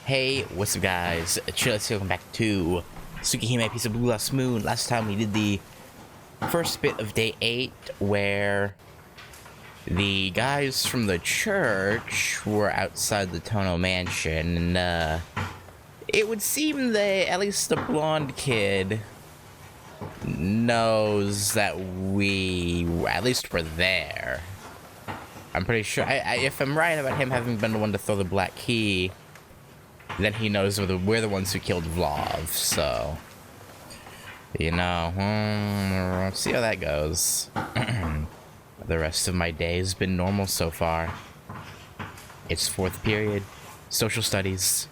Hey, what's up guys? Let's welcome back to Tsukihime, Piece of Blue Last Moon. Last time we did the first bit of day 8 where the guys from the church were outside the Tono mansion, and it would seem that at least the blonde kid knows that we at least were there. I'm pretty sure, if I'm right about him having been the one to throw the black key, then he knows we're the ones who killed Vlov, so, you know, let's see how that goes. The rest of my day has been normal so far. It's fourth period, social studies.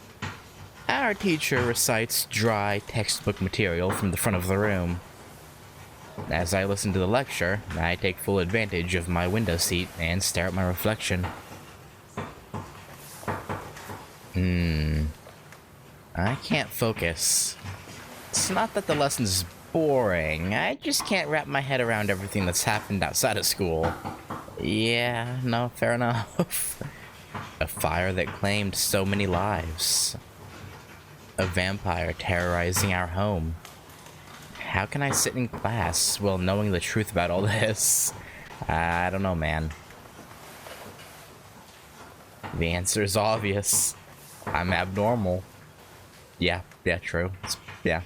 Our teacher recites dry textbook material from the front of the room. As I listen to the lecture, I take full advantage of my window seat and stare at my reflection. I can't focus. It's not that the lesson's boring, I just can't wrap my head around everything that's happened outside of school. Yeah, no, fair enough. A fire that claimed so many lives. A vampire terrorizing our home. How can I sit in class while knowing the truth about all this? I don't know, man. The answer is obvious. I'm abnormal. Yeah, true. Yeah.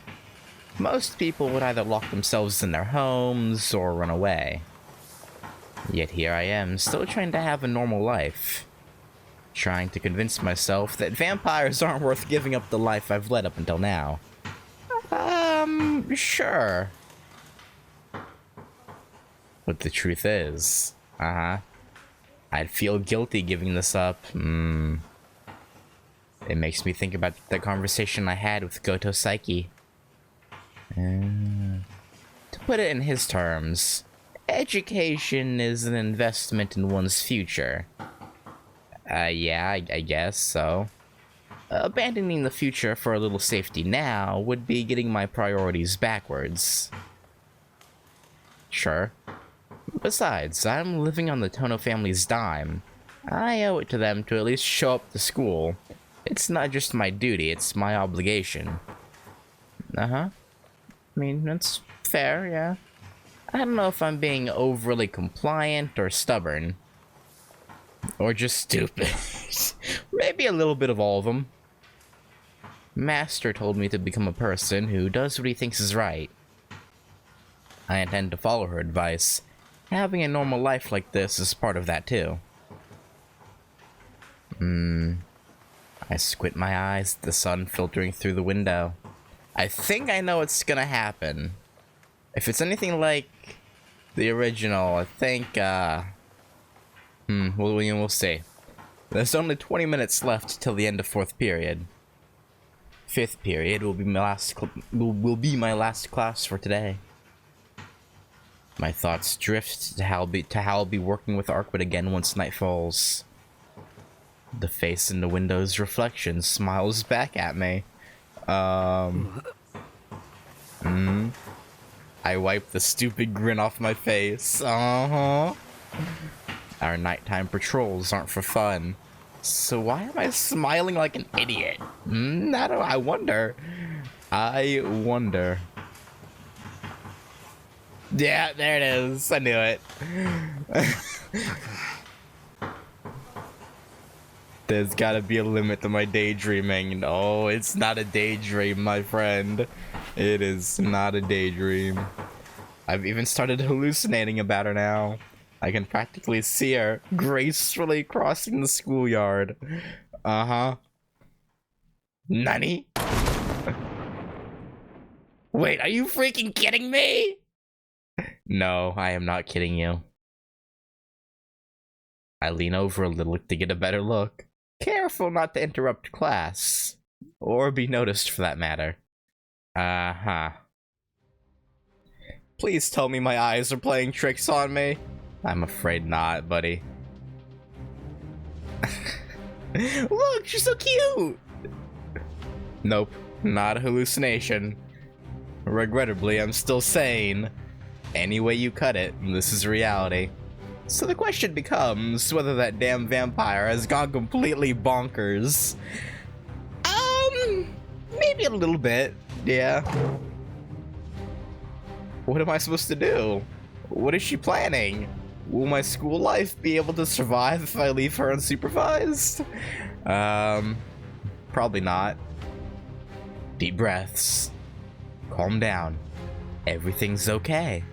Most people would either lock themselves in their homes or run away. Yet here I am, still trying to have a normal life. Trying to convince myself that vampires aren't worth giving up the life I've led up until now. Sure. But the truth is, I'd feel guilty giving this up. It makes me think about the conversation I had with Goto Saiki. To put it in his terms, education is an investment in one's future. Yeah, I guess so. Abandoning the future for a little safety now would be getting my priorities backwards. Sure. Besides, I'm living on the Tono family's dime. I owe it to them to at least show up to school. It's not just my duty, it's my obligation. I mean, that's fair, yeah. I don't know if I'm being overly compliant or stubborn. Or just stupid. Maybe a little bit of all of them. Master told me to become a person who does what he thinks is right. I intend to follow her advice. Having a normal life like this is part of that too. I squint my eyes at the sun filtering through the window. I think I know what's gonna happen. If it's anything like the original, I think, we'll see. There's only 20 minutes left till the end of fourth period. Fifth period will be my last class for today. My thoughts drift to how I'll be working with Arkwit again once night falls. The face in the window's reflection smiles back at me. I wipe the stupid grin off my face. Our nighttime patrols aren't for fun. So why am I smiling like an idiot? I wonder. Yeah, there it is. I knew it. There's gotta be a limit to my daydreaming. No, it's not a daydream, my friend. It is not a daydream. I've even started hallucinating about her now. I can practically see her gracefully crossing the schoolyard. Nani? Wait, are you freaking kidding me? No, I am not kidding you. I lean over a little to get a better look. Careful not to interrupt class. Or be noticed for that matter. Please tell me my eyes are playing tricks on me. I'm afraid not, buddy. Look, she's so cute! Nope, not a hallucination. Regrettably, I'm still sane. Any way you cut it, this is reality. So the question becomes whether that damn vampire has gone completely bonkers. Maybe a little bit, yeah. What am I supposed to do? What is she planning? Will my school life be able to survive if I leave her unsupervised? Probably not. Deep breaths. Calm down. Everything's okay.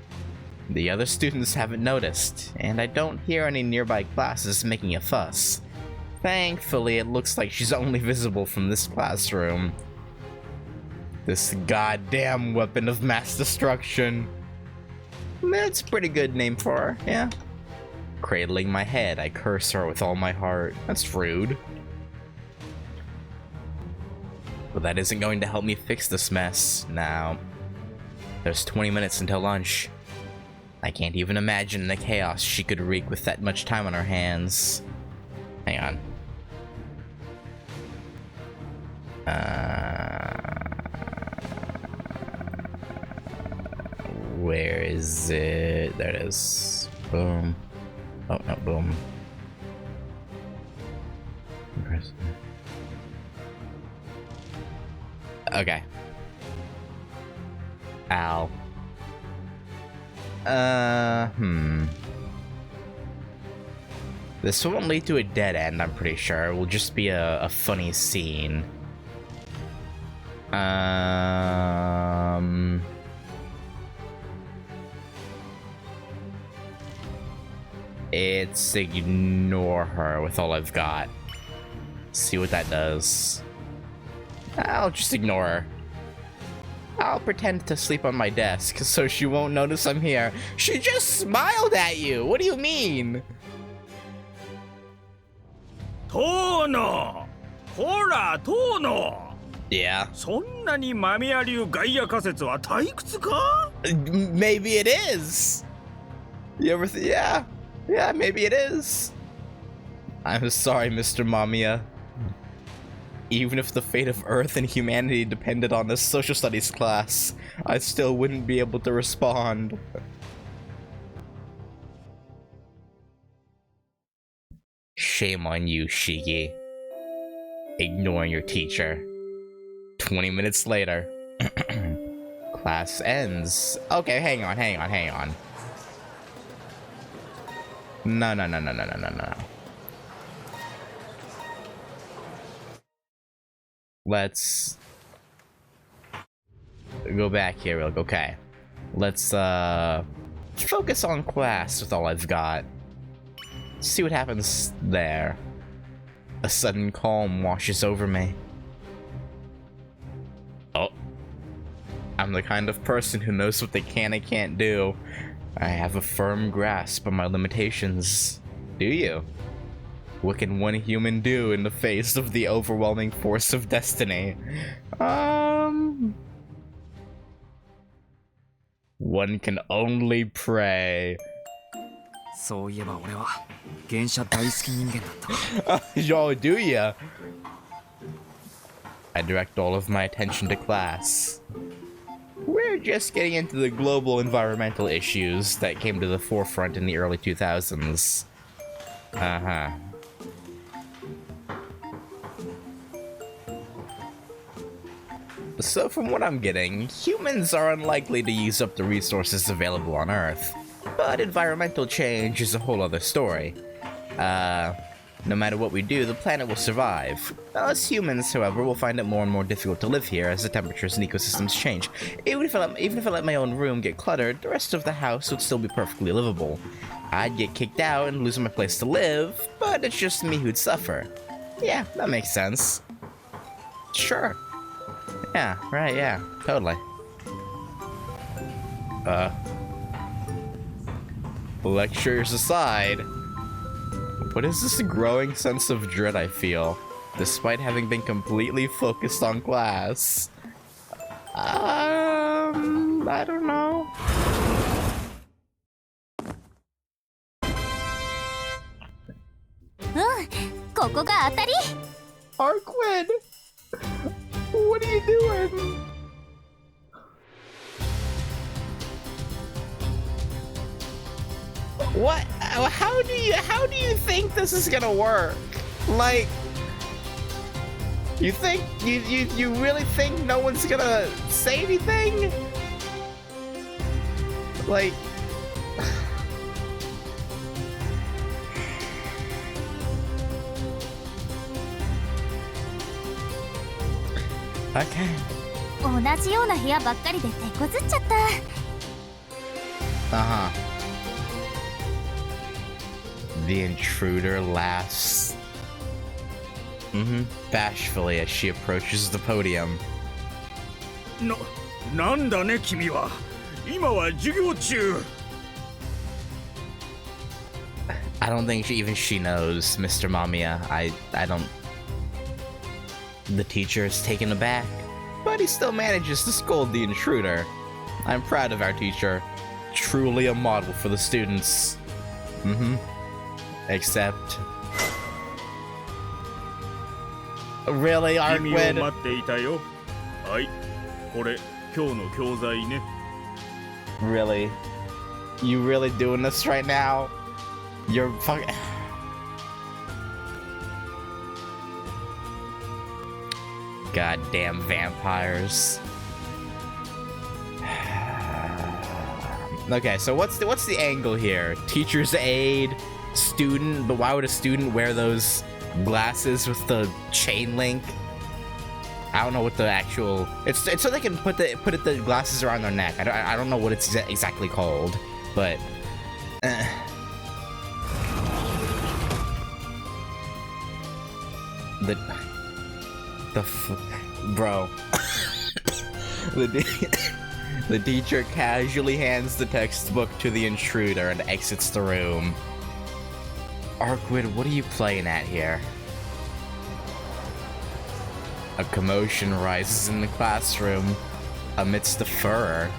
The other students haven't noticed, and I don't hear any nearby classes making a fuss. Thankfully, it looks like she's only visible from this classroom. This goddamn weapon of mass destruction. That's a pretty good name for her, yeah. Cradling my head, I curse her with all my heart. That's rude. But that isn't going to help me fix this mess. Now, there's 20 minutes until lunch. I can't even imagine the chaos she could wreak with that much time on her hands. Hang on. Where is it? There it is. Boom. Oh, no, boom. Okay. Ow. This won't lead to a dead end, I'm pretty sure. It will just be a funny scene. It's ignore her with all I've got. See what that does. I'll just ignore her. I'll pretend to sleep on my desk so she won't notice I'm here. She just smiled at you! What do you mean? Tono! Hora, Tono! Yeah. そんなに豆屋流外野仮説は退屈か? Maybe it is. You ever yeah. Yeah, maybe it is. I'm sorry, Mr. Mamiya. Even if the fate of Earth and humanity depended on this social studies class, I still wouldn't be able to respond. Shame on you, Shigi. Ignoring your teacher. 20 minutes later. Class ends. Okay, hang on. No. Let's go back here real quick. Okay. Let's focus on class with all I've got. See what happens there. A sudden calm washes over me. Oh. I'm the kind of person who knows what they can and can't do. I have a firm grasp on my limitations. Do you? What can one human do in the face of the overwhelming force of destiny? One can only pray. So, いえば俺は原写大好き人間だった。Yo, do ya? I direct all of my attention to class. We're just getting into the global environmental issues that came to the forefront in the early 2000s. Uh-huh. So from what I'm getting, humans are unlikely to use up the resources available on Earth. But environmental change is a whole other story. No matter what we do, the planet will survive. Us humans, however, will find it more and more difficult to live here as the temperatures and ecosystems change. Even if I let my own room get cluttered, the rest of the house would still be perfectly livable. I'd get kicked out and lose my place to live, but it's just me who'd suffer. Yeah, that makes sense. Sure. Yeah, right, yeah, totally. Lectures aside, what is this growing sense of dread I feel, despite having been completely focused on class? I don't know. Arquid! What are you doing? What? How do you think this is gonna work? Like, You think you really think no one's gonna say anything? Like, okay. 同じような部屋ばっかりで手こずっちゃった。Uh-huh. The intruder laughs. Bashfully as she approaches the podium. なんだね君は。今は授業中。I don't think even she knows, Mr. Mamiya. I don't. The teacher is taken aback, but he still manages to scold the intruder. I'm proud of our teacher. Truly a model for the students. Except... Really, 君を Arquid? 待っていたよ。はい、これ今日の教材ね。Really? You really doing this right now? You're fucking... Goddamn vampires. Okay, so what's the angle here? Teacher's aide, student, but why would a student wear those glasses with the chain link? I don't know what the actual... It's so they can put the glasses around their neck. I don't know what it's exactly called, but... Bro. The teacher casually hands the textbook to the intruder and exits the room. Arquid, what are you playing at here? A commotion rises in the classroom amidst the furor.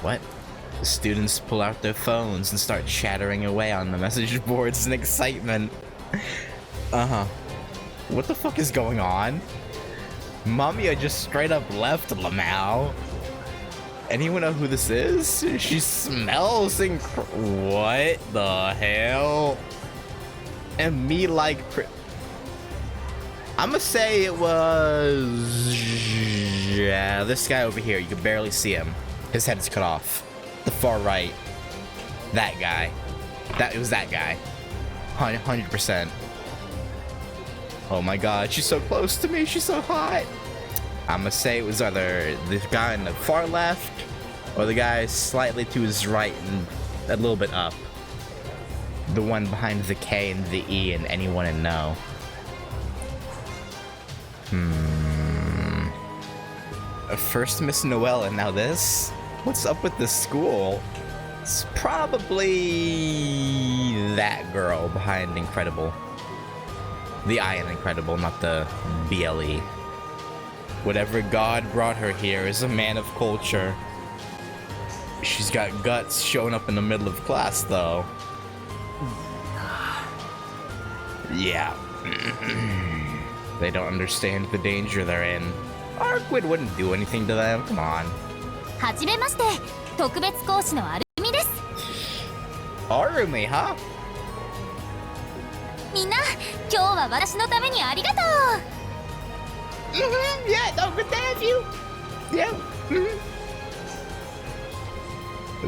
What? The students pull out their phones and start chattering away on the message boards in excitement. What the fuck is going on? Mamiya just straight up left Lamau. Anyone know who this is? She smells what the hell? And me like... I'ma say it was... Yeah, this guy over here. You can barely see him. His head is cut off. The far right. That guy. It was that guy. 100%. Oh my god, she's so close to me. She's so hot. I'ma say it was either the guy on the far left or the guy slightly to his right and a little bit up. The one behind the K and the E and anyone in no. First Miss Noel and now this? What's up with this school? It's probably that girl behind Incredible. The I in Incredible, not the BLE. Whatever God brought her here is a man of culture. She's got guts showing up in the middle of class, though. Yeah. They don't understand the danger they're in. Arquid wouldn't do anything to them. Come on. はじめまして、特別講師のアルミです。Arumi, huh? みんな、今日は私のためにありがとう。Yeah, no, good to have you. Yeah.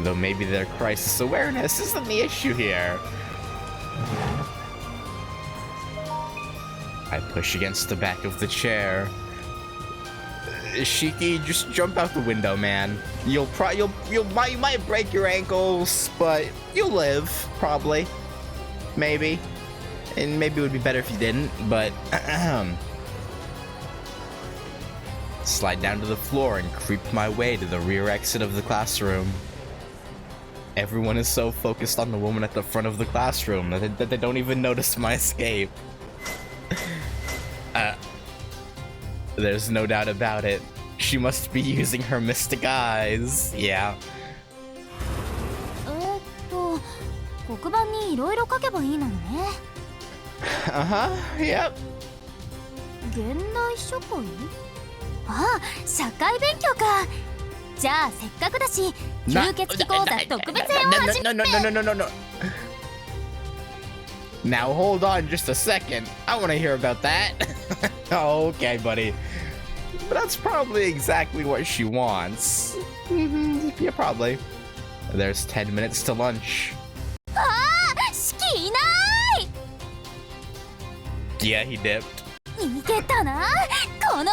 Though maybe their crisis awareness isn't the issue here. I push against the back of the chair. Shiki, just jump out the window, man. You might break your ankles, but you'll live, probably. Maybe. And maybe it would be better if you didn't, but... Slide down to the floor and creep my way to the rear exit of the classroom. Everyone is so focused on the woman at the front of the classroom that they don't even notice my escape. There's no doubt about it. She must be using her mystic eyes. Yeah. 黒板にいろいろ書けばいいのね。Yep. 現代社会？あ、社会勉強か。じゃあせっかくだし、吸血鬼講座特別編を始め。No. Now hold on just a second. I want to hear about that. Oh, okay, buddy. But that's probably exactly what she wants. Yeah, probably. There's 10 minutes to lunch. ああ、シキいない。 Yeah, he dipped. 逃げたな、この。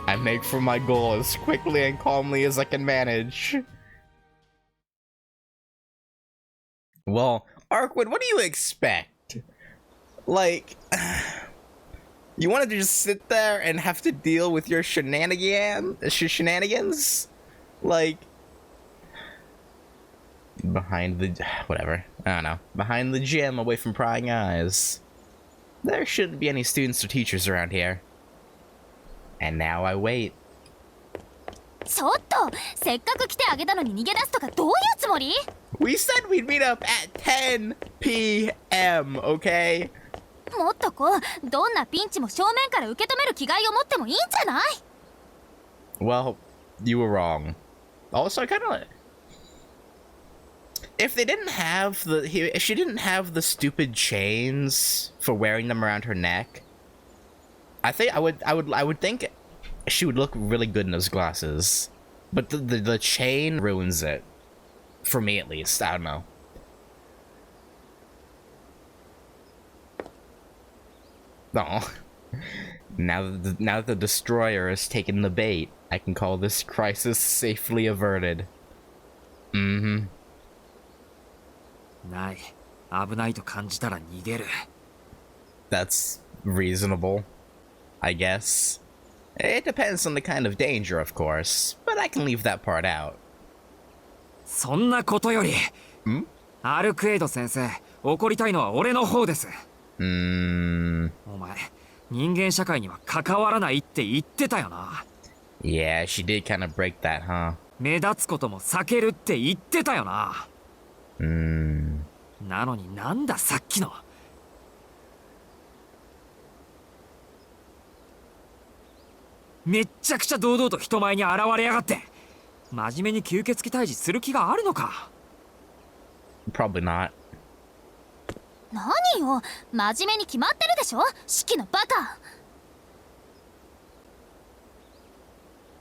I make for my goal as quickly and calmly as I can manage. Well, Arkwood, what do you expect? Like, you wanted to just sit there and have to deal with your shenanigans? Like, behind the... whatever. I don't know. Behind the gym, away from prying eyes. There shouldn't be any students or teachers around here. And now I wait. ちょっと、せっかく来てあげたのに逃げ出すとかどういうつもり？ We said we'd meet up at 10 p.m., okay? もっとこう、どんなピンチも正面から受け止める気概を持ってもいいんじゃない？ Well, you were wrong. Also, I kind of... If they didn't have if she didn't have the stupid chains for wearing them around her neck, I think I would think she would look really good in those glasses. But the chain ruins it. For me, at least. I don't know. Oh. Now that the destroyer has taken the bait, I can call this crisis safely averted. Mm-hmm. ない。危ないと感じたら逃げる。 That's reasonable, I guess. It depends on the kind of danger, of course, but I can leave that part out. そんなことより、アルクエイド先生、怒りたいのは俺の方です。お前、人間社会には関わらないって言ってたよな。Yeah, she did kind of break that, huh? 目立つことも避けるって言ってたよな。なのになんださっきの。めっちゃくちゃ堂々と人前に現れやがって。真面目に吸血鬼退治する気があるのか？ Probably not. 何よ、真面目に決まってるでしょ、シキのバカ。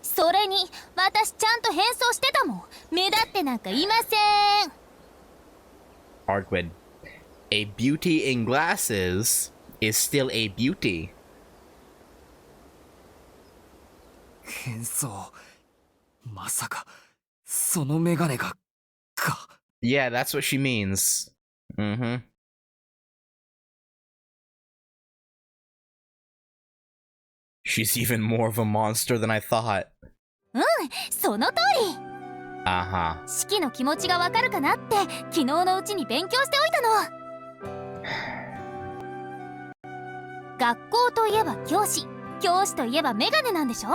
それに私ちゃんと変装してたもん。目立ってなんかいません。 Arkwood, a beauty in glasses is still a beauty. 変装。まさかそのメガネがか。 Yeah, that's what she means. Mm-hmm. She's even more of a monster than I thought. うん、その通り。Uh-huh. シキの気持ちがわかるかなって昨日のうちに勉強しておいたの。学校といえば教師、教師といえばメガネなんでしょ？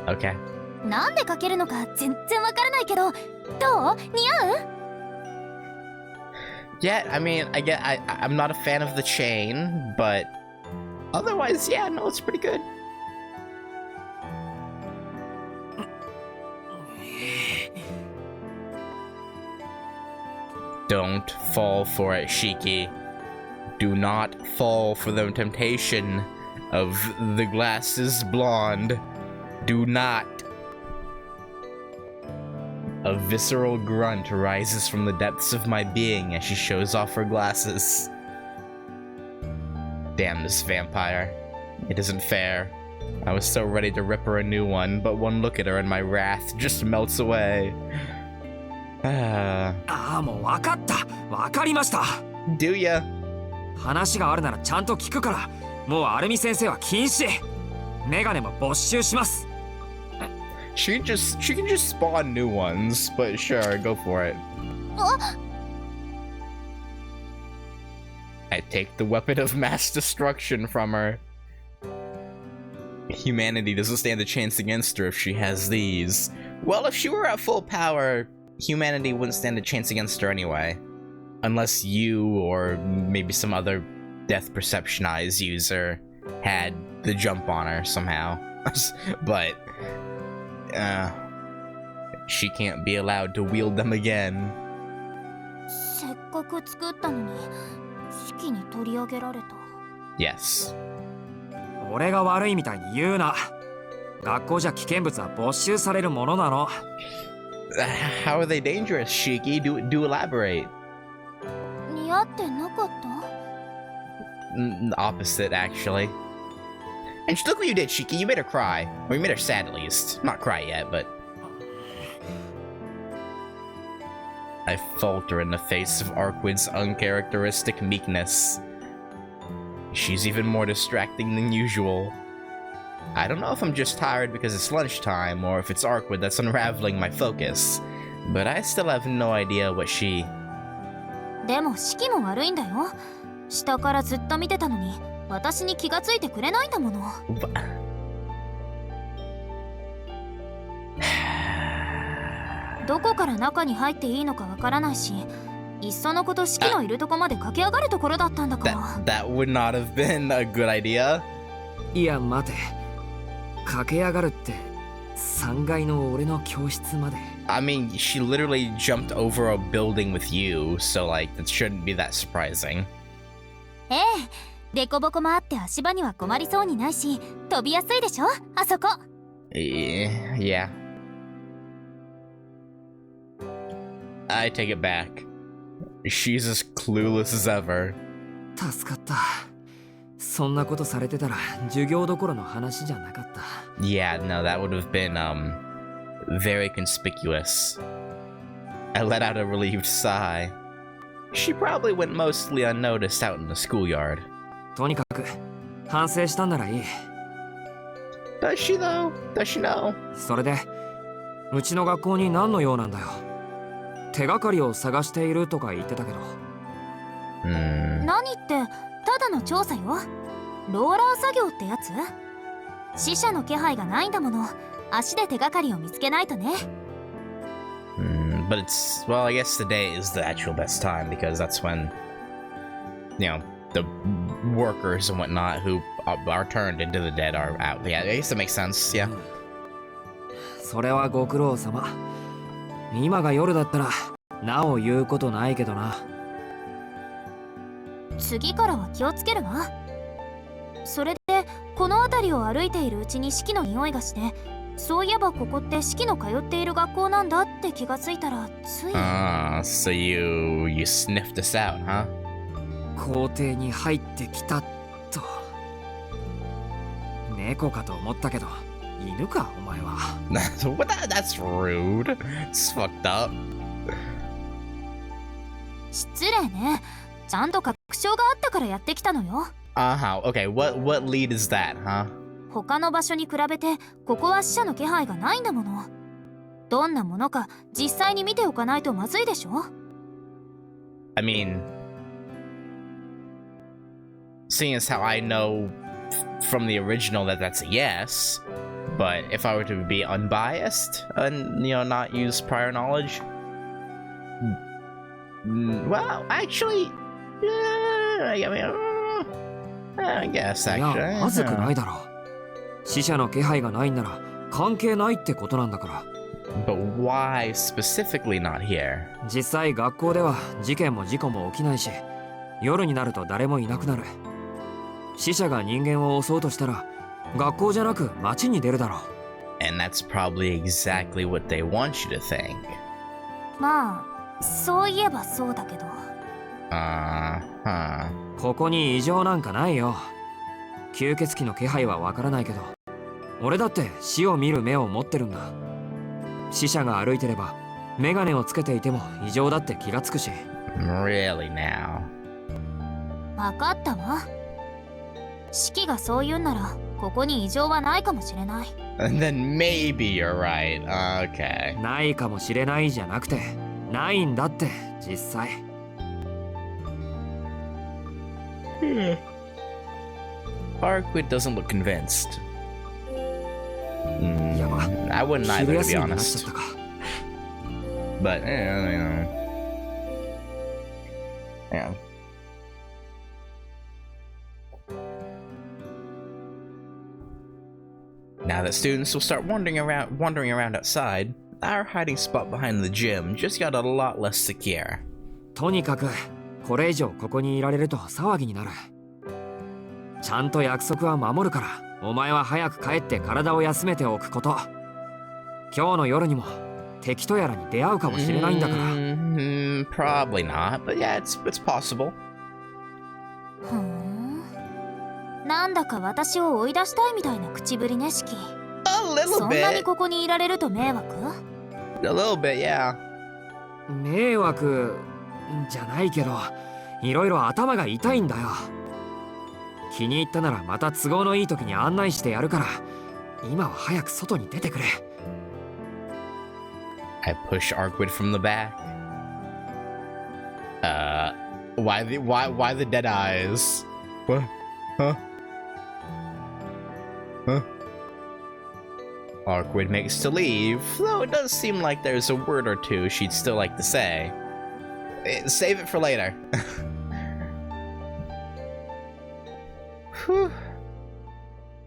Okay. なんでかけるのか全然わからないけど、どう？似合う？ Yeah, I mean, I'm not a fan of the chain, but otherwise, yeah, no, it's pretty good. Don't fall for it, Shiki. Do not fall for the temptation of the glasses blonde. Do not. A visceral grunt rises from the depths of my being as she shows off her glasses. Damn this vampire. It isn't fair. I was so ready to rip her a new one, but one look at her and my wrath just melts away. ああ、もう分かった。分かりました。Do ya? 話があるならちゃんと聞くから、もうアルミ先生は禁止。メガネも没収します。She can just spawn new ones, but sure, go for it. I take the weapon of mass destruction from her. Humanity doesn't stand a chance against her if she has these. Well, if she were at full power, humanity wouldn't stand a chance against her anyway. Unless you, or maybe some other death perception eyes user, had the jump on her somehow. But, she can't be allowed to wield them again. せっかく作ったのに式に取り上げられた。 Yes. 俺が悪いみたいに言うな。学校じゃ危険物は没収されるものなの。How are they dangerous, Shiki? Do elaborate. 似合ってなかった？ The opposite, actually. And look what you did, Shiki. You made her cry. Or you made her sad, at least. Not cry yet, but... I falter in the face of Arquid's uncharacteristic meekness. She's even more distracting than usual. I don't know if I'm just tired because it's lunchtime, or if it's Arquid that's unraveling my focus, but I still have no idea what she... でも式も悪いんだよ。下からずっと見てたのに私に気がついてくれないんだもの。どこから中に入っていいのかわからないし、いっそのこと式のいるとこまで駆け上がるところだったんだから。That would not have been a good idea. いや待て、駆け上がるって3階の俺の教室まで。 I mean, she literally jumped over a building with you, so like, that shouldn't be that surprising. ええ、デコボコもあって足場には困りそうにないし、飛びやすいでしょ、あそこ。Yeah. I take it back. She's as clueless as ever. 助かった。そんなことされてたら授業どころの話じゃなかった。 Yeah, no, that would have been, very conspicuous. I let out a relieved sigh. She probably went mostly unnoticed out in the schoolyard. とにかく反省したんならいい。 Does she though? Does she know? それでうちの学校に何の用なんだよ。手がかりを探しているとか言ってたけど。何ってただの調査よ。ローラー作業ってやつ？死者の気配がないんだもの。足で手がかりを見つけないとね。But it's, well, I guess today is the actual best time because that's when, you know, the workers and whatnot who are turned into the dead are out. Yeah, I guess that makes sense, yeah. それはご苦労様。今が夜だったらなお言うことないけどな。次からは気をつけるわ。それでこの辺りを歩いているうちに四季の匂いがして、そういえばここって四季の通っている学校なんだって気がついたらつい。So you sniffed us out, huh? 校庭に入ってきたと。猫かと思ったけど、犬かお前は。That's rude. It's fucked up. 失礼ね。ちゃんと確証があったからやってきたのよ。Okay, what lead is that, huh? 他の場所に比べてここは死者の気配がないんだもの。どんなものか実際に見ておかないとまずいでしょ。 I mean, seeing as how I know from the original that that's a yes, but if I were to be unbiased and, you know, not use prior knowledge, well, actually, I guess いや actually. まずくないだろう。死者の気配がないんなら関係ないってことなんだから。 But why specifically not here? 実際学校では事件も事故も起きないし、夜になると誰もいなくなる。死者が人間を襲おうとしたら学校じゃなく街に出るだろう。 And that's probably exactly what they want you to think. まあそういえばそうだけど。ここに異常なんかないよ。吸血鬼の気配はわからないけど、俺だって死を見る目を持ってるんだ。死者が歩いてればメガネをつけていても異常だって気がつくし。 Really now? 分かったわ。四季がそう言うんならここに異常はないかもしれない。 And then maybe you're right. Okay. ないかもしれないじゃなくてないんだって実際。Arquid doesn't look convinced. やば、 I wouldn't either, 昼 to 休 be みになっちゃ honest. ったか。 But, you know. Yeah. Now that students will start wandering around outside, our hiding spot behind the gym just got a lot less secure. とにかくこれ以上ここにいられると騒ぎになる。ちゃんと約束は守るから、お前は早く帰って体を休めておくこと。今日の夜にも敵とやらに出会うかもしれないんだから。Probably not, but yeah, it's possible. ふん。なんだか私を追い出したいみたいな口ぶりね、シキ。そんなにここにいられると迷惑？ A little bit, yeah. 迷惑じゃないけど、いろいろ頭が痛いんだよ。気に入ったならまた都合のいい時に案内してやるから、今は早く外に出てくれ。I push Arkwood from the back. Why the dead eyes? What? Huh? Arkwood makes to leave, though it does seem like there's a word or two she'd still like to say. Save it for later. Whew.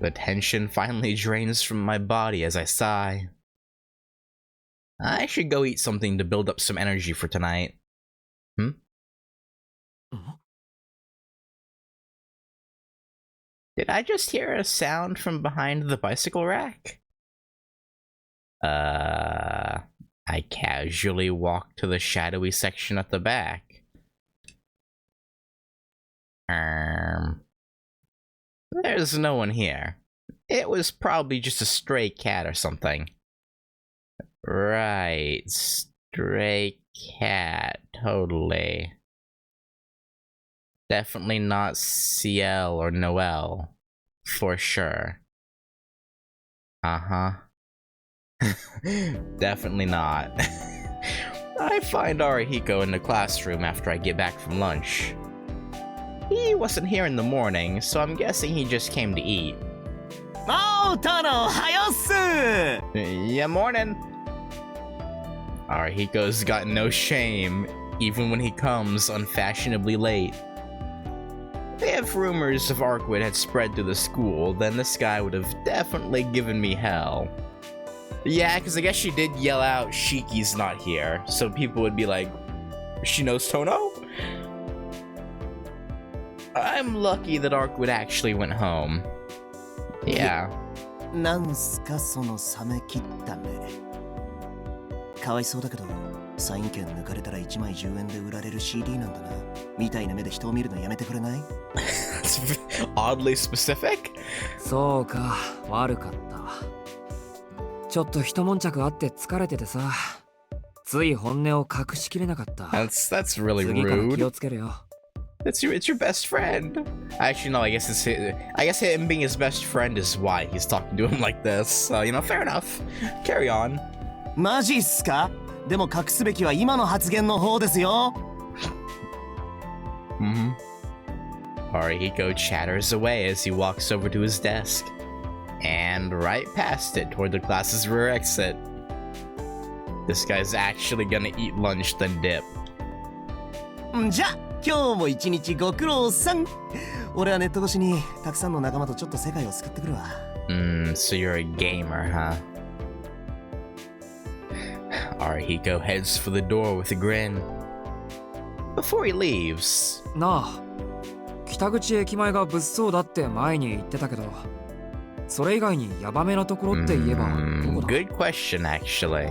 The tension finally drains from my body as I sigh. I should go eat something to build up some energy for tonight. Did I just hear a sound from behind the bicycle rack? I casually walk to the shadowy section at the back. There's no one here. It was probably just a stray cat or something. Right, stray cat, totally. Definitely not Ciel or Noelle, for sure. Uh-huh. Definitely not. I find Arihiko in the classroom after I get back from lunch. He wasn't here in the morning, so I'm guessing he just came to eat. Oh, Tano, hayosu! Yeah, morning. Arihiko's got no shame, even when he comes unfashionably late. If rumors of Arkwood had spread through the school, then this guy would have definitely given me hell. Yeah, because I guess she did yell out, Shiki's not here, so people would be like, she knows Tono? I'm lucky that Arkwood actually went home. Yeah. なんすかその冷め切った目。かわいそうだけど、サイン券抜かれたら1枚10円で売られる CD なんだな。みたいな目で人を見るのやめてくれない？ Oddly specific? そうか、悪かった。ちょっと一悶着あって疲れててさ、つい本音を隠しきれなかった。That's really 次から気 rude. をつけるよ。It's your best friend. Actually, no. I guess him being his best friend is why he's talking to him like this. So, you know, fair enough. Carry on. マジっすか？でも隠すべきは今の発言の方ですよ。Arihiko chatters away as he walks over to his desk, and right past it toward the class's rear exit. This guy's actually gonna eat lunch then dip. じゃあ今日も一日ご苦労さん。俺はネット越しにたくさんの仲間とちょっと世界を救ってくるわ。So you're a gamer, huh? Arihiko heads for the door with a grin. Before he leaves... なあ、北口駅前が物騒だって前に言ってたけど、それ以外にヤバめなところって言えばどこだ？ Good question, actually.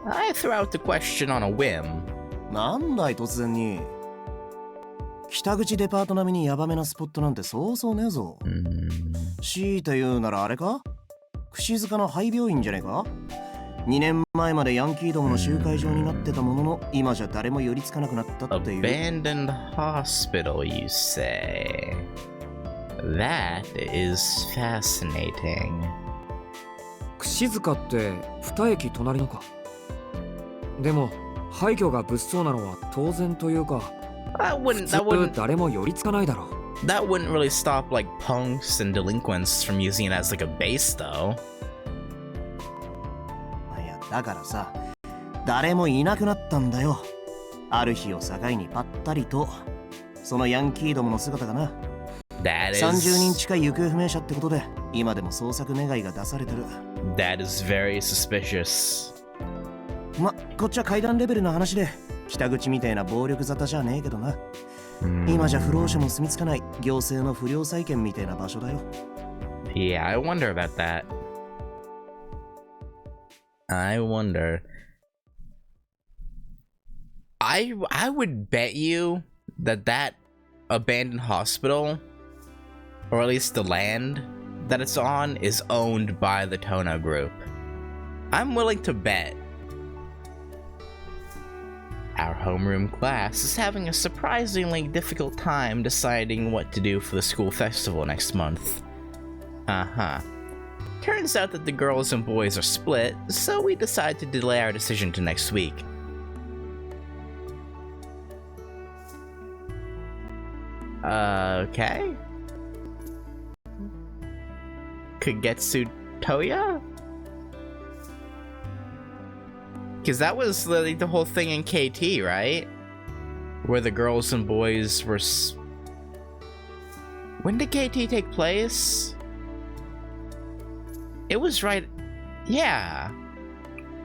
I threw out the question on a whim. なんだい突然に。北口デパート並みにヤバめなスポットなんてそうそうねえぞ。強いて言うならあれか？串塚の廃病院じゃねえか？2年前までヤンキーどもの集会場になってたものの、今じゃ誰も寄りつかなくなったっていう。Abandoned hospital, you say? That is fascinating. 串塚って2駅隣のか。でも廃墟が物騒なのは当然というか、普通誰も寄りつかないだろう。That wouldn't really stop like punks and delinquents from using it as like a base, though. いやだからさ、誰もいなくなったんだよ。ある日を境にぱったりと、そのヤンキーどもの姿がな。30人近い行方不明者ってことで、今でも捜索願いが出されてる。 That is very suspicious. ま、こっちは階段レベルの話で、北口みたいな暴力沙汰じゃねえけどな。今じゃ不老者も住み着かない行政の不良債権みたいな場所だよ。 Yeah, I wonder about that. I wonder. I would bet you that abandoned hospital, or at least the land that it's on, is owned by the Tono group. I'm willing to bet. Our homeroom class is having a surprisingly difficult time deciding what to do for the school festival next month. Uh-huh. Turns out that the girls and boys are split, so we decide to delay our decision to next week. Okay. Kagetsu Toya? Because that was like the whole thing in KT, right? Where the girls and boys were... When did KT take place? It was right... Yeah.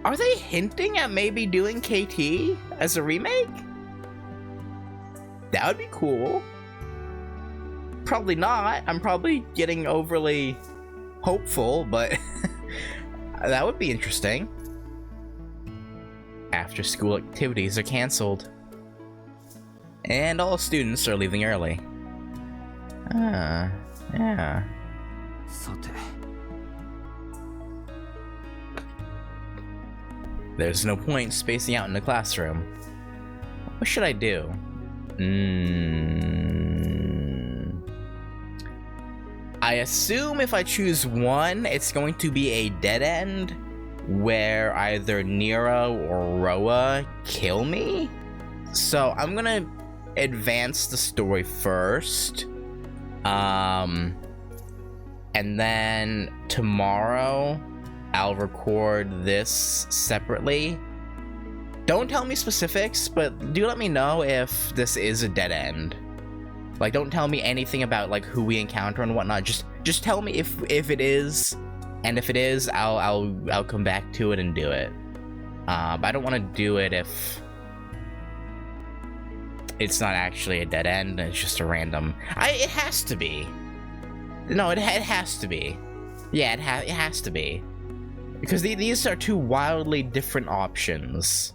Are they hinting at maybe doing KT as a remake? That would be cool. Probably not. I'm probably getting overly hopeful, but that would be interesting. After school activities are cancelled. And all students are leaving early. Yeah. さて There's no point spacing out in the classroom. What should I do? I assume if I choose one, it's going to be a dead end where either Nero or Roa kill me. So I'm gonna advance the story first. And then tomorrow I'll record this separately. Don't tell me specifics, but do let me know if this is a dead end. Like, don't tell me anything about like who we encounter and whatnot. Just tell me if it is, and if it is, I'll come back to it and do it. But I don't want to do it if it's not actually a dead end. It's just a random. It has to be. No, it has to be. Yeah, it has to be. Because these are two wildly different options.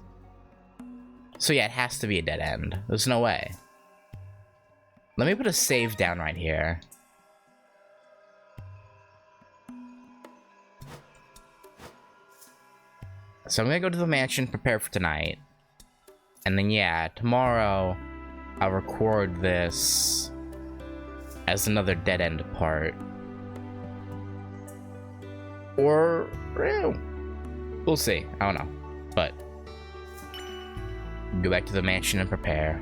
So yeah, it has to be a dead end. There's no way. Let me put a save down right here. So I'm gonna go to the mansion, prepare for tonight. And then yeah, tomorrow I'll record this as another dead end part. Or we'll see. I don't know. But go back to the mansion and prepare.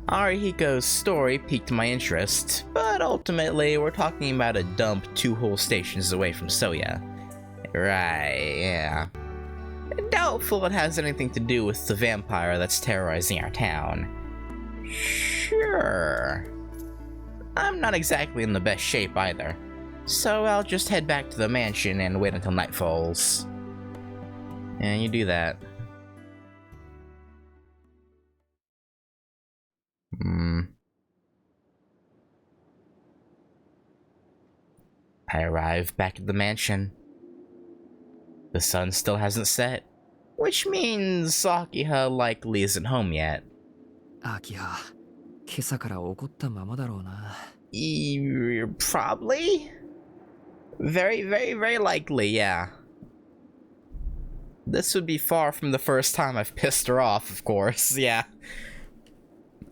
Arihiko's story piqued my interest, but ultimately we're talking about a dump 2 whole stations away from Soya. Right, yeah. Doubtful it has anything to do with the vampire that's terrorizing our town. Sure. I'm not exactly in the best shape either, so I'll just head back to the mansion and wait until night falls. And you do that. I arrive back at the mansion. The sun still hasn't set, which means Sakiha likely isn't home yet. アキハ、今朝から怒ったままだろうな。Probably? Very, very, very likely, yeah. This would be far from the first time I've pissed her off, of course, yeah.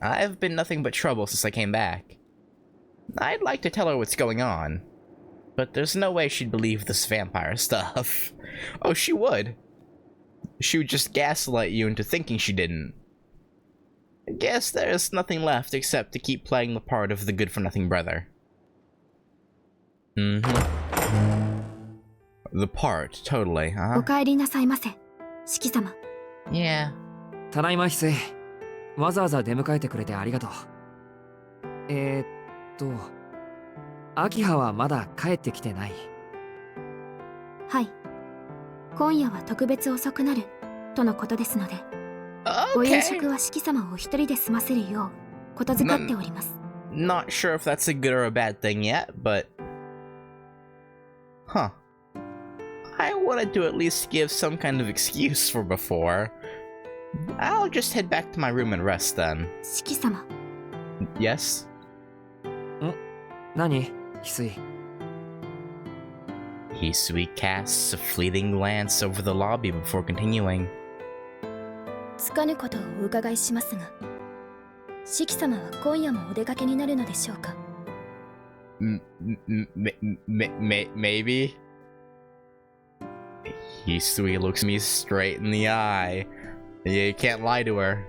I've been nothing but trouble since I came back. I'd like to tell her what's going on, but there's no way she'd believe this vampire stuff. Oh, she would. She would just gaslight you into thinking she didn't. I guess there's nothing left except to keep playing the part of the good-for-nothing brother. The part, totally, huh? お帰りなさいませ、四季様。Yeah. ただいま翡翠。わざわざ出迎えてくれてありがとう。秋葉はまだ帰ってきてない。はい。今夜は特別遅くなるとのことですので、ご夕食は四季様をお一人で済ませるようことづかっております。Not sure if that's a good or a bad thing yet, but... Huh. I wanted to at least give some kind of excuse for before. I'll just head back to my room and rest then. 四季様。Yes? 何？翡翠。Hisui casts a fleeting glance over the lobby before continuing. つかぬことをお伺いしますが、四季様は今夜もお出かけになるのでしょうか？ Maybe? Hisui looks me straight in the eye. Yeah, you can't lie to her.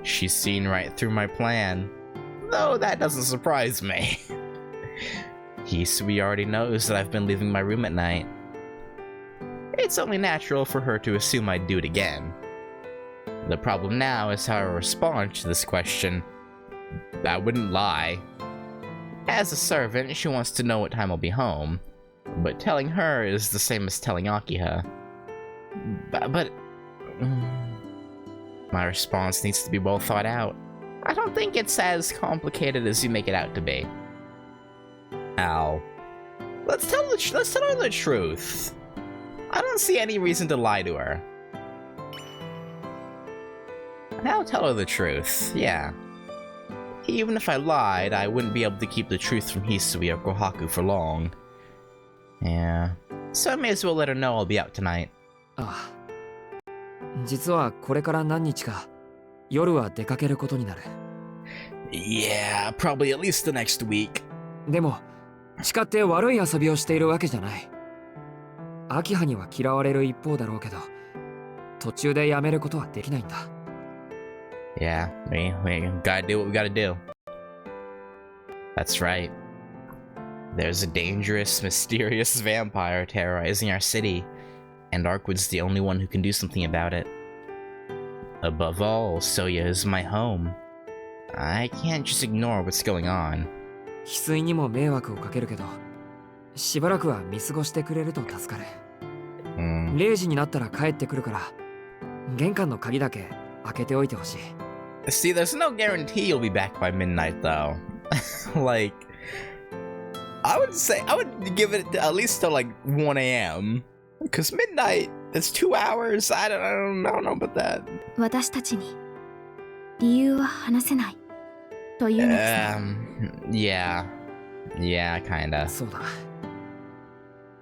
She's seen right through my plan. Though that doesn't surprise me. Hisui already knows that I've been leaving my room at night. It's only natural for her to assume I'd do it again. The problem now is how I respond to this question. I wouldn't lie. As a servant, she wants to know what time I'll be home, but telling her is the same as telling Akiha. But my response needs to be well thought out. I don't think it's as complicated as you make it out to be. Al, let's tell her the truth. I don't see any reason to lie to her. Now tell her the truth, yeah. Even if I lied, I wouldn't be able to keep the truth from Hisui or Kohaku for long. Yeah, so I may as well let her know I'll be out tonight. ああ。実はこれから何日か夜は出かけることになる。Yeah, probably at least the next week. でも誓って悪い遊びをしているわけじゃない。秋葉には嫌われる一方だろうけど、途中でやめることはできないんだ。Yeah, we gotta do what we gotta do. That's right. There's a dangerous, mysterious vampire terrorizing our city, and Arkwood's the only one who can do something about it. Above all, Soya is my home. I can't just ignore what's going on. 翡翠にも迷惑をかけるけど、しばらくは見過ごしてくれると助かる。0時になったら帰ってくるから、玄関の鍵だけ開けておいてほしい。See, there's no guarantee you'll be back by midnight, though. Like, I would give it at least till like 1 a.m. Because midnight, it's 2 hours. I don't know about that. 私たちに理由は話せないというのですか？Yeah, kinda. そうだ。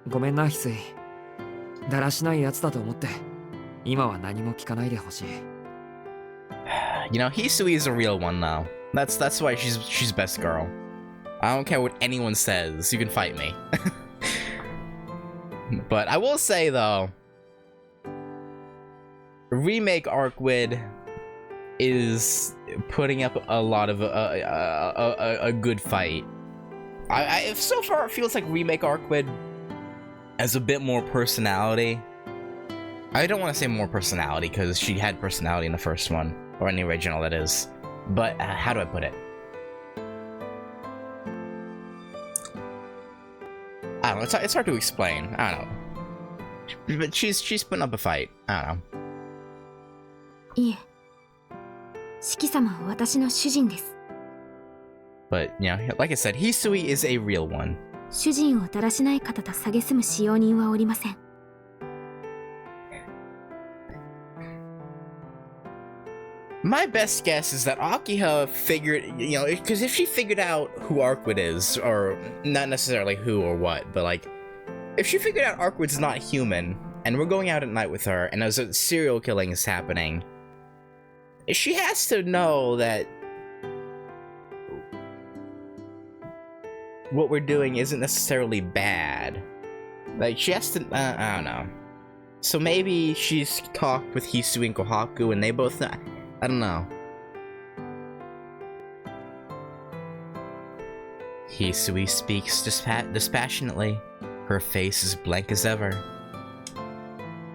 ごめんな翡翠。だらしないやつだと思って、今は何も聞かないでほしい。You know, Hisui is a real one, though. That's why she's best girl. I don't care what anyone says. You can fight me. But I will say, though, Remake Arkwood is putting up a lot of a good fight. So far, it feels like Remake Arkwood has a bit more personality. I don't want to say more personality because she had personality in the first one, or in the original, that is. But how do I put it? I don't know. It's hard to explain. I don't know. But she's putting up a fight. I don't know. いえ、四季様は私の主人です。But, you know, like I said, Hisui is a real one. 主人をだらしない方と蔑む使用人はおりません。My best guess is that Akiha figured, you know, because if she figured out who Arkwood is, or not necessarily who or what, but like, if she figured out Arkwood's not human, and we're going out at night with her, and there's a serial killing is happening, she has to know that what we're doing isn't necessarily bad. Like, she has to, I don't know. So maybe she's talked with Hisui and Kohaku, and they both know. I don't know. Hisui speaks dispassionately. Her face is blank as ever.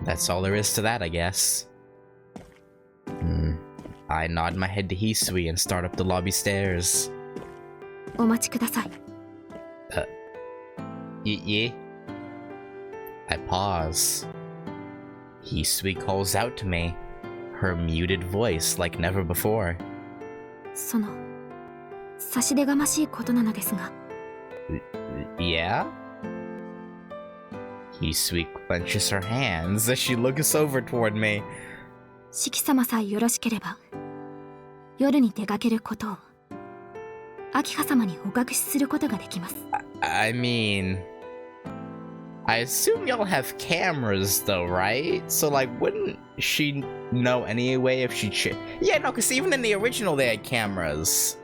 That's all there is to that, I guess. I nod my head to Hisui and start up the lobby stairs. お待ちください。Yeah. I pause. Hisui calls out to me, her muted voice like never before. その差し出がましいことなのですが。 Yeah? Hisui clenches her hands as she looks over toward me. 四季様さえよろしければ夜に出かけることを明葉様にお隠しすることができます。 I mean, I assume y'all have cameras though, right? So like, wouldn't she know anyway if she Yeah, no, because even in the original they had cameras.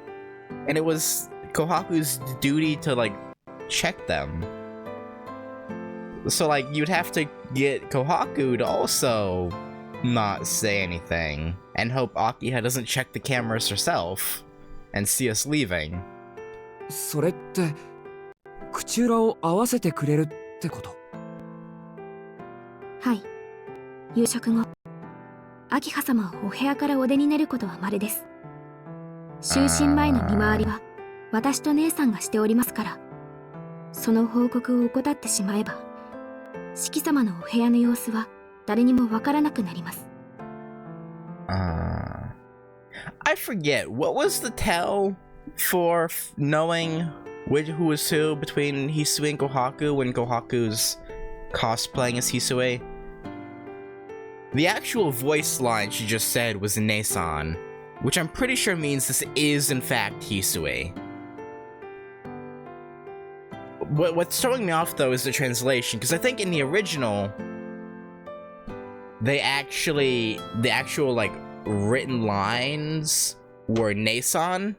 And it was Kohaku's duty to like check them. So like, you'd have to get Kohaku to also not say anything and hope Akiha doesn't check the cameras herself and see us leaving. それって口裏を合わせてくれるってこと？はい。夕食後明葉様はお部屋からお出になることは稀です。就寝前の見回りは私と姉さんがしておりますから、その報告を怠ってしまえば四季様のお部屋の様子は誰にもわからなくなります。I forget, what was the tell for knowing who was who between Hisui and Kohaku when Kohaku's cosplaying as Hisui? The actual voice line she just said was Nesan, which I'm pretty sure means this is in fact Hisui. What's throwing me off though is the translation, because I think in the original, the actual like written lines were Nesan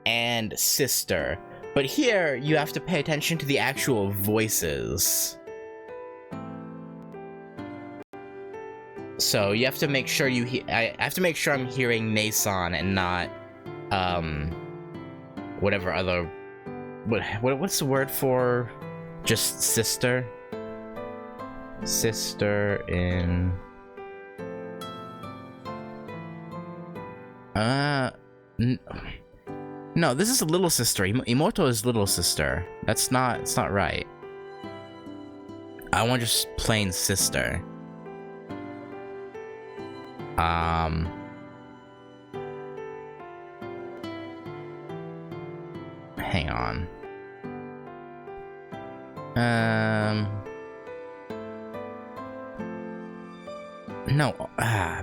and sister, but here you have to pay attention to the actual voices. So you have to make sure I have to make sure I'm hearing Nesan and not whatever other what's the word for just sister? Sister in no, this is a little sister. Imoto is little sister. It's not right. I want just plain sister. Hang on. No,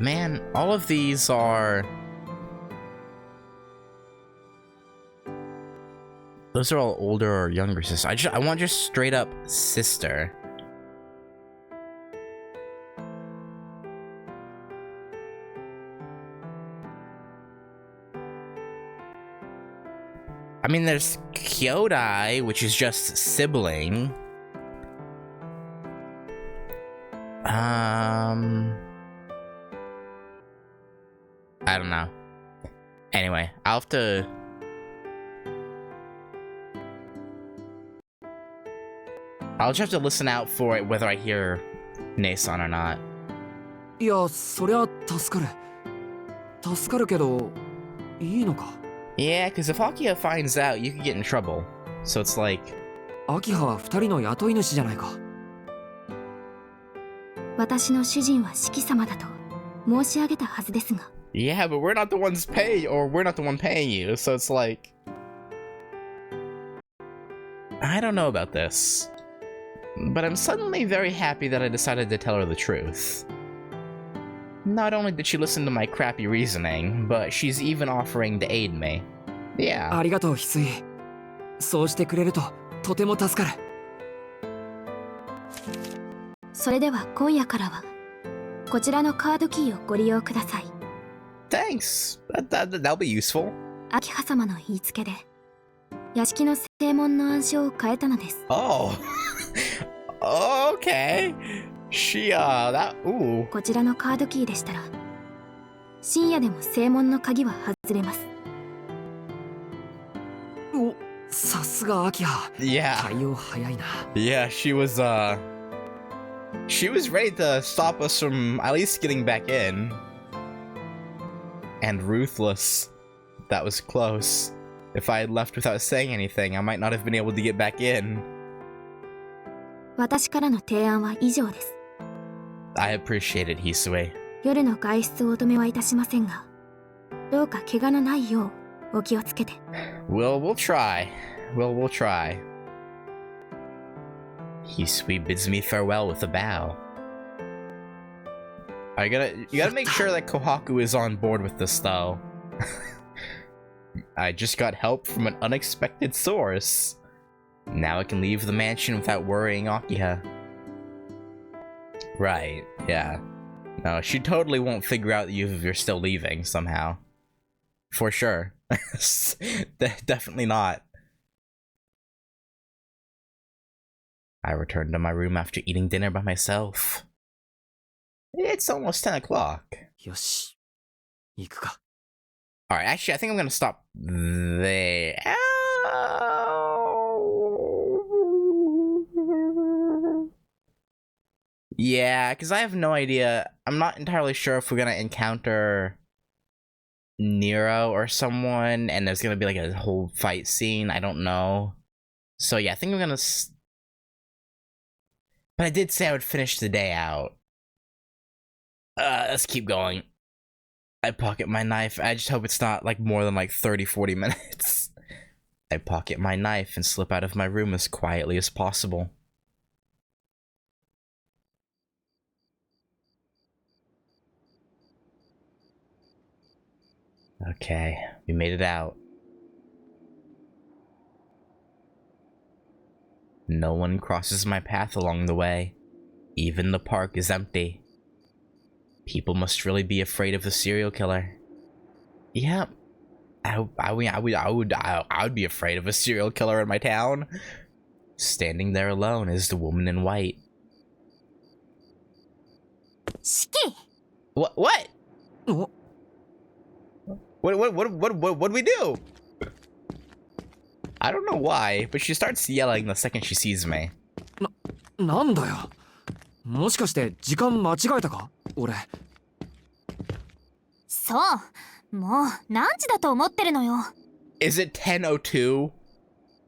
man, all of these are... Those are all older or younger sisters. I want just straight up sister. I mean, there's Kyodai, which is just sibling. I don't know. Anyway, I'll have to... I'll just have to listen out for it whether I hear Nesan or not. いや、そりゃ助かる。助かるけど、いいのか？ Yeah, because if Akiha finds out, you could get in trouble. So it's like... 明葉は二人の雇い主じゃないか。私の主人は四季様だと申し上げたはずですが。 Yeah, but we're not the ones we're not the one paying you, so it's like... I don't know about this. But I'm suddenly very happy that I decided to tell her the truth. Not only did she listen to my crappy reasoning, but she's even offering to aid me. Yeah. ありがとう、翡翠。そうしてくれるととても助かる。それでは今夜からはこちらのカードキーをご利用ください。 Thanks. That'll be useful. 明葉様の言いつけで屋敷の正門の暗証を変えたのです。 Oh. Okay. Ooh. こちらのカードキーでしたら深夜でも正門の鍵は外れます。お、さすが明葉。 Yeah. 対応早いな。 Yeah, she was ready to stop us from at least getting back in. And ruthless. That was close. If I had left without saying anything, I might not have been able to get back in. 私からの提案は以上です。I appreciate it, Hisue. 夜の外出をお止めはいたしませんが、どうか怪我のないようお気をつけて。We'll try. We'll try. Hisui bids me farewell with a bow. You gotta make sure that Kohaku is on board with this, though. I just got help from an unexpected source. Now I can leave the mansion without worrying Akiha. Right, yeah. No, she totally won't figure out that you're still leaving, somehow. For sure. Definitely not. I returned to my room after eating dinner by myself. It's almost 10 o'clock. よし、行くか。Alright, actually, I think I'm gonna stop there. Yeah, because I have no idea. I'm not entirely sure if we're gonna encounter Nero or someone, and there's gonna be like a whole fight scene. I don't know. So yeah, I think I'm gonna... But I did say I would finish the day out. Let's keep going. I pocket my knife. I just hope it's not like more than like 30-40 minutes. I pocket my knife and slip out of my room as quietly as possible. Okay, we made it out. No one crosses my path along the way. Even the park is empty. People must really be afraid of the serial killer. Yep. I would be afraid of a serial killer in my town. Standing there alone is the woman in white. Shiki! What? Oh. What do we do? I don't know why, but she starts yelling the second she sees me. なんだよ。もしかして時間間違えたか？俺。そう。もう何時だと思ってるのよ。Is it 10:02?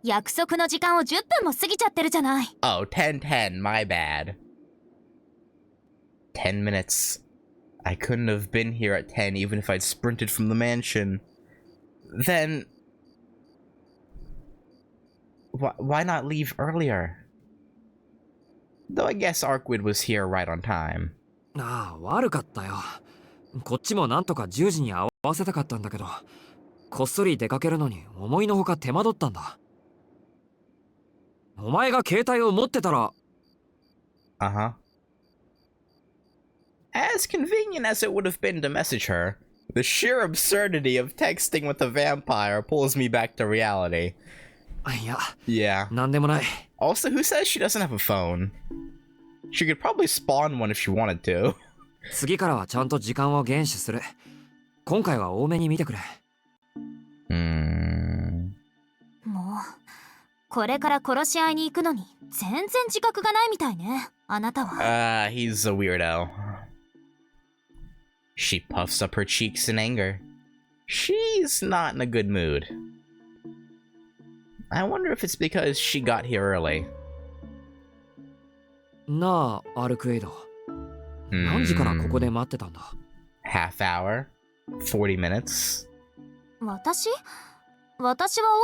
約束の時間を10分も過ぎちゃってるじゃない。Oh, 10:10, my bad. 10 minutes. I couldn't have been here at 10 even if I'd sprinted from the mansion. Then... Why not leave earlier? Though I guess Arkwid was here right on time. ああ、悪かったよ。こっちもなんとか10時に合わせたかったんだけど、こっそり出かけるのに思いのほか手間取ったんだ。お前が携帯を持ってたら。Uh-huh. As convenient as it would have been to message her, the sheer absurdity of texting with a vampire pulls me back to reality. いや、 Yeah. なんでもない。Also, who says she doesn't have a phone? She could probably spawn one if she wanted to. 次からはちゃんと時間を厳守する。今回は多めに見てくれ。もう、これから殺し合いに行くのに全然自覚がないみたいね。あなたは。He's a weirdo. She puffs up her cheeks in anger. She's not in a good mood. I wonder if it's because she got here early. なあ、アルクエイド。何時からここで待ってたんだ？ Half hour? 40 minutes? 私は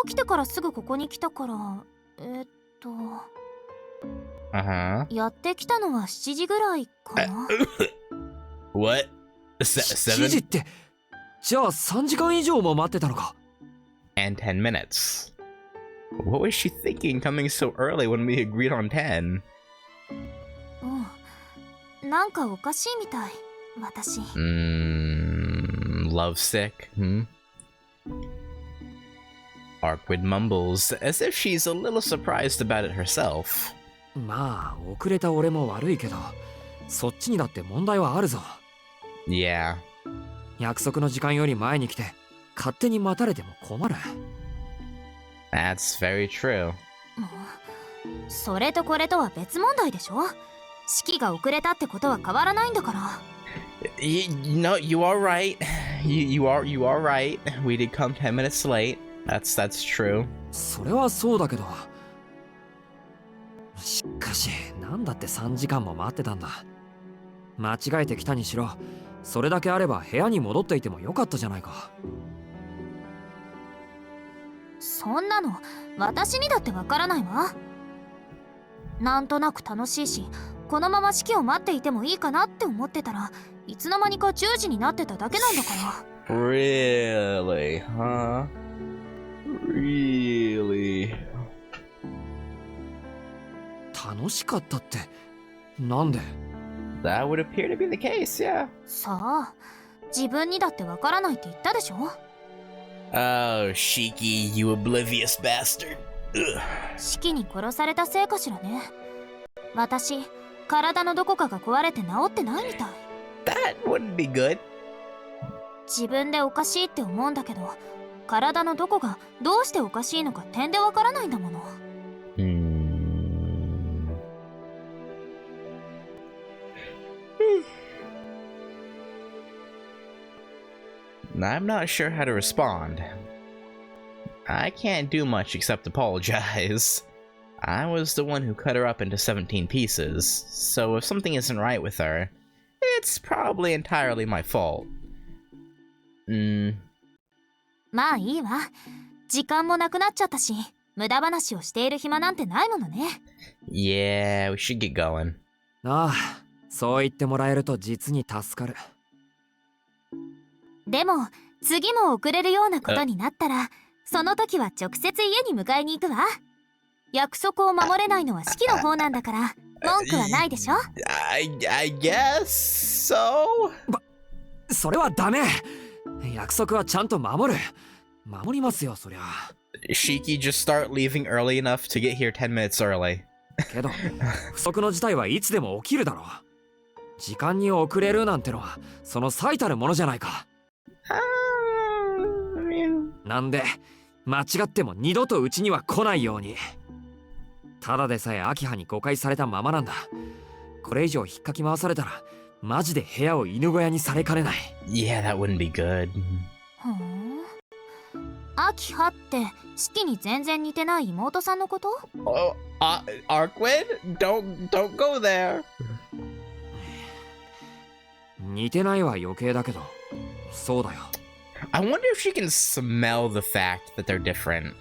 起きてからすぐここに来たから、Uh-huh. やってきたのは7時ぐらいかな。What? 7時って、じゃあ3時間以上も待ってたのか？ And 10 minutes. What was she thinking coming so early when we agreed on 10? なんかおかしいみたい、私。Lovesick? Arkwid mumbles, as if she's a little surprised about it herself. まあ、遅れた俺も悪いけど、そっちにだって問題はあるぞ。Yeah. 約束の時間より前に来て、勝手に待たれても困る。That's very true. それとこれとは別問題でしょ？式が遅れたってことは変わらないんだから。You are right. You are right. We did come 10 minutes late. That's true. それはそうだけど、しかしなんだって3時間も待ってたんだ。間違えてきたにしろ、それだけあれば部屋に戻っていてもよかったじゃないか。そんなの私にだってわからないわ。なんとなく楽しいし、このまま式を待っていてもいいかなって思ってたらいつの間にか10時になってただけなんだから。 Really? Huh? Really? 楽しかったってなんで？ That would appear to be the case, yeah. さあ、自分にだってわからないって言ったでしょ。 Oh, Shiki, you oblivious bastard. Ugh. 式に殺されたせいかしらね。私、体のどこかが壊れて治ってないみたい。 That wouldn't be good. 自分でおかしいって思うんだけど、体のどこがどうしておかしいのか点でわからないんだもの。I'm not sure how to respond. I can't do much except apologize. I was the one who cut her up into 17 pieces, so if something isn't right with her, it's probably entirely my fault. まあいいわ。時間もなくなっちゃったし、無駄話をしている暇なんてないものね。Yeah, we should get going. ああ、そう言ってもらえると実に助かる。でも次も遅れるようなことになったら、その時は直接家に迎えに行くわ。約束を守れないのは式の方なんだから文句はないでしょ。 I guess so? それはダメ。約束はちゃんと守りますよ、そりゃ。 Shiki, just start leaving early enough to get here 10 minutes early. けど不測の事態はいつでも起きるだろう。時間に遅れるなんてのはその最たるものじゃないか。なんで間違っても二度とうちには来ないように。ただでさえ秋葉に誤解されたままなんだ。これ以上引っかき回されたらマジで部屋を犬小屋にされかねない。 Yeah, that wouldn't be good. ふん。秋葉って式に全然似てない妹さんのこと？ Oh, Arkwin? Don't go there. 似てないは余計だけど、そうだよ。I wonder if she can smell the fact that they're different.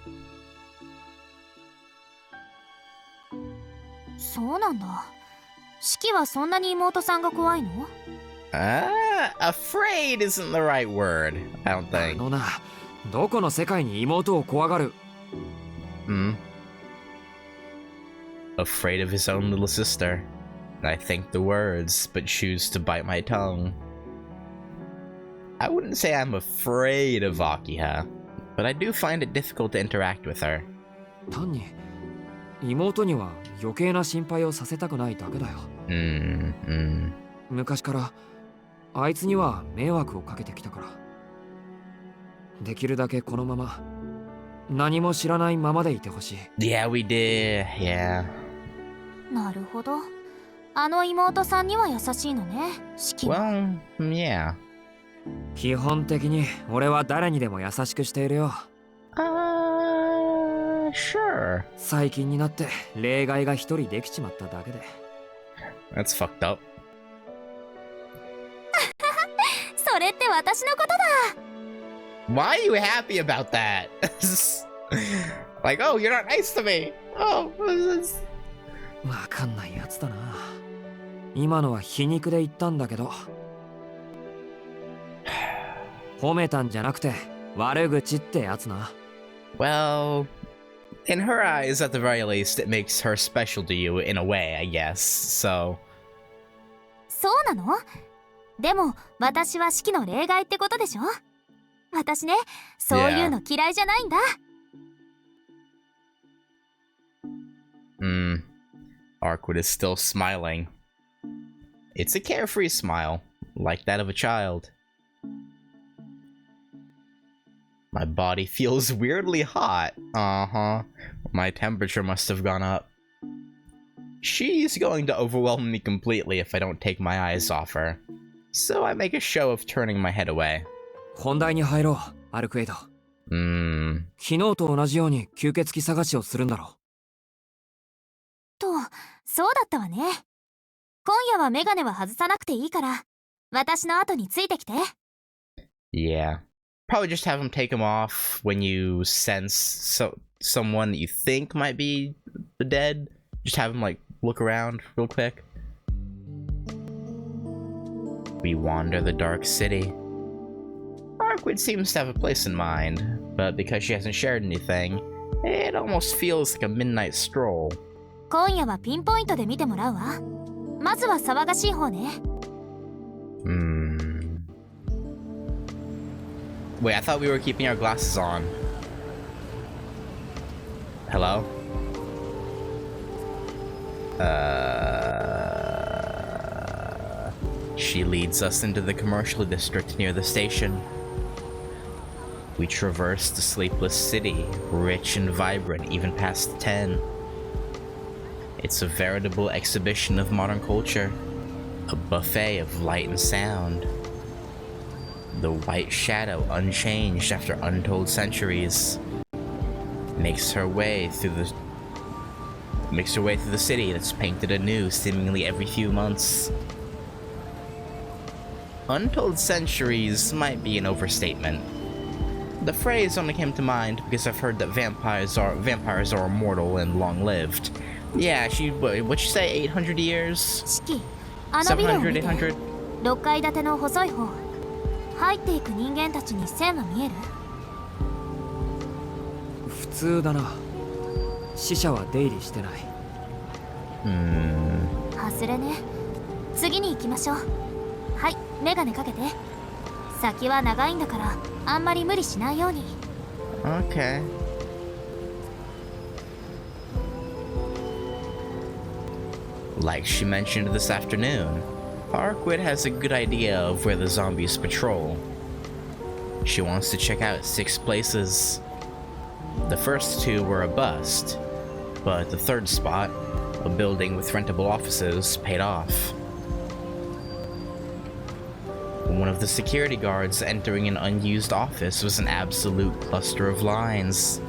そうなんだ。式はそんなに妹さんが怖いの？ Afraid isn't the right word, I don't あ think. のな、どこの世界に妹を怖がる？ Afraid of his own little sister. I think the words, but choose to bite my tongue. I wouldn't say I'm afraid of Akiha, but I do find it difficult to interact with her. 単に妹には余計な心配をさせたくないだけだよ。昔からあいつには迷惑をかけてきたから、できるだけこのまま何も知らないままでいてほしい。 Yeah, we did. Yeah. なるほど。あの妹さんには優しいのね、式は。 Well, yeah. 基本的に俺は誰にでも優しくしているよ。Sure. 最近になって例外が一人できちまっただけで。 That's fucked up. それって私のことだ。 Why are you happy about that? Like, oh, you're not nice to me. Oh, what is this? わかんないやつだな。今のは皮肉で言ったんだけど、褒めたんじゃなくて悪口ってやつな。 Well, in her eyes, at the very least, it makes her special to you in a way, I guess. So. そうなの？でも私は式の例外ってことでしょ。私ね、そういうの嫌いじゃないんだ。Arkwood is still smiling. It's a carefree smile, like that of a child. My body feels weirdly hot. My temperature must have gone up. She's going to overwhelm me completely if I don't take my eyes off her. So I make a show of turning my head away. 本題に入ろう、アルクエイド。昨日と同じように吸血鬼探しをするんだろと、そうだったわね。今夜はメガネは外さなくていいから、私の後についてきて。Yeah. Probably just have him take him off when you sense someone that you think might be dead. Just have him, like, look around real quick. We wander the dark city. Arkwood seems to have a place in mind, but because she hasn't shared anything, it almost feels like a midnight stroll. 今夜はピンポイントで見てもらうわ。まずは騒がしい方ね。Wait, I thought we were keeping our glasses on. Hello? She leads us into the commercial district near the station. We traverse the sleepless city, rich and vibrant even past 10. It's a veritable exhibition of modern culture, a buffet of light and sound. The white shadow, unchanged after untold centuries, makes her way through the city that's painted anew seemingly every few months. Untold centuries might be an overstatement. The phrase only came to mind because I've heard that vampires are immortal and long-lived. Yeah, what'd she say, 800 years? 四季、あのビルを見て。 700, 800? 6階建ての細い方。入っていく人間たちに線は見える？普通だな。死者は出入りしてない。外れね。次に行きましょう。はい、メガネかけて。先は長いんだから、あんまり無理しないように。Okay. Like she mentioned this afternoon, Arkwood has a good idea of where the zombies patrol. She wants to check out 6 places. The first 2 were a bust, but the third spot, a building with rentable offices, paid off. One of the security guards entering an unused office was an absolute cluster of lines.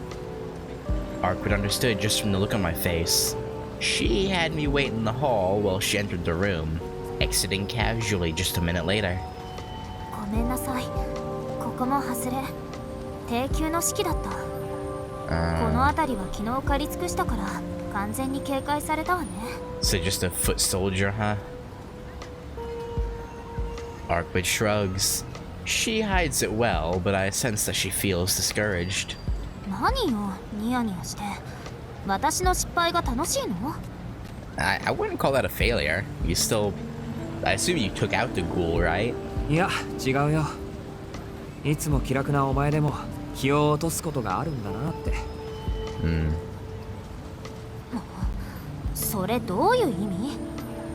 Arkwood understood just from the look on my face. She had me wait in the hall while she entered the room, exiting casually just a minute later. ごめんなさい。ここも外れ。低級の式だった。この辺りは昨日借り尽くしたから完全に警戒されたわね。So just a foot soldier, huh? Arkwood shrugs. She hides it well, but I sense that she feels discouraged. 何よ、ニヤニヤして。私の失敗が楽しいの？ I wouldn't call that a failure. I assume you took out the ghoul, right? いや、違うよ。いつも気楽なお前でも気を落とすことがあるんだなって。それどういう意味？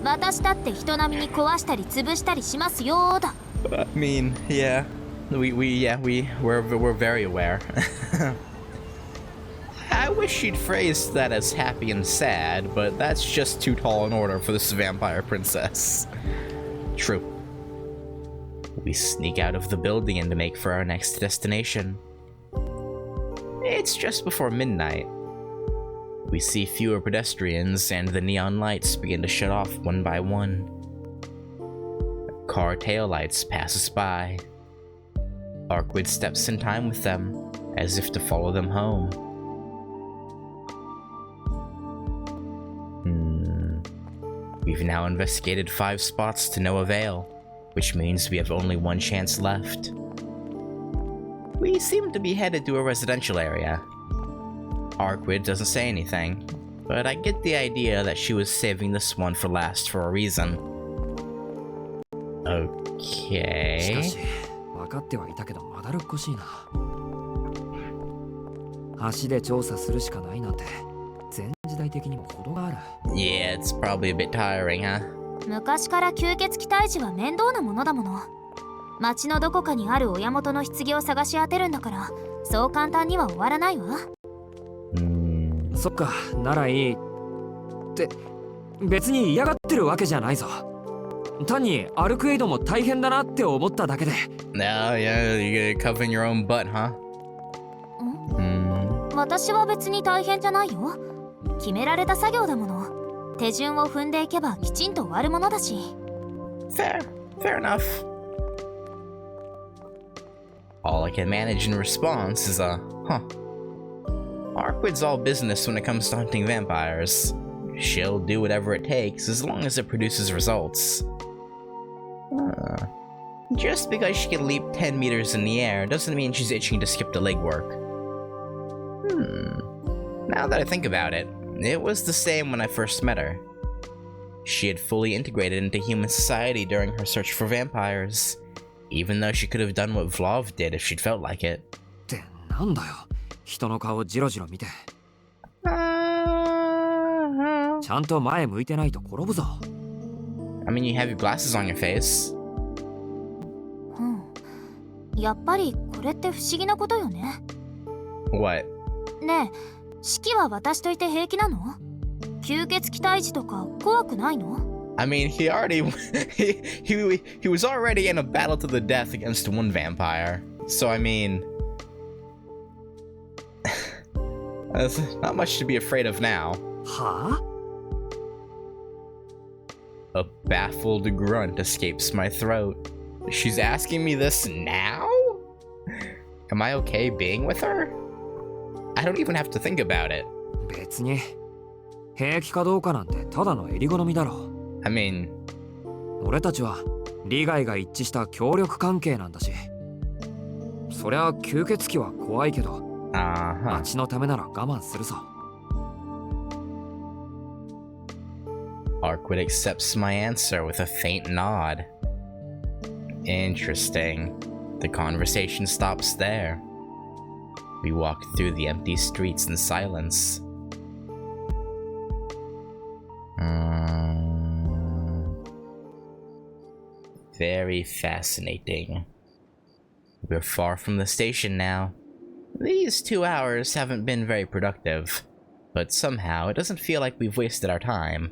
私だって人並みに壊したり潰したりしますよだ。I mean, yeah. We're very aware. I wish she'd phrased that as happy and sad, but that's just too tall an order for this vampire princess. True. We sneak out of the building and make for our next destination. It's just before midnight. We see fewer pedestrians and the neon lights begin to shut off one by one. Car taillights pass us by. Arkwood steps in time with them, as if to follow them home. We've now investigated 5 spots to no avail, which means we have only one chance left. We seem to be headed to a residential area. Arkwood doesn't say anything, but I get the idea that she was saving this one for last for a reason. しかし、Okay. 分かってはいたけどまだるっこしいな。足で調査するしかないなんて、前時代的にも程がある。Yeah, it's probably a bit tiring, huh? 昔から吸血鬼退治は面倒なものだもの。町のどこかにある親元の棺を探し当てるんだから、そう簡単には終わらないわ。そっか、ならいい。って別に嫌がってるわけじゃないぞ。単にアルクエイドも大変だなって思っただけで。No, yeah, you're covering your own butt, huh? 私は別に大変じゃないよ。決められた作業だもの。手順を踏んでいけばきちんと終わるものだし。Fair enough. All I can manage in response is Arquid's all business when it comes to hunting vampires. She'll do whatever it takes as long as it produces results. Just because she can leap 10 meters in the air doesn't mean she's itching to skip the legwork. Now that I think about it, it was the same when I first met her. She had fully integrated into human society during her search for vampires, even though she could have done what Vlav did if she'd felt like it. ってなんだよ、人の顔ジロジロ見て。ちゃんと前向いてないと転ぶぞ。I mean, you have your glasses on your face. やっぱりこれって不思議なことよね。What? ねえ、四季は私といて平気なの？吸血鬼退治とか怖くないの？ I mean, he was already in a battle to the death against one vampire. So I mean, there's not much to be afraid of now. はあ？ A baffled grunt escapes my throat. She's asking me this now? Am I okay being with her? I don't even have to think about it. 別に平気かどうかなんてただの襟好みだろ。I mean, 俺たちは利害が一致した協力関係なんだし。そりゃ吸血鬼は怖いけど、町のためなら我慢するさ。Arquid accepts my answer with a faint nod. Interesting. The conversation stops there. We walk through the empty streets in silence. Very fascinating. We're far from the station now. These 2 hours haven't been very productive, but somehow it doesn't feel like we've wasted our time.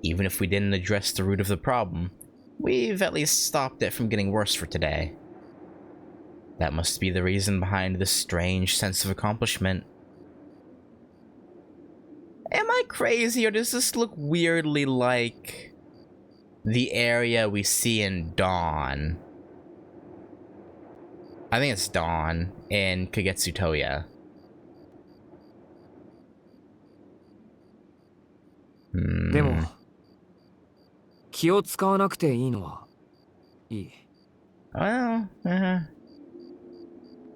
Even if we didn't address the root of the problem, we've at least stopped it from getting worse for today. That must be the reason behind this strange sense of accomplishment. Am I crazy, or does this look weirdly like the area we see in Dawn? I think it's Dawn in Kagetsu Toya. でも気を使わなくていいのはいい。Well,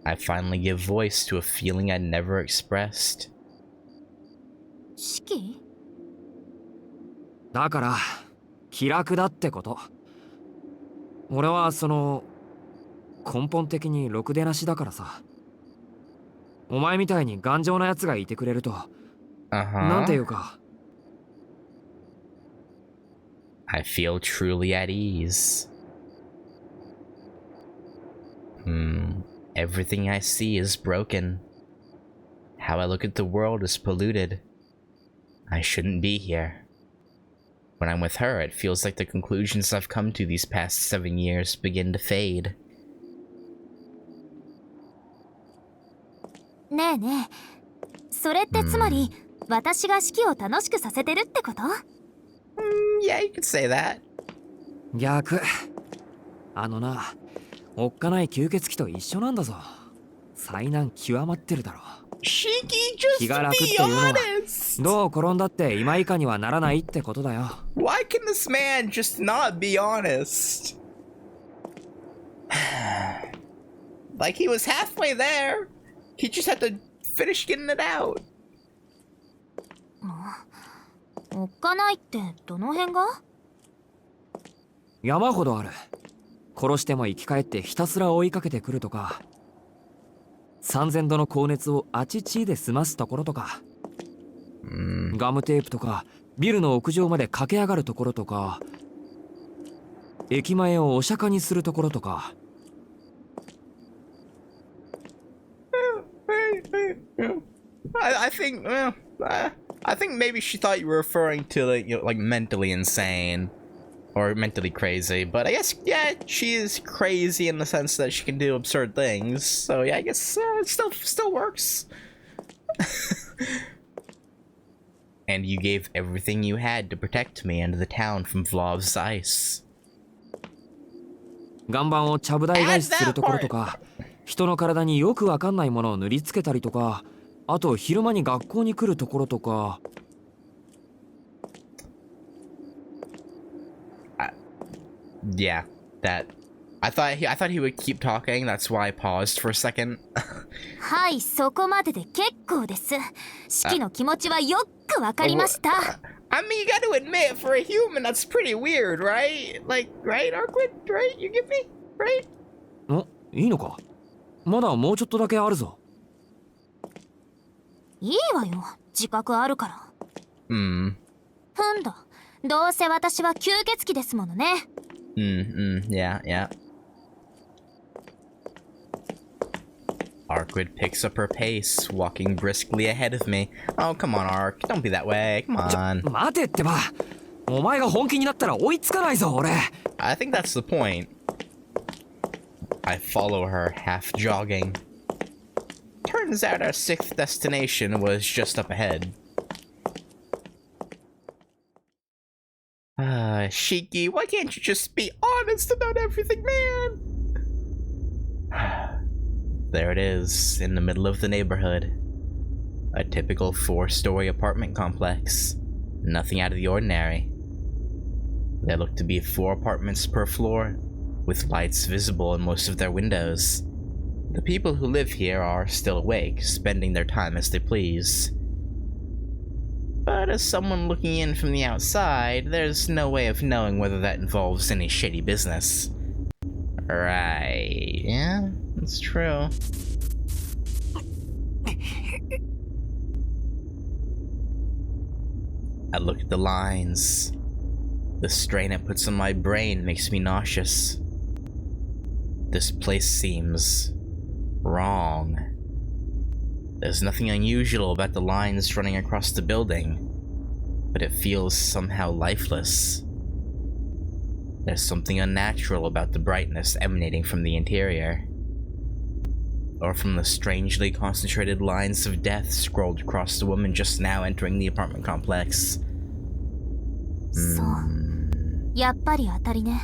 I finally give voice to a feeling I'd never expressed. 四季？だから気楽だってこと。俺はその根本的にろくでなしだからさ。お前みたいに頑丈なやつがいてくれると、なんていうか。I feel truly at ease. Everything I see is broken. How I look at the world is polluted. I shouldn't be here. When I'm with her, it feels like the conclusions I've come to these past 7 years begin to fade. ねえねえ、それってつまり、私が四季を楽しくさせてるってこと？ Yeah, you could say that. 逆。あのな、おっかない吸血鬼と一緒なんだぞ。災難極まってるだろ。Shiki, 気 just が楽って be いうのは honest! どう転んだって今以下にはならないってことだよ。 Why can this man just not be honest? Like he was halfway there. He just had to finish getting it out. おっかないってどの辺が？山ほどある。殺しても生き返ってひたすら追いかけてくるとか、3000度の高熱をあちちで済ますところとか、ガムテープとかビルの屋上まで駆け上がるところとか、駅前をお釈迦にするところとか。I think maybe she thought you were referring to like, like mentally insane. or mentally crazy, but I guess, yeah, she is crazy in the sense that she can do absurd things. So yeah, I guess it still works. And you gave everything you had to protect me and the town from Vlov's ice. 岩盤をちゃぶ台返しするところとか、人の体によくわかんないものを塗りつけたりとか、あと昼間に学校に来るところとか。Yeah, that. I thought he would keep talking. That's why I paused for a second. はい、そこまでで結構です。シキの気持ちはよくわかりました。I mean, you gotta admit, for a human, that's pretty weird, right? Like, right, Arquid? Right? You get me? Right? いいのか？まだもうちょっとだけあるぞ。いいわよ、自覚あるから。ふんだ。どうせ私は吸血鬼ですものね。Yeah, yeah. Arquid picks up her pace, walking briskly ahead of me. Oh, come on, Ark. Don't be that way. Come on. 待てってば。お前が本気になったら追いつかないぞ、俺。I think that's the point. I follow her, half jogging. Turns out our 6th destination was just up ahead. Shiki, why can't you just be honest about everything, man? There it is, in the middle of the neighborhood. A typical 4-story apartment complex. Nothing out of the ordinary. There look to be 4 apartments per floor, with lights visible in most of their windows. The people who live here are still awake, spending their time as they please. But as someone looking in from the outside, there's no way of knowing whether that involves any shady business. Right, yeah, that's true. I look at the lines. The strain it puts on my brain makes me nauseous. This place seems wrong. There's nothing unusual about the lines running across the building, but it feels somehow lifeless. There's something unnatural about the brightness emanating from the interior, or from the strangely concentrated lines of death scrolled across the woman just now entering the apartment complex. そう。やっぱり当たりね。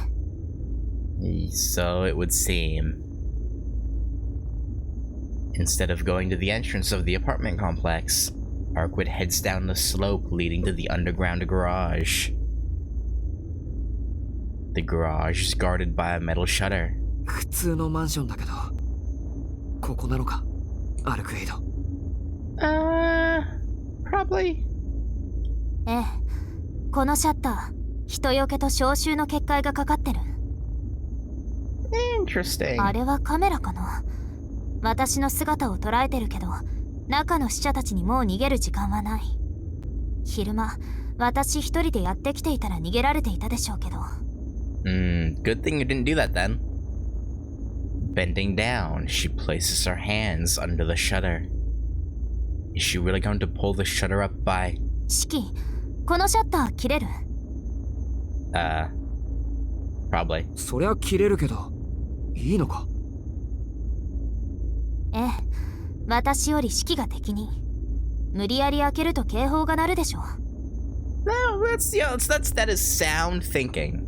So it would seem. Instead of going to the entrance of the apartment complex, Arquid heads down the slope leading to the underground garage. The garage is guarded by a metal shutter. 普通のマンションだけど、ここなのか、アルクエイド。Probably. ええ、このシャッター、人よけと消臭の結界がかかってる。Interesting. あれはカメラかな。私の姿を捉えてるけど、中の死者たちにもう逃げる時間はない。昼間、私一人でやってきていたら逃げられていたでしょうけど。Good thing you didn't do that then. Bending down, she places her hands under the shutter. Is she really going to pull the shutter up by... シキ、このシャッター切れる？ Probably. そりゃ切れるけど、いいのか？ええ、私よりシキが敵に。無理やり開けると警報が鳴るでしょ。No, that is sound thinking.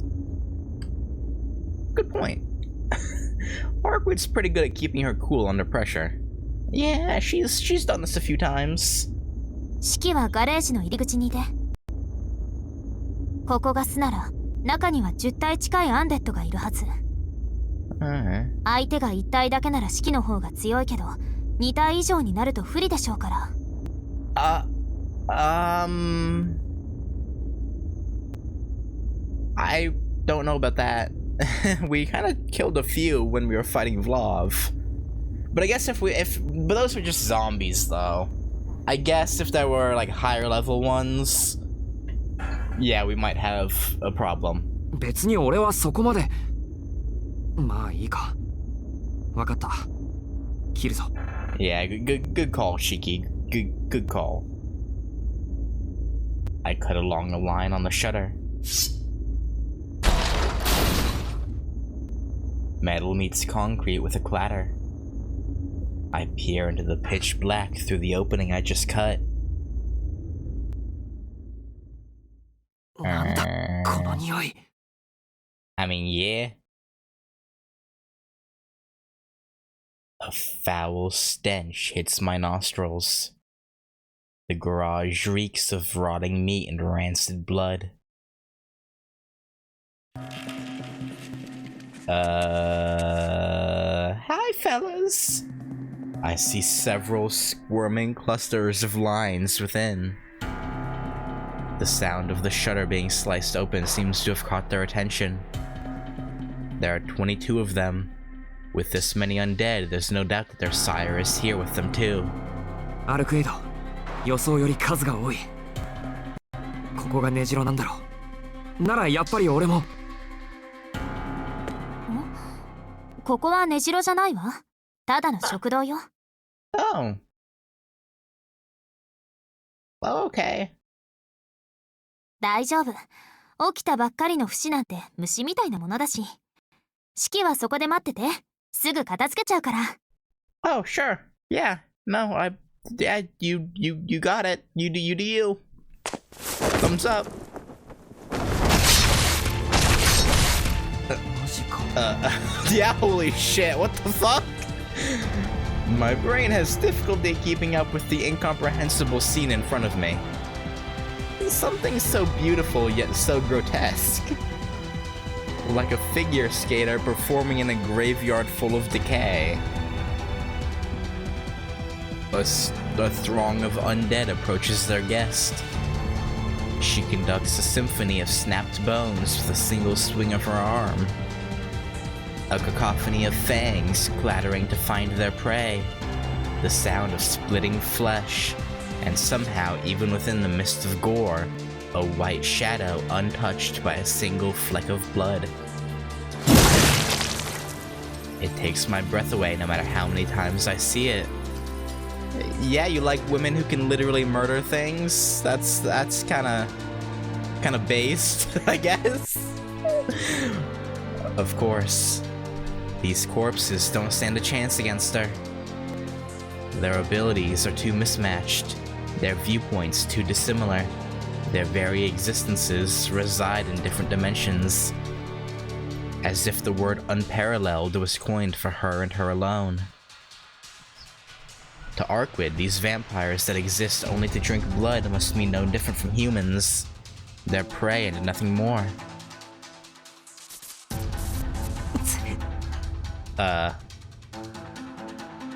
Good point. Arquid's pretty good at keeping her cool under pressure. Yeah, she's done this a few times. シキはガレージの入り口にいて。ここが巣なら、中には10体近いアンデッドがいるはず。相手が1体だけならシキの方が強いけど、2体以上になると不利でしょうから。I don't know about that. We kind of killed a few when we were fighting Vlov. But I guess but those were just zombies though. I guess if there were like higher level ones, yeah, we might have a problem. 別に俺はそこまで。まあいいか。わかった。切るぞ。Yeah, good call, Shiki. Good call. I cut along the line on the shutter. Metal meets concrete with a clatter. I peer into the pitch black through the opening I just cut. なんだこの匂い。 I mean, yeah. A foul stench hits my nostrils. The garage reeks of rotting meat and rancid blood. Hi fellas. I see several squirming clusters of lines within. The sound of the shutter being sliced open seems to have caught their attention. There are 22 of them. With this many undead, there's no doubt that their sire is here with them too. アルクエイド、予想より数が多い。ここが根城なんだろう。ならやっぱり俺も。ここは根城じゃないわ。ただの食堂よ。Oh. Well, okay. 大丈夫。起きたばっかりの節なんて虫みたいなものだし。シキはそこで待ってて。すぐ片付けちゃうから。Oh, sure. Yeah. No, you got it. You do you. Thumbs up. マジか。Yeah, holy shit, what the fuck? My brain has difficulty keeping up with the incomprehensible scene in front of me. Something so beautiful yet so grotesque. Like a figure skater performing in a graveyard full of decay. A throng of undead approaches their guest. She conducts a symphony of snapped bones with a single swing of her arm. A cacophony of fangs clattering to find their prey. The sound of splitting flesh, and somehow, even within the mist of gore, a white shadow untouched by a single fleck of blood. It takes my breath away no matter how many times I see it. Yeah, you like women who can literally murder things? That's kinda based, I guess. Of course, these corpses don't stand a chance against her. Their abilities are too mismatched, their viewpoints too dissimilar. Their very existences reside in different dimensions, as if the word unparalleled was coined for her and her alone. To Arquid, these vampires that exist only to drink blood must mean no different from humans. They're prey and nothing more.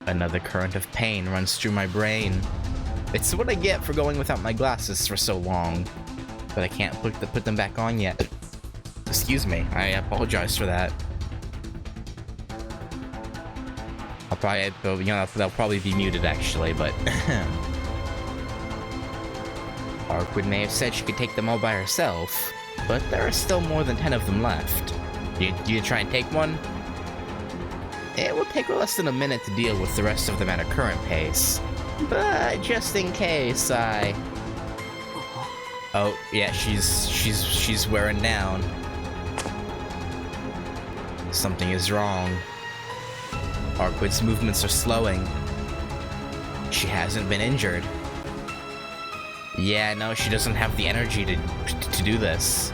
Another current of pain runs through my brain. It's what I get for going without my glasses for so long, but I can't put them back on yet. Excuse me, I apologize for that. They'll probably be muted actually, but Arquid may have said she could take them all by herself, but there are still more than 10 of them left. You try and take one? It will take less than a minute to deal with the rest of them at a current pace. But just in case, Oh, yeah, she's wearing down. Something is wrong. Arquid's movements are slowing. She hasn't been injured. Yeah, no, she doesn't have the energy to do this.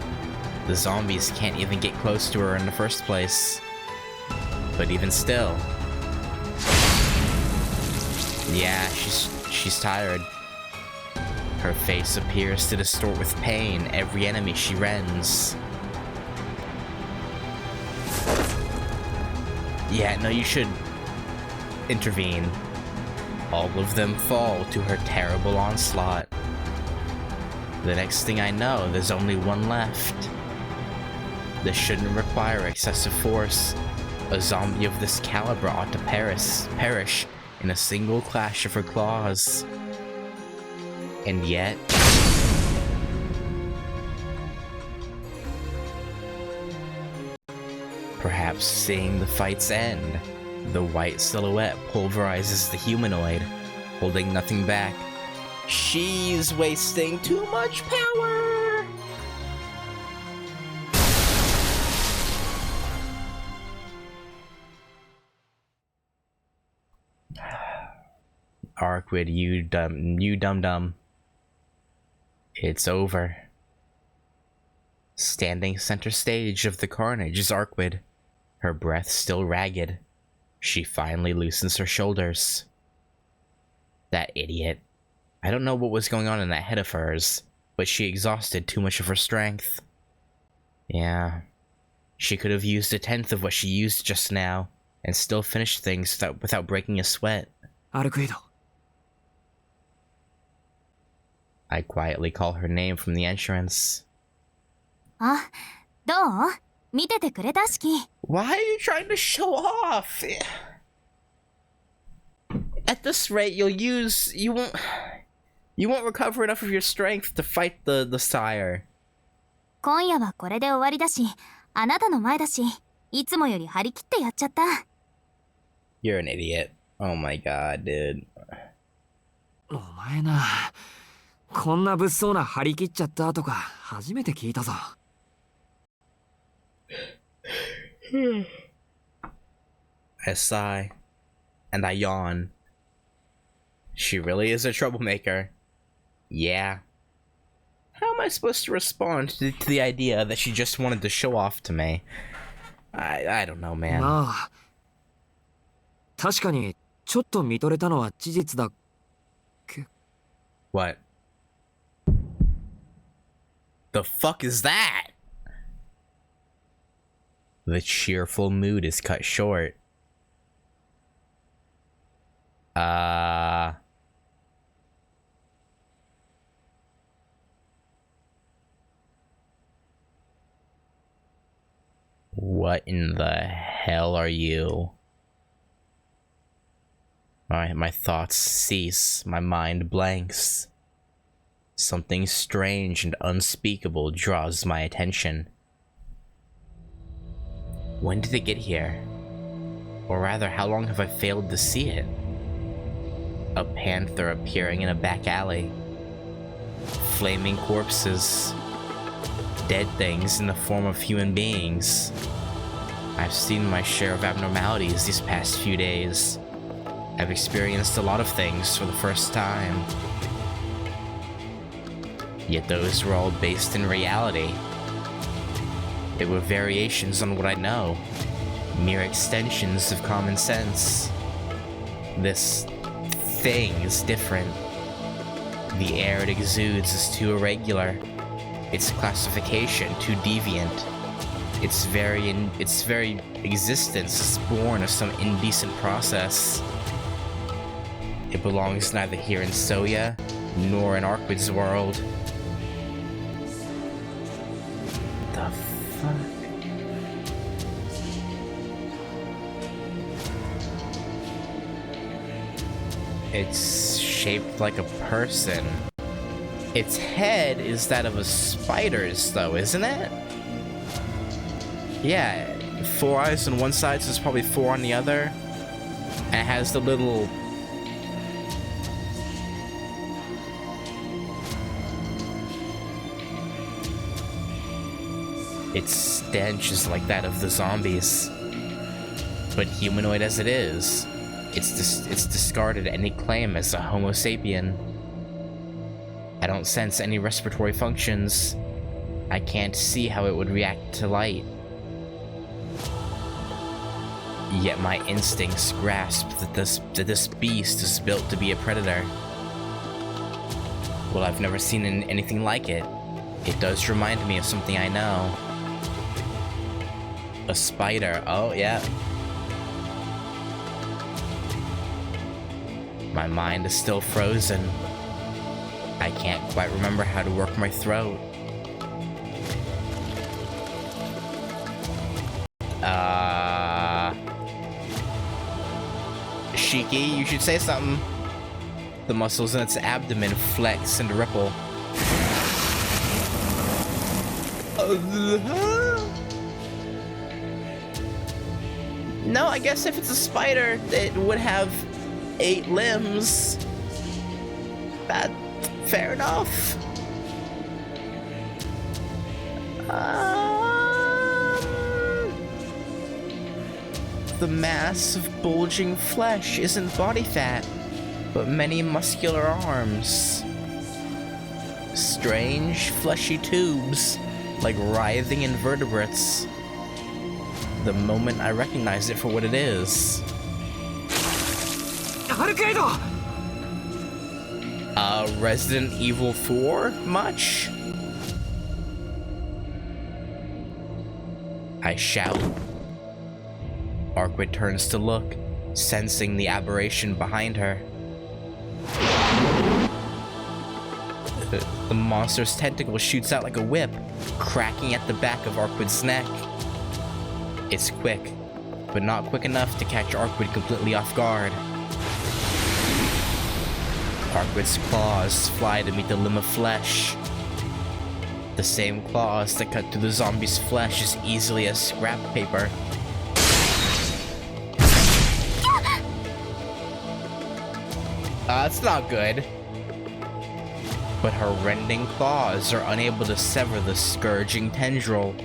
The zombies can't even get close to her in the first place. But even still. Yeah, she's tired. Her face appears to distort with pain every enemy she rends. Yeah, no, you should intervene. All of them fall to her terrible onslaught. The next thing I know, there's only one left. This shouldn't require excessive force. A zombie of this caliber ought to perish in a single clash of her claws. And yet... Perhaps seeing the fight's end, the white silhouette pulverizes the humanoid, holding nothing back. She's wasting too much power! Arkwid, you dum-dum. It's over. Standing center stage of the carnage is Arkwid, her breath still ragged. She finally loosens her shoulders. That idiot. I don't know what was going on in that head of hers, but she exhausted too much of her strength. Yeah. She could have used 1/10 of what she used just now, and still finished things without breaking a sweat. アルクイド I quietly call her name from the entrance. あ、どう？見ててくれたしき。Why are you trying to show off? At this rate, you won't recover enough of your strength to fight the sire. 今夜はこれで終わりだし、あなたの前だし、いつもより張り切ってやっちゃった。You're an idiot. Oh my god, dude. お前な、こんな物騒な張り切っちゃったとか初めて聞いたぞ。I sigh, and I yawn. She really is a troublemaker. Yeah. How am I supposed to respond to the idea that she just wanted to show off to me? I don't know, man. まあ、確かにちょっと見とれたのは事実だけ。What? The fuck is that? The cheerful mood is cut short. What in the hell are you? Alright, my thoughts cease, my mind blanks. Something strange and unspeakable draws my attention. When did it get here? Or rather, how long have I failed to see it? A panther appearing in a back alley. Flaming corpses. Dead things in the form of human beings. I've seen my share of abnormalities these past few days. I've experienced a lot of things for the first time. Yet those were all based in reality. They were variations on what I know. Mere extensions of common sense. This thing is different. The air it exudes is too irregular. Its classification too deviant. Its very existence is born of some indecent process. It belongs neither here in Soya, nor in Arkwid's world. The fuck? It's shaped like a person. Its head is that of a spider's, though, isn't it? Yeah, 4 eyes on one side, so there's probably 4 on the other. And it has the little... Its stench is like that of the zombies. But humanoid as it is, it's discarded any claim as a Homo sapien. I don't sense any respiratory functions. I can't see how it would react to light. Yet my instincts grasp that this beast is built to be a predator. Well, I've never seen anything like it. It does remind me of something I know. A spider. Oh, yeah. My mind is still frozen. I can't quite remember how to work my throat. Shiki, you should say something. The muscles in its abdomen flex and ripple. No, I guess if it's a spider, it would have 8 limbs. That fair enough. The mass of bulging flesh isn't body fat. but many muscular arms. Strange, fleshy tubes, like writhing invertebrates. The moment I recognize it for what it is. Arcade! Resident Evil 4? Much? I shout. Arquid turns to look, sensing the aberration behind her. The monster's tentacle shoots out like a whip, cracking at the back of Arquid's neck. It's quick, but not quick enough to catch Arquid completely off guard. Arquid's claws fly to meet the limb of flesh. The same claws that cut through the zombie's flesh as easily as scrap paper. That's not good. But her rending claws are unable to sever the scourging tendril.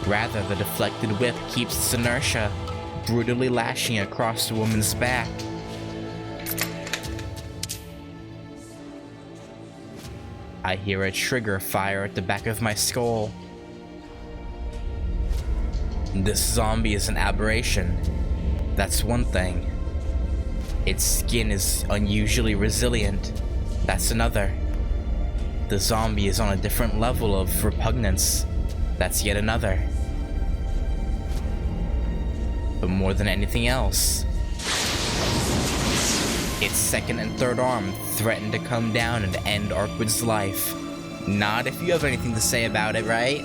Rather, the deflected whip keeps its inertia, brutally lashing across the woman's back. I hear a trigger fire at the back of my skull. This zombie is an aberration. That's one thing. Its skin is unusually resilient. That's another. The zombie is on a different level of repugnance. That's yet another. But more than anything else, its second and third arm threaten to come down and end Arquid's life. Not if you have anything to say about it, right?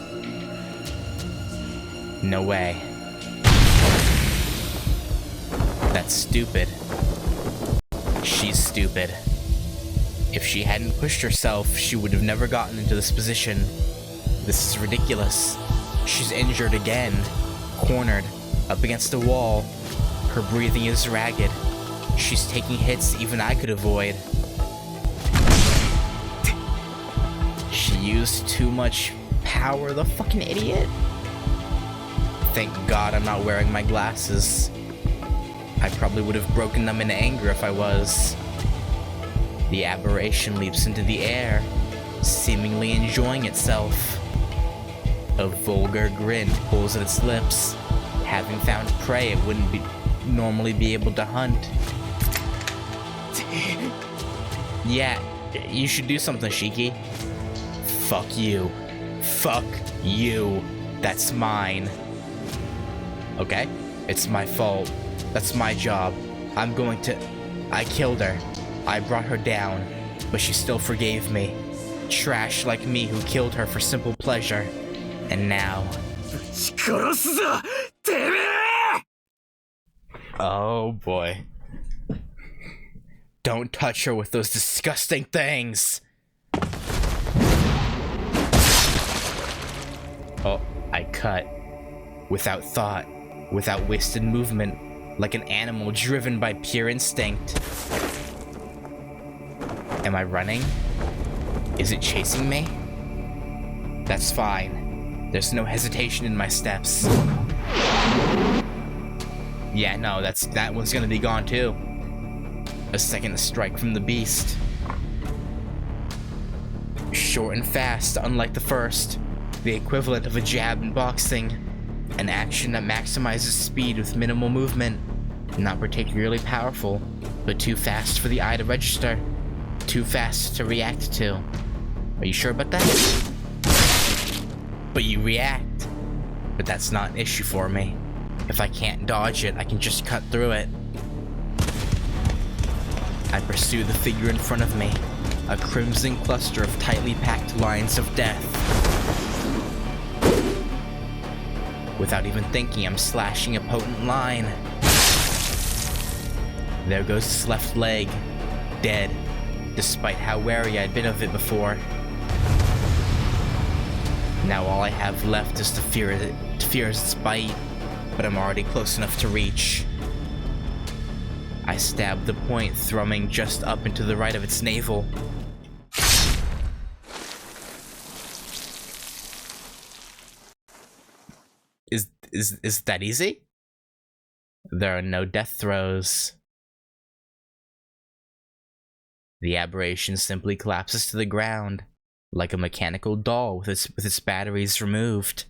No way. That's stupid. She's stupid. If she hadn't pushed herself, she would have never gotten into this position. This is ridiculous. She's injured again. Cornered, up against a wall. Her breathing is ragged. She's taking hits even I could avoid. She used too much power, the fucking idiot. Thank God I'm not wearing my glasses. I probably would have broken them in anger if I was. The aberration leaps into the air, seemingly enjoying itself. A vulgar grin pulls at its lips, having found prey it wouldn't normally be able to hunt. Yeah, you should do something, Shiki. Fuck you. Fuck you. That's mine. Okay? It's my fault. That's my job. I killed her. I brought her down, but she still forgave me. Trash like me who killed her for simple pleasure. And now... Oh boy. Don't touch her with those disgusting things! Oh, I cut. Without thought, without wasted movement, like an animal driven by pure instinct. Am I running? Is it chasing me? That's fine. There's no hesitation in my steps. Yeah, no, that one's gonna be gone too. A second strike from the beast. Short and fast, unlike the first. The equivalent of a jab in boxing. An action that maximizes speed with minimal movement. Not particularly powerful, but too fast for the eye to register. Too fast to react to. Are you sure about that? But you react. But that's not an issue for me. If I can't dodge it, I can just cut through it. I pursue the figure in front of me, a crimson cluster of tightly packed lines of death. Without even thinking, I'm slashing a potent line. There goes its left leg, dead, despite how wary I'd been of it before. Now all I have left is to fear its bite, but I'm already close enough to reach. I stab the point, thrumming just up into the right of its navel. Is that easy? There are no death throws. The aberration simply collapses to the ground, like a mechanical doll with its batteries removed.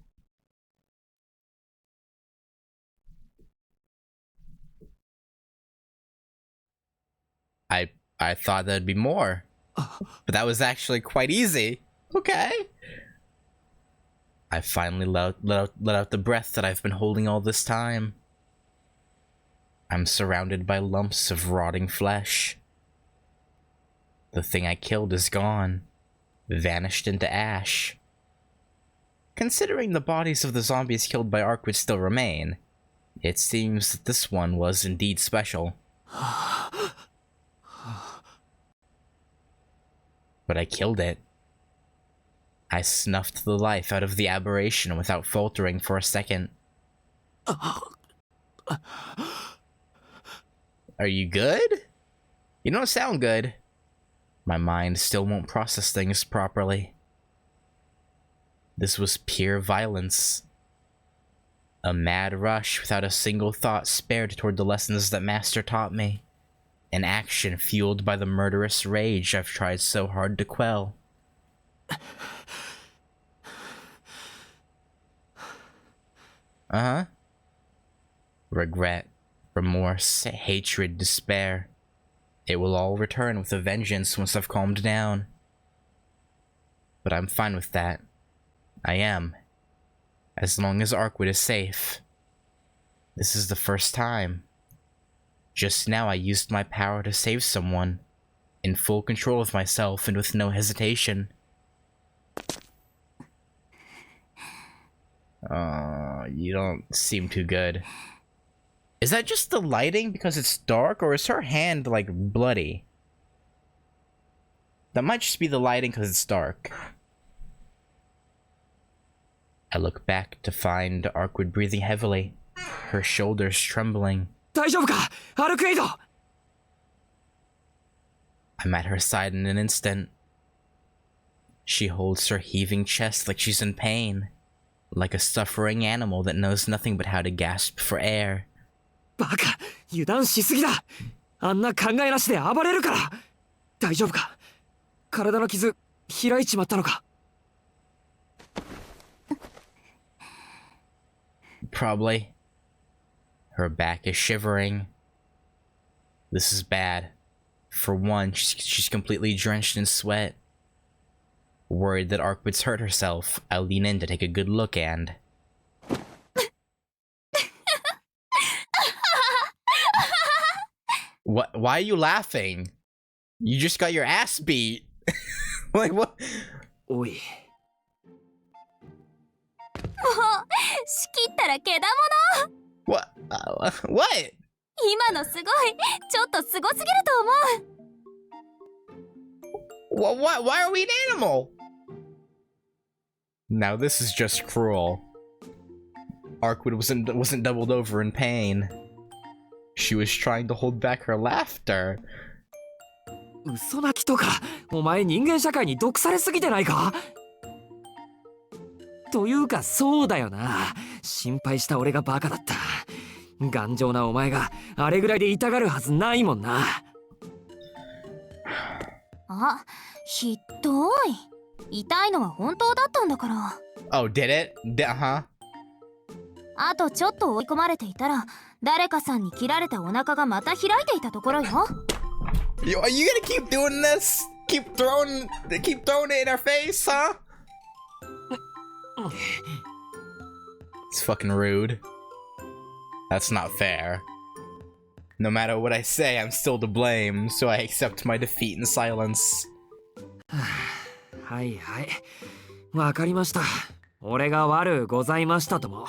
I thought there'd be more, but that was actually quite easy. Okay. I finally let out the breath that I've been holding all this time. I'm surrounded by lumps of rotting flesh. The thing I killed is gone, vanished into ash. Considering the bodies of the zombies killed by Arkwid still remain, it seems that this one was indeed special. But I killed it. I snuffed the life out of the aberration without faltering for a second. Are you good? You don't sound good. My mind still won't process things properly. This was pure violence. A mad rush without a single thought spared toward the lessons that Master taught me. An action fueled by the murderous rage I've tried so hard to quell. Regret, remorse, hatred, despair. It will all return with a vengeance once I've calmed down. But I'm fine with that. I am. As long as Arkwid is safe. This is the first time. Just now I used my power to save someone, in full control of myself and with no hesitation. You don't seem too good. Is that just the lighting because it's dark, or is her hand, like, bloody? That might just be the lighting because it's dark. I look back to find Arkwid breathing heavily, her shoulders trembling. 大丈夫かアルクエイド I'm at her side in an instant. She holds her heaving chest like she's in pain, like a suffering animal that knows nothing but how to gasp for air. バカ油断しすぎだあんな考えなしで暴れるから大丈夫か体の傷開いちまったのか Probably. Her back is shivering. This is bad. For one, she's completely drenched in sweat. Worried that Arkwid's hurt herself, I lean in to take a good look and... What? Why are you laughing? You just got your ass beat. Like, what? おいもう仕切ったらけだもの What? What? 今のすごいちょっとすごすぎると思う What? Why are we an animal? Now this is just cruel. Arkwid wasn't doubled over in pain. She was trying to hold back her laughter. 嘘泣きとかお前人間社会に毒されすぎてないかというかそうだよな心配した俺がバカだった頑丈なお前があれぐらいで痛がるはずないもんなあ、ひどい痛いのは本当だったんだから Oh, did it? Uh-huh. あとちょっと追い込まれていたら誰かさんに切られたお腹がまた開いていたところよ Yo, are you gonna keep doing this? Keep throwing it in our face, huh? It's fucking rude. That's not fair. No matter what I say, I'm still to blame, so I accept my defeat in silence. はいはいわかりました俺が悪うございましたとも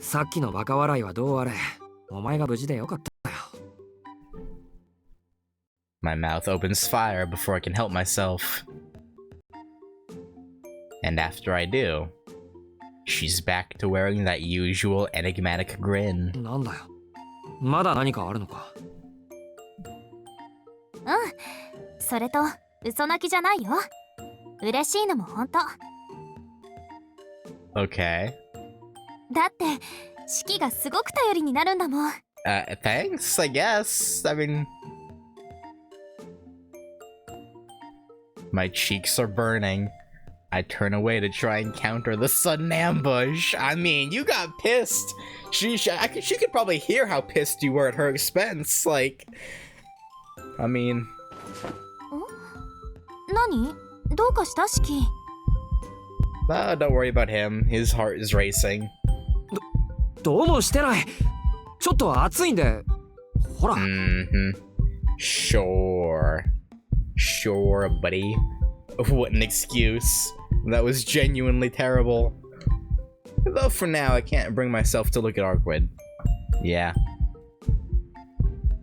さっきのバカ笑いはどうあれお前が無事でよかったよ My mouth opens fire before I can help myself. And after I do, she's back to wearing that usual enigmatic grin. なんだよまだ何かあるのかうんそれと嘘泣きじゃないよ嬉しいのも本当 Okay. だって式がすごく頼りになるんだもん Thanks, I guess. I mean... My cheeks are burning. I turn away to try and counter the sudden ambush. I mean, you got pissed. She could probably hear how pissed you were at her expense. Like, I mean... 何どうかしたシキ Don't worry about him. His heart is racing. どうもしてない。ちょっと暑いんで。ほら。Sure. Sure, buddy. What an excuse. That was genuinely terrible. Though for now, I can't bring myself to look at Arkwid. Yeah.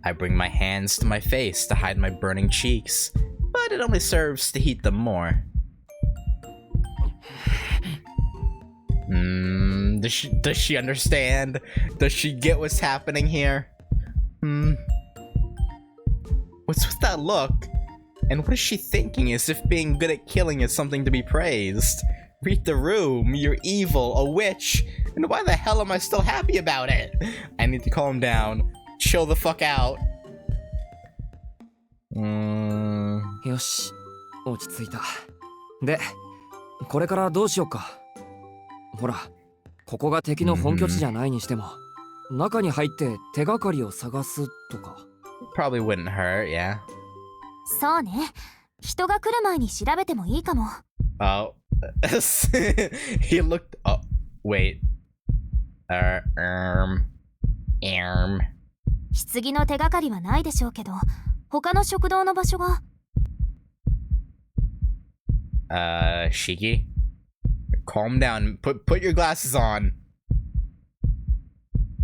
I bring my hands to my face to hide my burning cheeks, but it only serves to heat them more. Does she understand? Does she get what's happening here? What's with that look? And what is she thinking, as if being good at killing is something to be praised? Read the room, you're evil, a witch, and why the hell am I still happy about it? I need to calm down. Chill the fuck out. よし、落ち着いた。で、これからどうしようか。ほら、ここが敵の本拠地じゃないにしても、中に入って手がかりを探すとか。Probably wouldn't hurt, yeah. そうね。人が来る前に調べてもいいかも。Oh. He looked... Oh, wait. 棺の手がかりはないでしょうけど、他の食堂の場所が。Shiki? Calm down. Put your glasses on.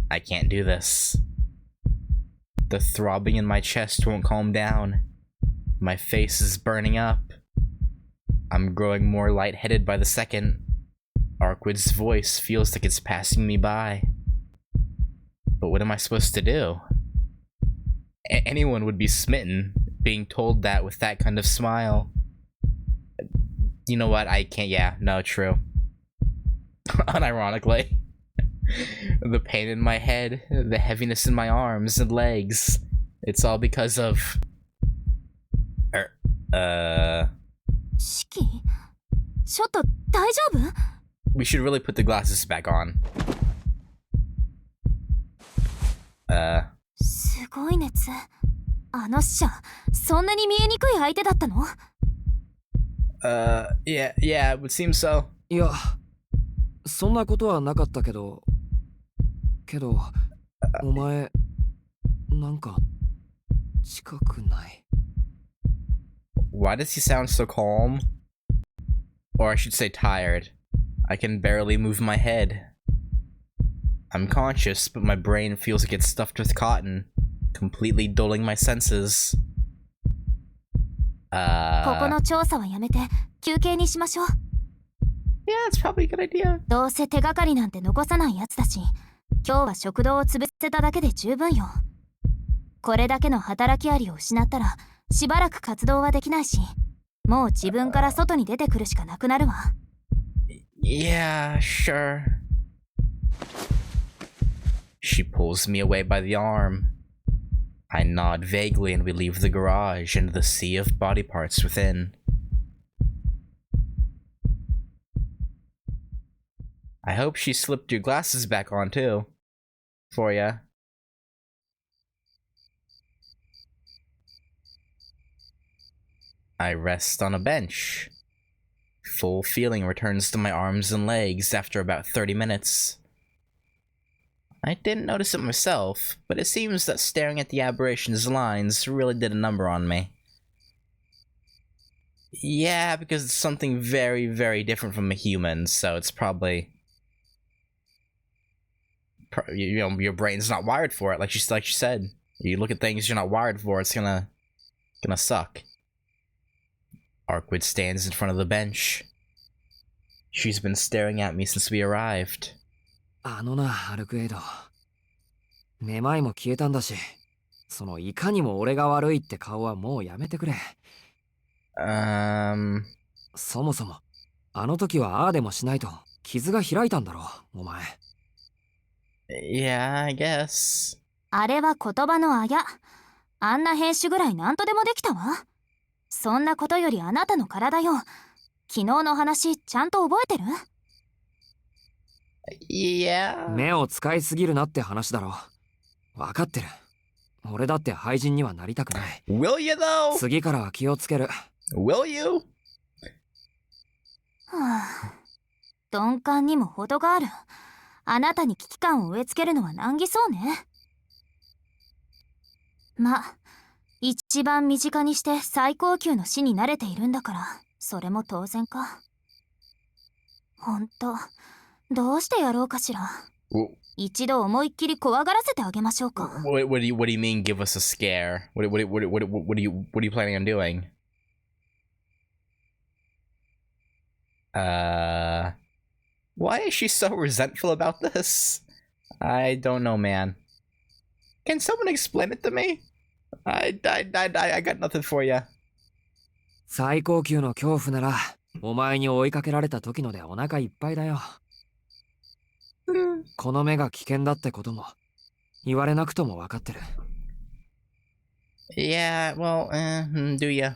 I can't do this. The throbbing in my chest won't calm down. My face is burning up. I'm growing more lightheaded by the second. Arkwid's voice feels like it's passing me by. But what am I supposed to do? Anyone would be smitten, being told that with that kind of smile. You know what? I can't. Yeah, no, true. Unironically. The pain in my head, the heaviness in my arms and legs. It's all because of... Shiki? ちょっと大丈夫? We should really put the glasses back on. すごい熱。あの死者、そんなに見えにくい相手だったの? Yeah, it would seem so. いや、そんなことはなかったけど、お前、なんか、近くない。Why does he sound so calm? Or I should say tired. I can barely move my head. I'm conscious, but my brain feels like it's stuffed with cotton, completely dulling my senses. ここの調査はやめて休憩にしましょう。Yeah, it's probably a good idea. どうせ手がかりなんて残さないやつだし、今日は食堂を潰せただけで十分よ。これだけの働きありを失ったら、しばらく活動はできないし、もう自分から外に出てくるしかなくなるわ。Yeah, sure. She pulls me away by the arm. I nod vaguely and we leave the garage into the sea of body parts within. I hope she slipped your glasses back on too. For ya. I rest on a bench. Full feeling returns to my arms and legs after about 30 minutes. I didn't notice it myself, but it seems that staring at the aberration's lines really did a number on me. Yeah, because it's something very, very different from a human, so it's probably... You know, your brain's not wired for it, like she said. You look at things you're not wired for, it's gonna suck. Arkwid stands in front of the bench. She's been staring at me since we arrived. あのな、アルクエイド。めまいも消えたんだし、そのいかにも俺が悪いって顔はもうやめてくれ。そもそも、あの時はああでもしないと傷が開いたんだろ、お前。Yeah, I guess. あれは言葉のあや。あんな編集ぐらいなんとでもできたわ。そんなことよりあなたの体よ。昨日の話ちゃんと覚えてる？ Yeah. 目を使いすぎるなって話だろ。分かってる。俺だって廃人にはなりたくない。 Will you though? 次からは気をつける。 Will you? はあ、鈍感にも程がある。あなたに危機感を植え付けるのは難儀そうね。ま、一番身近にして最高級の死に慣れているんだから、それも当然か。ほんと、どうしてやろうかしら。一度思いっきり怖がらせてあげましょうか。What do you mean? Give us a scare? What are you planning on doing? Why is she so resentful about this? I don't know, man. Can someone explain it to me? I got nothing for you. 最高級の恐怖ならお前に追いかけられた時のでお腹いっぱいだよ。この目が危険だってことも言われなくとも分かってる。 Yeah, well, do ya?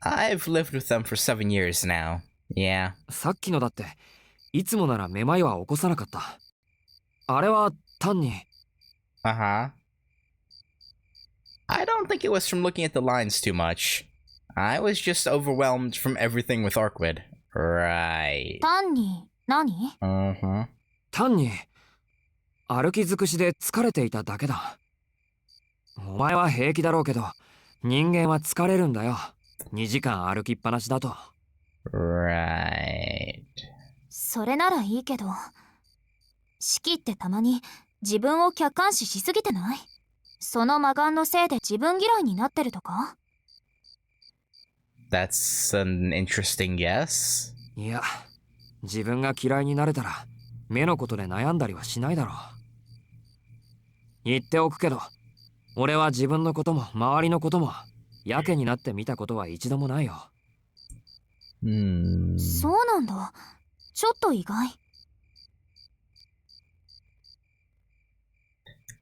I've lived with them for 7 years now. Yeah. さっきのだっていつもならめまいは起こさなかった。あれは単に。 Uh-huh. I don't think it was from looking at the lines too much. I was just overwhelmed from everything with Arquid. Right. 単に何？ Uh-huh. 単に歩き尽くしで疲れていただけだ。お前は平気だろうけど人間は疲れるんだよ。2時間歩きっぱなしだと。 Right. それならいいけど、四季ってたまに自分を客観視しすぎてない？その魔眼のせいで自分嫌いになってるとか？ That's an interesting guess. いや、自分が嫌いになれたら目のことで悩んだりはしないだろう。言っておくけど、俺は自分のことも周りのこともやけになって見たことは一度もないよ。そうなんだ。ちょっと意外。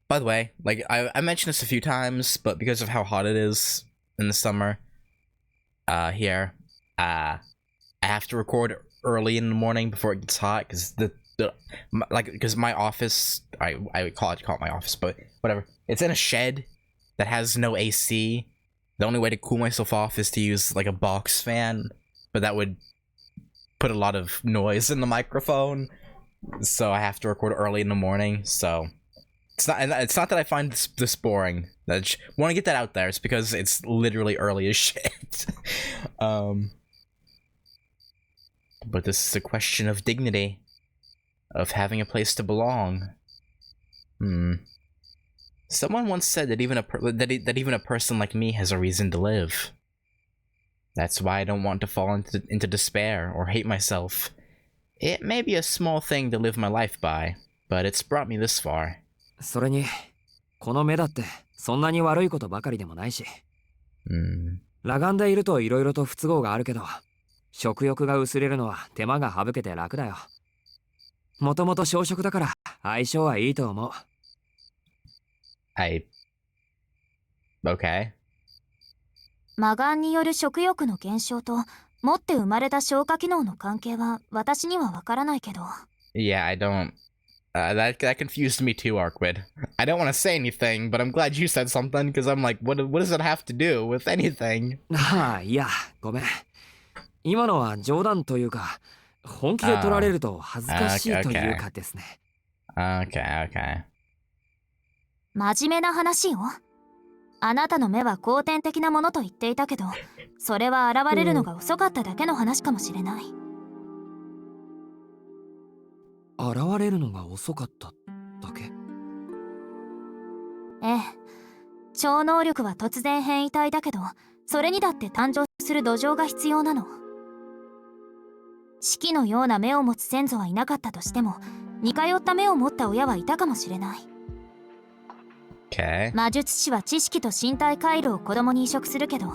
By the way, like I mentioned this a few times, but because of how hot it is in the summer, here, I have to record early in the morning before it gets hot because because my office, I call it my office, but whatever. It's in a shed that has no AC. The only way to cool myself off is to use like a box fan, but that would put a lot of noise in the microphone. So I have to record early in the morning. So it's not that I find this boring. I just want to get that out there. It's because it's literally early as shit. But this is a question of dignity, of having a place to belong. Someone once said that even a person like me has a reason to live. That's why I don't want to fall into despair or hate myself. It may be a small thing to live my life by, but it's brought me this far. それにこの目だってそんなに悪いことばかりでもないし。裸眼でいると色々と不都合があるけど、食欲が薄れるのは手間が省けて楽だよ。もともと小食だから相性はいいと思う。Okay. 魔眼による食欲の減少と持って生まれた消化機能の関係は私にはわからないけど。Yeah, I don't. That confused me too, Arquid. I don't want to say anything, but I'm glad you said something because I'm like, what does it have to do with anything? ああ、いや、ごめん。今のは冗談というか、本気で取られると恥ずかしいというかですね。Okay. 真面目な話よ。あなたの目は後天的なものと言っていたけど、それは現れるのが遅かっただけの話かもしれない。現れるのが遅かっただけ？ええ。超能力は突然変異体だけど、それにだって誕生する土壌が必要なの。四季のような目を持つ先祖はいなかったとしても、似通った目を持った親はいたかもしれない。Okay. 魔術師は知識と身体回路を子供に移植するけど、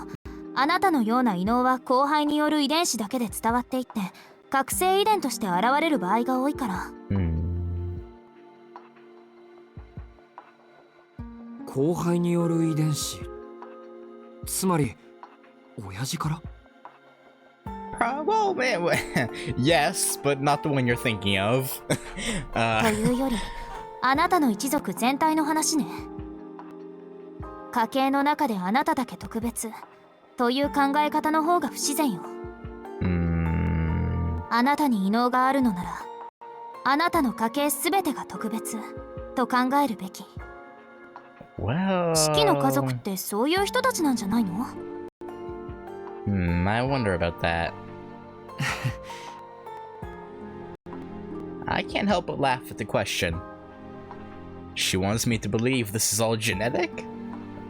あなたのような異能は交配による遺伝子だけで伝わっていって覚醒遺伝として現れる場合が多いから。交配による遺伝子。つまり親父から？ Well, man, yes, but not the one you're thinking of. というよりあなたの一族全体の話ね。家系の中であなただけ特別という考え方の方が不自然よ。あなたに異能があるのならあなたの家系全てが特別と考えるべき。Well... 四季の家族ってそういう人たちなんじゃないの？ I wonder about that. I can't help but laugh at the question. She wants me to believe this is all genetic?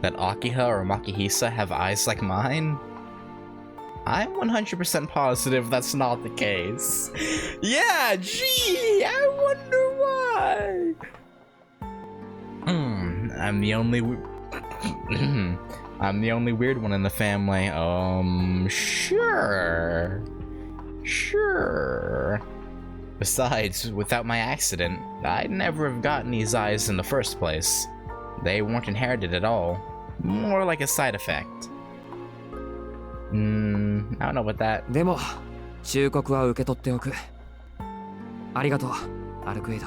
That Akiha or Makihisa have eyes like mine? I'm 100% positive that's not the case. Yeah, gee, I wonder why. I'm the only I'm the only weird one in the family. Sure. Besides, without my accident, I'd never have gotten these eyes in the first place. They weren't inherited at all. More like a side effect. I don't know about that. でも忠告は受け取っておく。ありがとう、アルクエイド。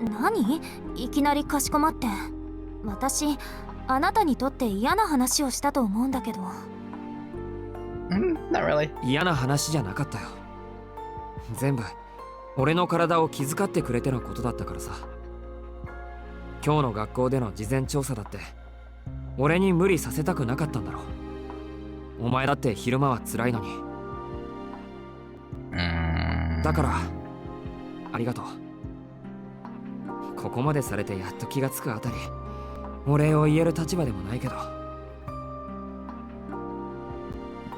何？いきなりかしこまって。私あなたにとって嫌な話をしたと思うんだけど。Not really. 嫌な話じゃなかったよ。全部俺の体を気遣ってくれてのことだったからさ。今日の学校での事前調査だって俺に無理させたくなかったんだろう。お前だって昼間は辛いのに。だからありがとう。ここまでされてやっと気がつくあたりお礼を言える立場でもないけど。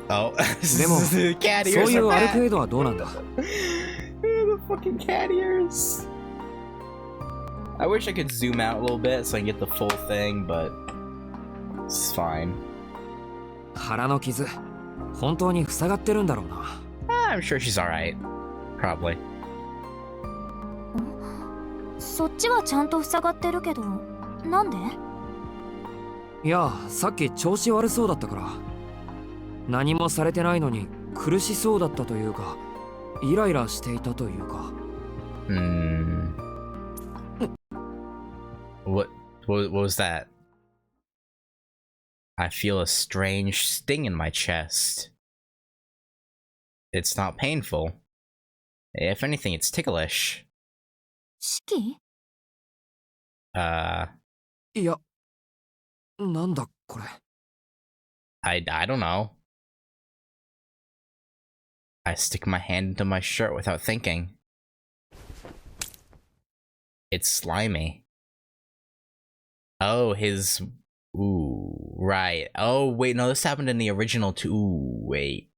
Oh, でもそういうアルクエイドはどうなんだ？ The fucking cat ears. I wish I could zoom out a little bit so I can get the full thing, but it's fine. 腹の傷本当に塞がってるんだろうな。I'm sure she's alright. Probably. そっちはちゃんと塞がってるけど、なんで？いや、さっき調子悪そうだったから。何もされてないのに苦しそうだったというか、イライラしていたというか。What was that? I feel a strange sting in my chest. It's not painful. If anything, it's ticklish. 四季？いや、なんだこれ。I don't know. I stick my hand into my shirt without thinking. It's slimy. Oh, his... Ooh, right. Oh, wait, no, this happened in the original too. Ooh, wait.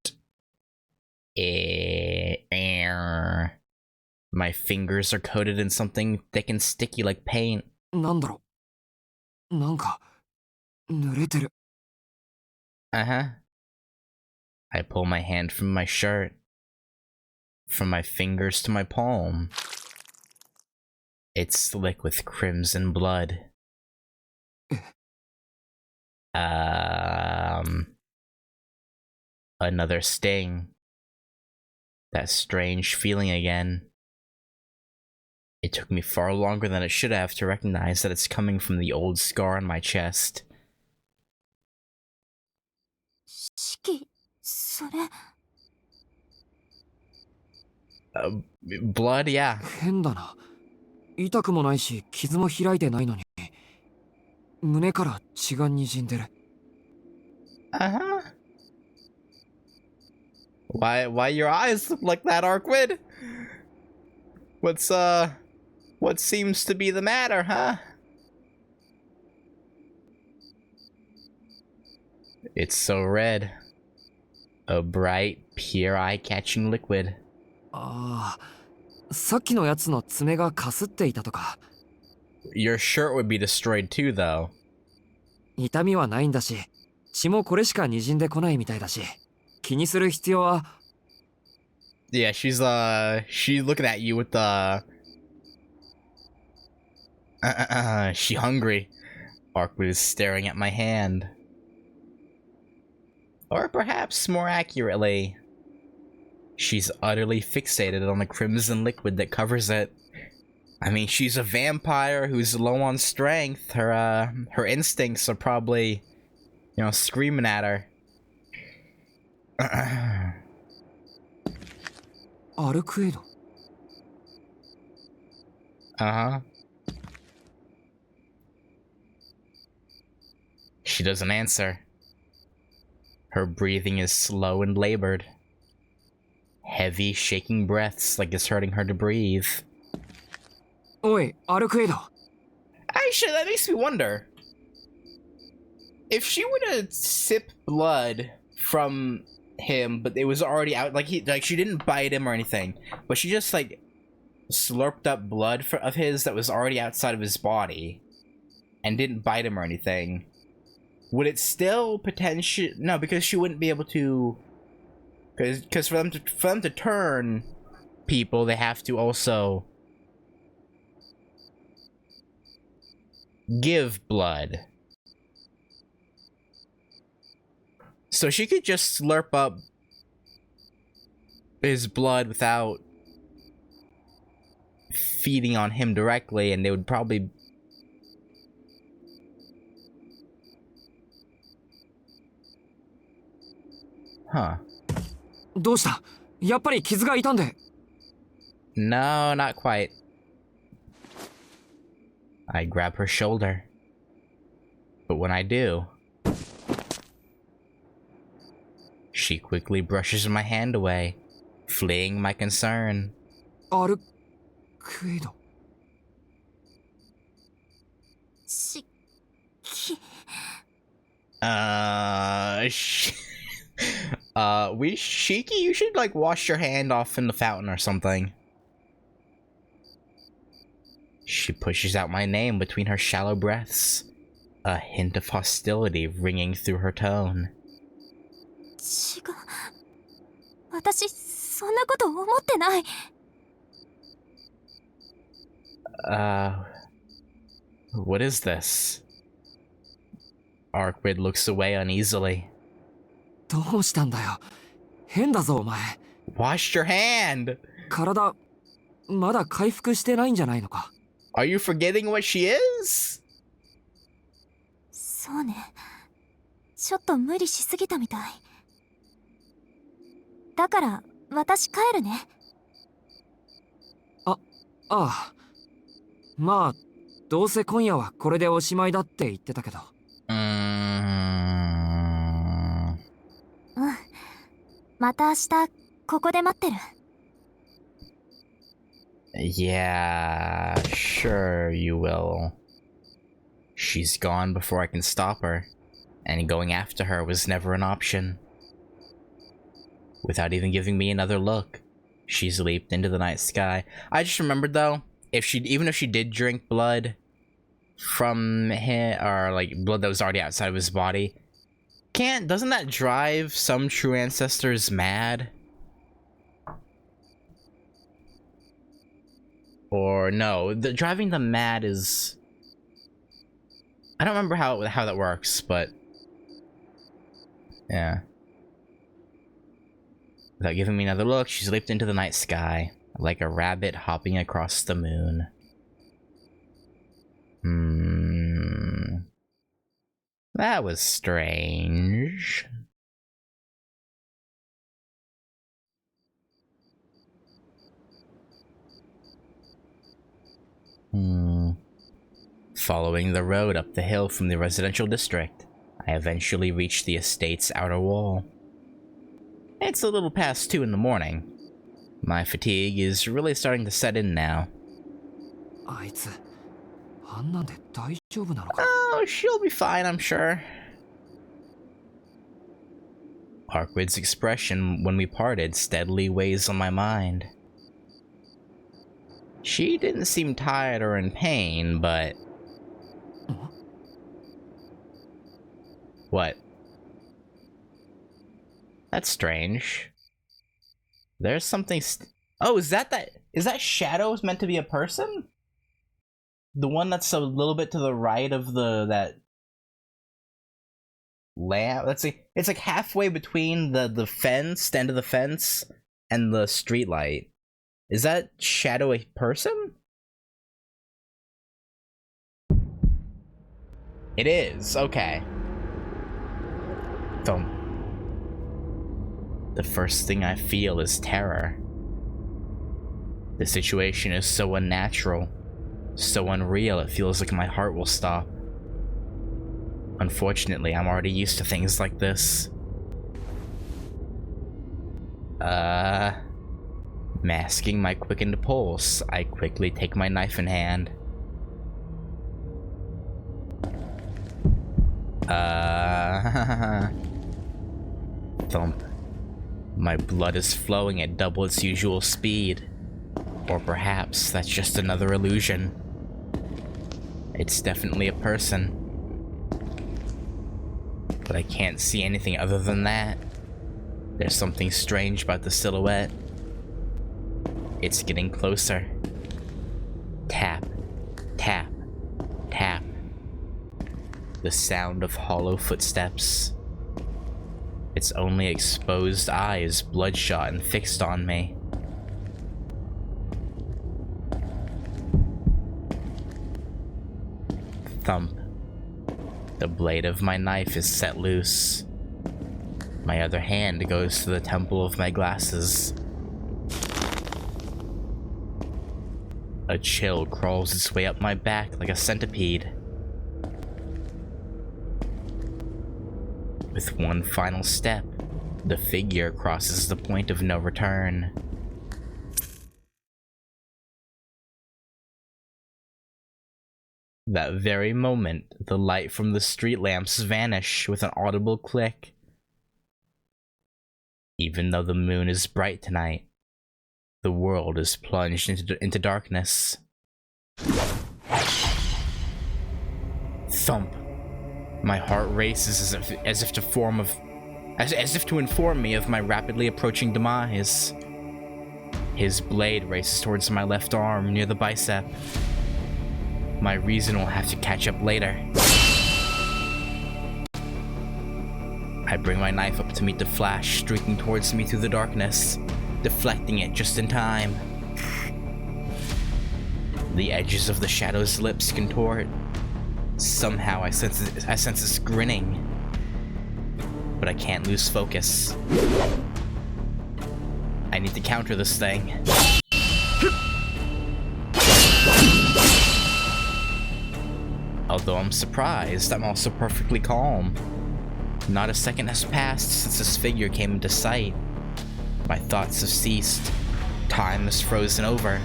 My fingers are coated in something thick and sticky like paint. なんだろう。なんか濡れてる。Uh-huh. I pull my hand from my shirt. From my fingers to my palm. It's slick with crimson blood. Another sting. That strange feeling again. It took me far longer than it should have to recognize that it's coming from the old scar on my chest. 四季、それ。Blood, yeah. 変だな。痛くもないし傷も開いてないのに胸から血が滲んでる。Uh-huh. Why your eyes look like that, Arquid? What seems to be the matter, huh? It's so red. A bright, pure eye-catching liquid. ああ、さっきのやつの爪がかすっていたとか。Your shirt would be destroyed too, though. 痛みはないんだし、血もこれしか滲んでこないみたいだし、気にする必要は。Yeah, she's looking at you with the. She hungry. Arkwood is staring at my hand. Or perhaps, more accurately, she's utterly fixated on the crimson liquid that covers it. I mean, she's a vampire who's low on strength. Her instincts are probably, you know, screaming at her. Arcuedo. Uh-huh. She doesn't answer. Her breathing is slow and labored. Heavy, shaking breaths like it's hurting her to breathe. Oi, Arcuedo. Actually, that makes me wonder. If she were to sip blood from him, but it was already out, like she didn't bite him or anything, but she just like slurped up blood of his that was already outside of his body, and didn't bite him or anything, would it still potentially? No, because she wouldn't be able to. Because for them to turn people, they have to also give blood. So she could just slurp up his blood without feeding on him directly, and they would probably... Huh. どうした？やっぱり傷が痛んで。No, not quite. I grab her shoulder. But when I do, she quickly brushes my hand away, fleeing my concern. Arcuedo. Shiki, you should like wash your hand off in the fountain or something. She pushes out my name between her shallow breaths, a hint of hostility ringing through her tone. 違う。私、そんなこと思ってない。What is this? Arkwid looks away uneasily. どうしたんだよ。変だぞお前。Wash your hand! 体、まだ回復してないんじゃないのか。Are you forgetting what she is? そうね。ちょっと無理しすぎたみたい。だから、私帰るね。ああ。まあ、どうせ今夜はこれでおしまいだって言ってたけど。うん。また明日、ここで待ってる。Yeah, sure you will. She's gone before I can stop her, and going after her was never an option. Without even giving me another look, she's leaped into the night sky. I just remembered though, even if she did drink blood from him, or like blood that was already outside of his body, doesn't that drive some true ancestors mad? Or no, driving them mad is... I don't remember how that works, but... Yeah. Without giving me another look, she's leaped into the night sky, like a rabbit hopping across the moon. That was strange. Following the road up the hill from the residential district, I eventually reached the estate's outer wall. It's a little past 2 in the morning. My fatigue is really starting to set in now. Oh, she'll be fine, I'm sure. Arkwid's expression when we parted steadily weighs on my mind. She didn't seem tired or in pain, but... What? That's strange. There's something oh, is that Shadows meant to be a person? The one that's a little bit to the right of that layout. Let's see. It's like halfway between the fence, the end of the fence, and the street light. Is that shadow a person? It is. Okay. Thump. The first thing I feel is terror. The situation is so unnatural, so unreal, it feels like my heart will stop. Unfortunately, I'm already used to things like this. Masking my quickened pulse, I quickly take my knife in hand. Thump. My blood is flowing at double its usual speed. Or perhaps that's just another illusion. It's definitely a person. But I can't see anything other than that. There's something strange about the silhouette. It's getting closer. Tap, tap, tap. The sound of hollow footsteps. Its only exposed eyes bloodshot and fixed on me. Thump. The blade of my knife is set loose. My other hand goes to the temple of my glasses. A chill crawls its way up my back like a centipede. With one final step, the figure crosses the point of no return. That very moment, the light from the street lamps vanish with an audible click. Even though the moon is bright tonight, the world is plunged into darkness. Thump. My heart races as if to inform me of my rapidly approaching demise. His blade races towards my left arm near the bicep. My reason will have to catch up later. I bring my knife up to meet the flash streaking towards me through the darkness, deflecting it just in time. The edges of the shadow's lips contort. Somehow I sense this grinning. But I can't lose focus. I need to counter this thing. Although I'm surprised, I'm also perfectly calm. Not a second has passed since this figure came into sight. My thoughts have ceased. Time is frozen over.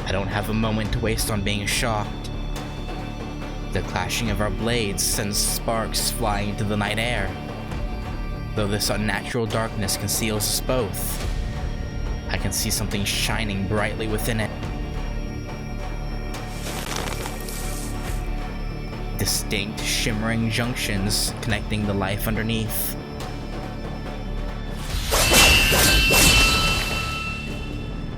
I don't have a moment to waste on being shocked. The clashing of our blades sends sparks flying into the night air. Though this unnatural darkness conceals us both, I can see something shining brightly within it. Distinct, shimmering junctions connecting the life underneath.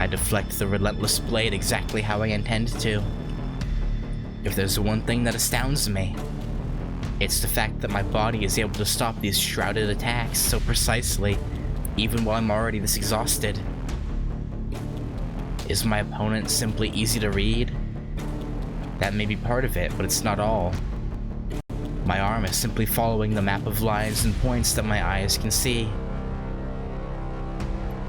I deflect the relentless blade exactly how I intended to. If there's one thing that astounds me, it's the fact that my body is able to stop these shrouded attacks so precisely, even while I'm already this exhausted. Is my opponent simply easy to read? That may be part of it, but it's not all. My arm is simply following the map of lines and points that my eyes can see.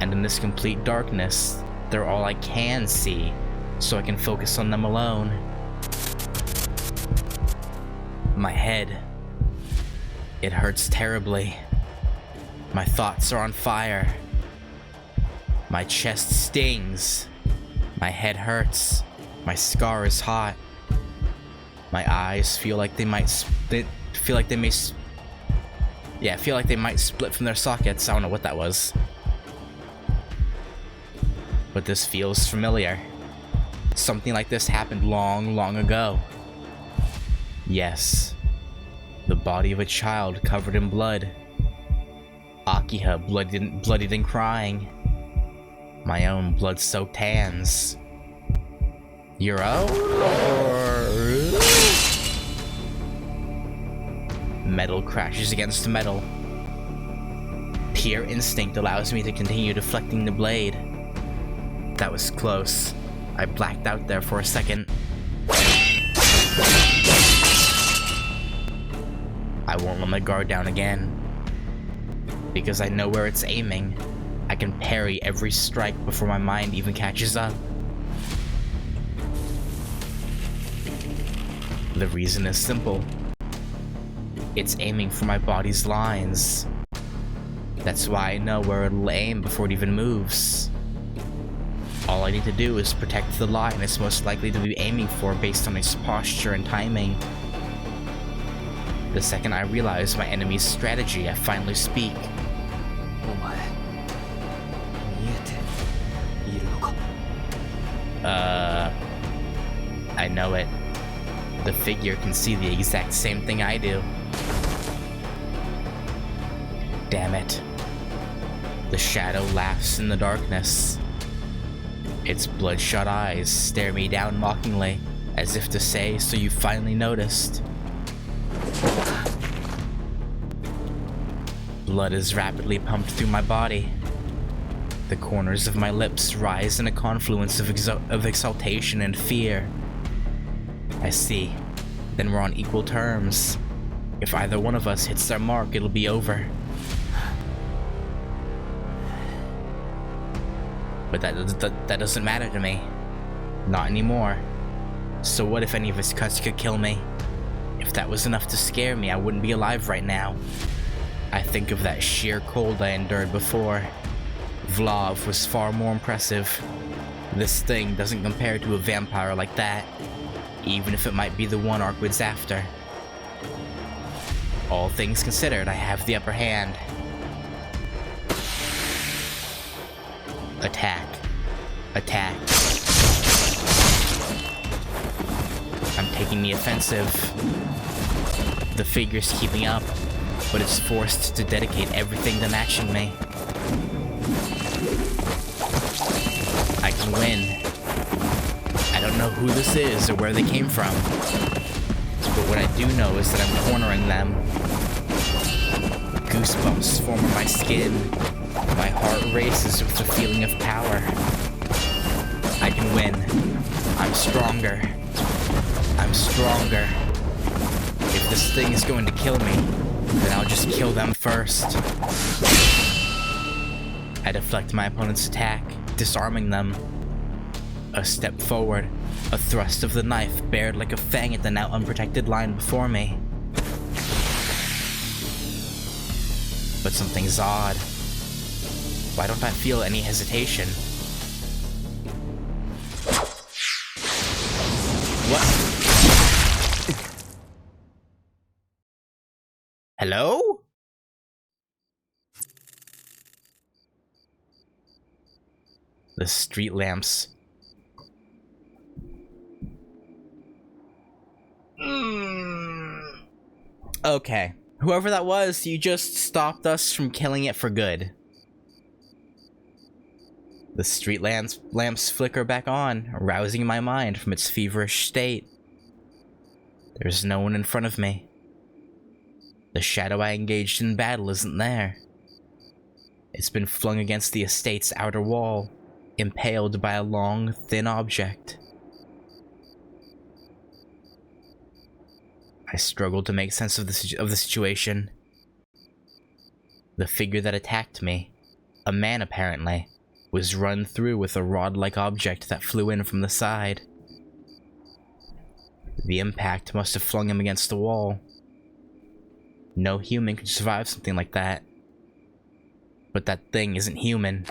And in this complete darkness, they're all I can see, so I can focus on them alone. My head. It hurts terribly. My thoughts are on fire. My chest stings. My head hurts. My scar is hot. My eyes feel like they might split from their sockets. I don't know what that was. But this feels familiar. Something like this happened long, long ago. Yes. The body of a child covered in blood. Akiha bloodied and crying. My own blood-soaked hands. Your own? Or... Metal crashes against metal. Pure instinct allows me to continue deflecting the blade. That was close. I blacked out there for a second. I won't let my guard down again. Because I know where it's aiming. I can parry every strike before my mind even catches up. The reason is simple. It's aiming for my body's lines. That's why I know where it'll aim before it even moves. All I need to do is protect the line it's most likely to be aiming for based on its posture and timing. The second I realize my enemy's strategy, I finally speak. お前見えているのか I know it. The figure can see the exact same thing I do. Damn it. The shadow laughs in the darkness. Its bloodshot eyes stare me down mockingly, as if to say, so you finally noticed. Blood is rapidly pumped through my body. The corners of my lips rise in a confluence of exultation and fear. I see. Then we're on equal terms. If either one of us hits their mark, it'll be over. But that doesn't matter to me. Not anymore. So what if any of his cuts could kill me? If that was enough to scare me, I wouldn't be alive right now. I think of that sheer cold I endured before. Vlav was far more impressive. This thing doesn't compare to a vampire like that, even if it might be the one Arkwid's after. All things considered, I have the upper hand. Attack. Attack. I'm taking the offensive. The figure's keeping up, but it's forced to dedicate everything to matching me. I can win. I don't know who this is or where they came from, but what I do know is that I'm cornering them. Goosebumps form on my skin. My heart races with the feeling of power. I can win. I'm stronger. I'm stronger. If this thing is going to kill me, then I'll just kill them first. I deflect my opponent's attack, disarming them. A step forward, a thrust of the knife bared like a fang at the now unprotected line before me. But something's odd. Why don't I feel any hesitation? What? Hello? The street lamps. Okay. Whoever that was, you just stopped us from killing it for good. The street lamps flicker back on, rousing my mind from its feverish state. There's no one in front of me. The shadow I engaged in battle isn't there. It's been flung against the estate's outer wall, impaled by a long, thin object. I struggle to make sense of the situation. The figure that attacked me, a man apparently, was run through with a rod-like object that flew in from the side. The impact must have flung him against the wall. No human could survive something like that. But that thing isn't human.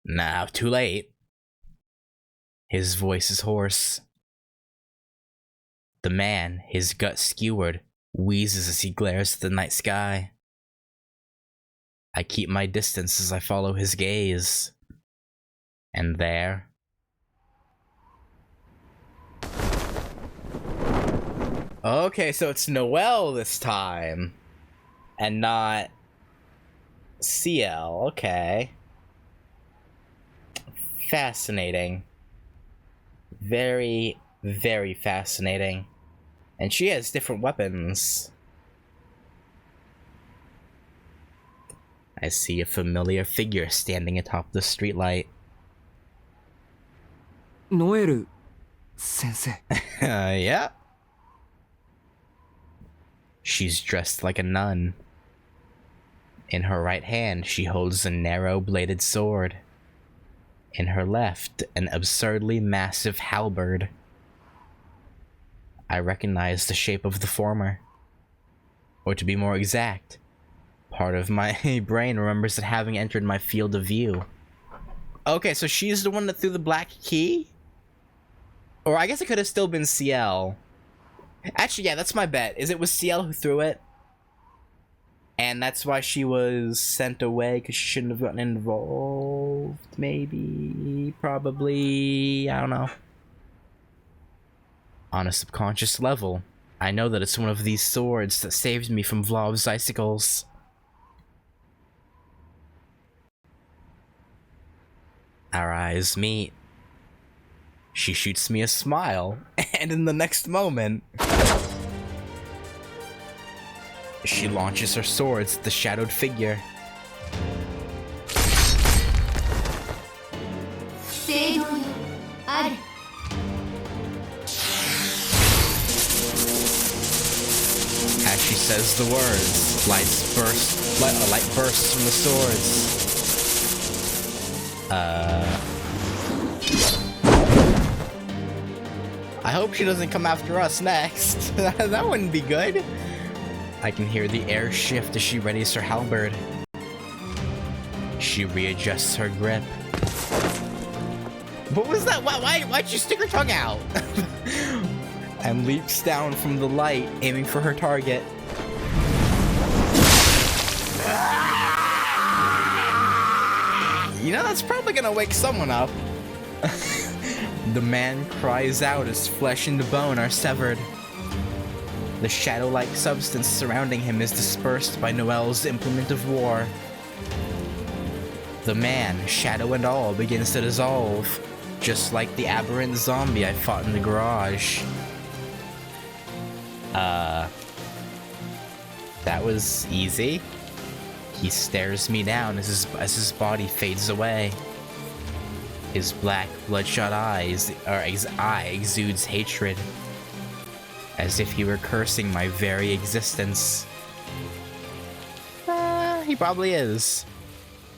Now, too late. His voice is hoarse. The man, his gut skewered, wheezes as he glares at the night sky. I keep my distance as I follow his gaze. And there... Okay, so it's Noelle this time. And not... CL, okay. Fascinating. Very, very fascinating. And she has different weapons. I see a familiar figure standing atop the streetlight. ノエル先生。Yeah. She's dressed like a nun. In her right hand, she holds a narrow-bladed sword. In her left, an absurdly massive halberd. I recognize the shape of the former. Or to be more exact, part of my brain remembers it having entered my field of view. Okay, so she's the one that threw the black key? Or I guess it could have still been CL. Actually, yeah, that's my bet. It was CL who threw it. And that's why she was sent away, because she shouldn't have gotten involved. Maybe. Probably. I don't know. On a subconscious level, I know that it's one of these swords that saved me from Vlov's icicles. Our eyes meet. She shoots me a smile, and in the next moment, she launches her swords at the shadowed figure. As she says the words, light bursts from the swords. I hope she doesn't come after us next. That wouldn't be good. I can hear the air shift as she readies her halberd. She readjusts her grip. What was that? Why'd you stick her tongue out? And leaps down from the light, aiming for her target. You know, that's probably gonna wake someone up. The man cries out as flesh and bone are severed. The shadow-like substance surrounding him is dispersed by Noel's implement of war. The man, shadow and all, begins to dissolve, just like the aberrant zombie I fought in the garage. That was easy. He stares me down as his body fades away. His black, bloodshot eyes, his eye exudes hatred, as if he were cursing my very existence. He probably is.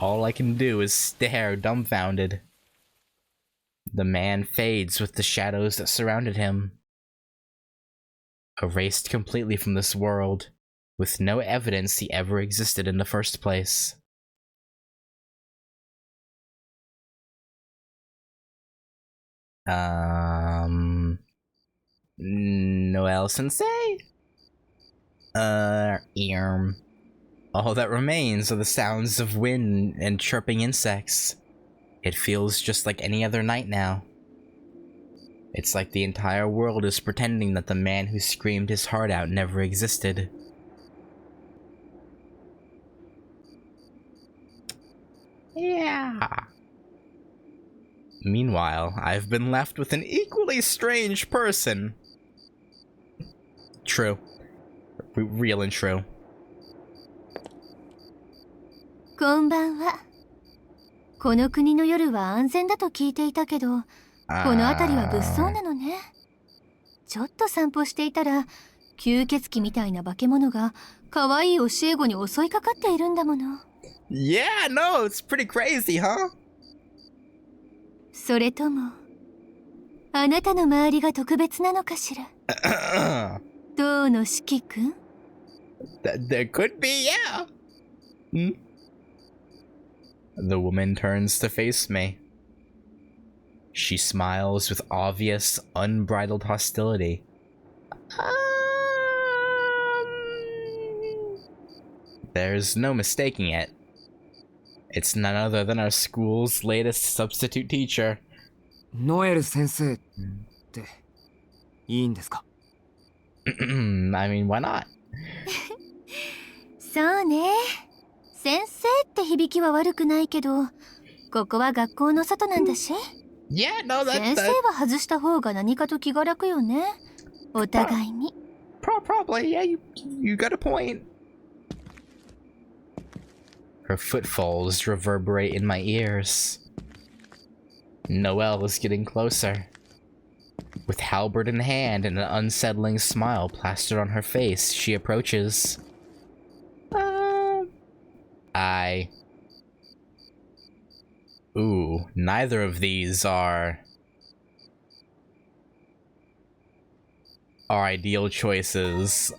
All I can do is stare dumbfounded. The man fades with the shadows that surrounded him, erased completely from this world, with no evidence he ever existed in the first place. Noel Sensei? All that remains are the sounds of wind and chirping insects. It feels just like any other night now. It's like the entire world is pretending that the man who screamed his heart out never existed. Yeah. Meanwhile, I've been left with an equally strange person. True. Real and true. こんばんは。この国の夜は安全だと聞いていたけど、この辺りは物騒なのね。ちょっと散歩していたら、吸血鬼みたいな化け物が可愛い教え子に襲いかかっているんだもの。Yeah, no, it's pretty crazy, huh? それとも、あなたの周りが特別なのかしら。どうの四季くん？ There could be, yeah. The woman turns to face me. She smiles with obvious, unbridled hostility. There's no mistaking it. It's none other than our school's latest substitute teacher. ノエル先生っていいんですか？ I mean, why not? そうね。先生って響きは悪くないけど、ここは学校の外なんだし。Yeah, no, 先生は外した方が何かと気が楽よね。お互いに。Probably, yeah, you got a point. Her footfalls reverberate in my ears. Noelle is getting closer. With halberd in hand and an unsettling smile plastered on her face, she approaches. Ooh, neither of these are ideal choices.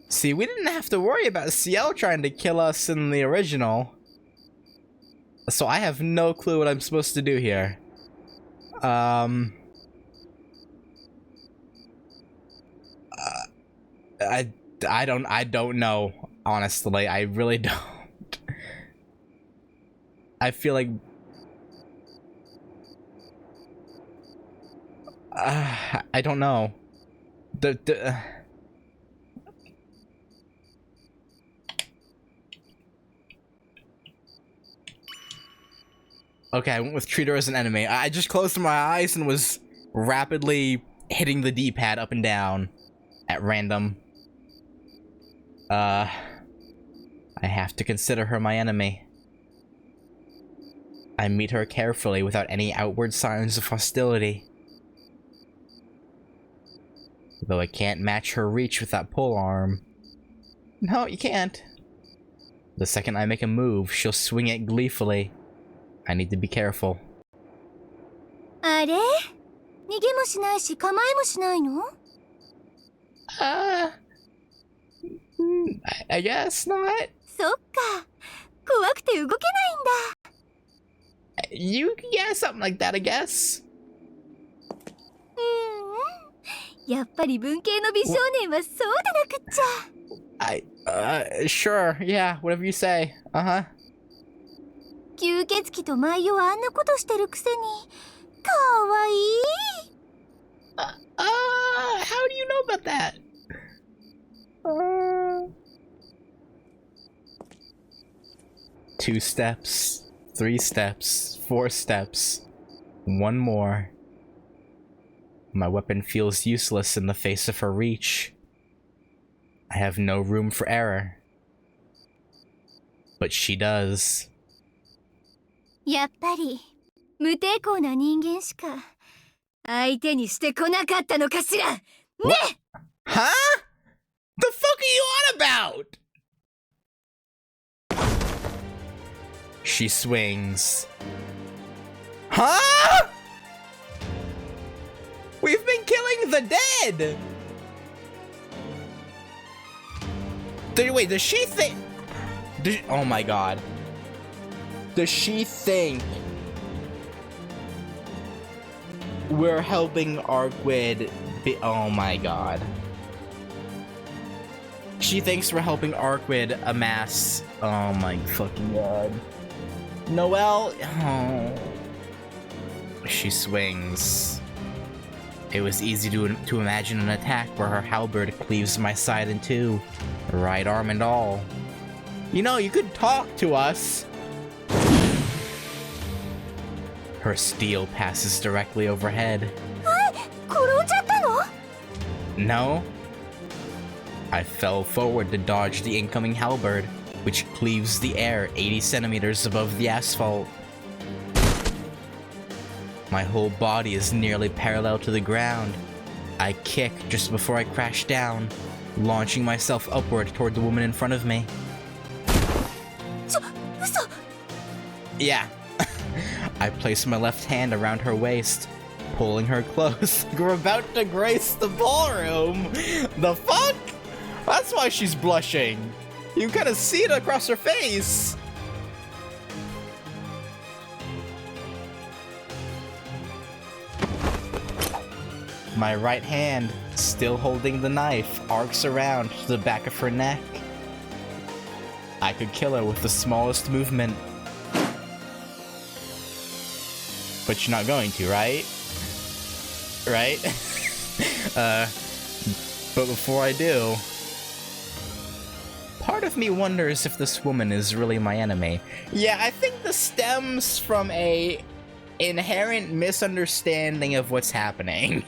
See, we didn't have to worry about Ciel trying to kill us in the original. So I have no clue what I'm supposed to do here. I don't know, honestly. I really don't. I feel like I don't know. Okay, I went with treat her as an enemy. I just closed my eyes and was rapidly hitting the D-pad up and down at random. I have to consider her my enemy. I meet her carefully without any outward signs of hostility. Though I can't match her reach with that polearm. No, you can't. The second I make a move, she'll swing it gleefully. I need to be careful. あれ？逃げもしないし構えもしないの？ I guess not. そっか。怖くて動けないんだ。Yeah, something like that, I guess. やっぱり文系の美少年はそうでなくっちゃ。Sure, yeah, whatever you say. Uh-huh. 吸血鬼と舞はあんなことしてるくせにかわいい。How do you know about that? Two steps, 3 steps, 4 steps, 1 more. My weapon feels useless in the face of her reach. I have no room for error. But she does. やっぱり無抵抗な人間しか相手にしてこなかったのかしらね。 Huh? The fuck are you on about? She swings. Huh? We've been killing the dead! Wait, does she think... oh my god. Does she think we're helping Arquid be... oh my god. She thinks we're helping Arquid amass... oh my fucking god. Noelle... oh. She swings. It was easy to imagine an attack where her halberd cleaves my side in two, right arm and all. You know, you could talk to us. Her steel passes directly overhead. No. I fell forward to dodge the incoming halberd, which cleaves the air 80 centimeters above the asphalt. My whole body is nearly parallel to the ground. I kick just before I crash down, launching myself upward toward the woman in front of me. Yeah. I place my left hand around her waist, pulling her close. We're about to grace the ballroom. The fuck? That's why she's blushing. You can kind of see it across her face. My right hand, still holding the knife, arcs around to the back of her neck. I could kill her with the smallest movement. But you're not going to, right? Right? But before I do, part of me wonders if this woman is really my enemy. Yeah, I think this stems from a inherent misunderstanding of what's happening.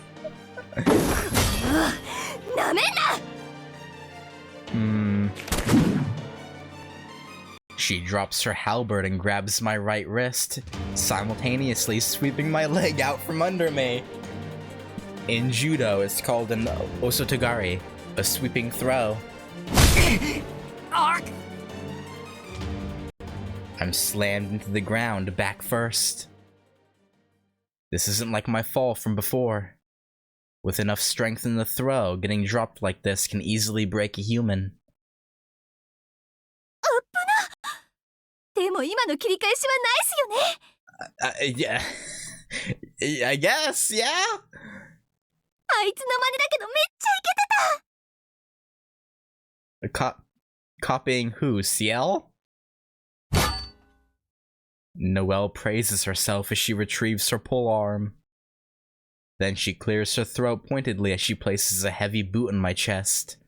なめんな She drops her halberd and grabs my right wrist, simultaneously sweeping my leg out from under me. In judo, it's called an osotogari, a sweeping throw. I'm slammed into the ground back first. This isn't like my fall from before. With enough strength in the throw, getting dropped like this can easily break a human. でも今の切り返しはナイスよね Yeah. I guess, yeah? あいつの真似だけどめっちゃイケてた Copying who? Ciel? Noelle praises herself as she retrieves her polearm. Then she clears her throat pointedly as she places a heavy boot on my chest.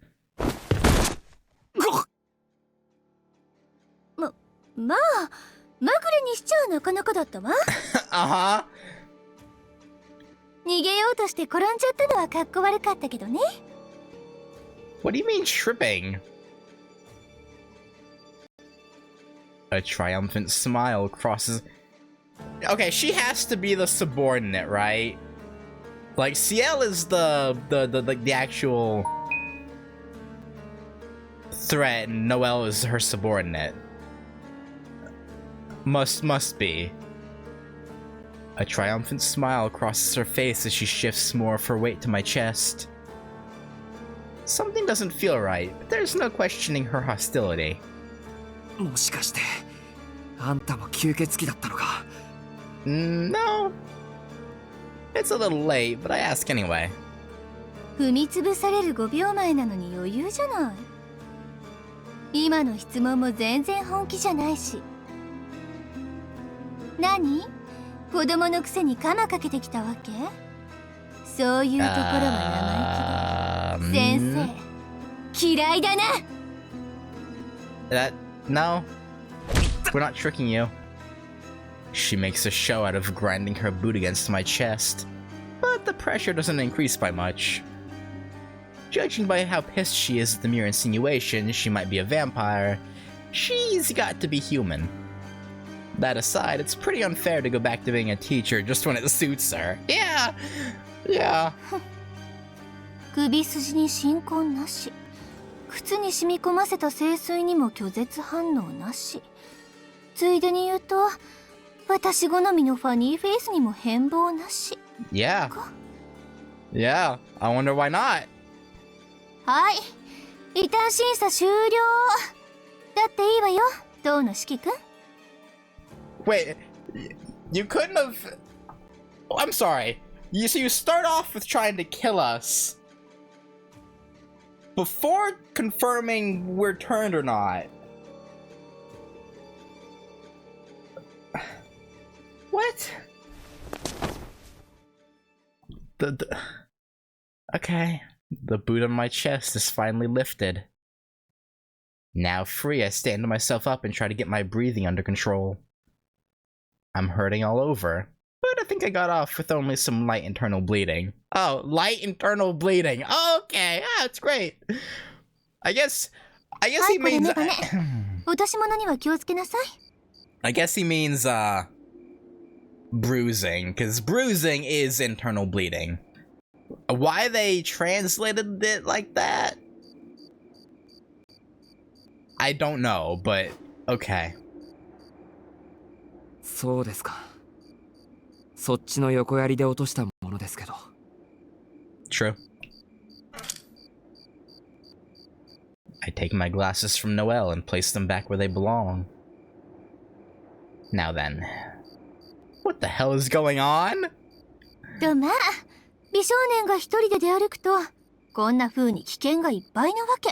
まあまぐれにしちゃなかなかだったわ Uh-huh. 逃げようとして転んじゃったのはかっこ悪かったけどね What do you mean tripping? A triumphant smile crosses... Okay, she has to be the subordinate, right? Like, Ciel is the actual threat, and Noelle is her subordinate. Must be. A triumphant smile crosses her face as she shifts more of her weight to my chest. Something doesn't feel right, but there's no questioning her hostility. もしかしてあんたも吸血鬼だったのか No. It's a little late, but I ask anyway. 踏み潰される5秒前なのに余裕じゃない今の質問も全然本気じゃないし何子供のくせにカマかけてきたわけそういうところは生意気で先生嫌いだな No. We're not tricking you. She makes a show out of grinding her boot against my chest, but the pressure doesn't increase by much. Judging by how pissed she is at the mere insinuation she might be a vampire, she's got to be human. That aside, it's pretty unfair to go back to being a teacher just when it suits her. Yeah. 首筋に新婚なし靴に染み込ませた聖水にも拒絶反応なしついでに言うと私好みのファニーフェイスにも変貌なし Yeah. I wonder why not. はい異端審査終了だっていいわよ当の四季君 Wait, you couldn't have... Oh, I'm sorry. You start off with trying to kill us before confirming we're turned or not. What? Okay. The boot on my chest is finally lifted. Now free, I stand myself up and try to get my breathing under control. I'm hurting all over, but I think I got off with only some light internal bleeding. Oh, light internal bleeding. Okay, it's great. I guess he means... I guess he means, bruising, because bruising is internal bleeding. Why they translated it like that? I don't know, but okay. そうですかそっちの横槍で落としたものですけど True. I take my glasses from Noelle and place them back where they belong. Now then, what the hell is going on? とまあ美少年が一人で出歩くとこんな風に危険がいっぱいなわけ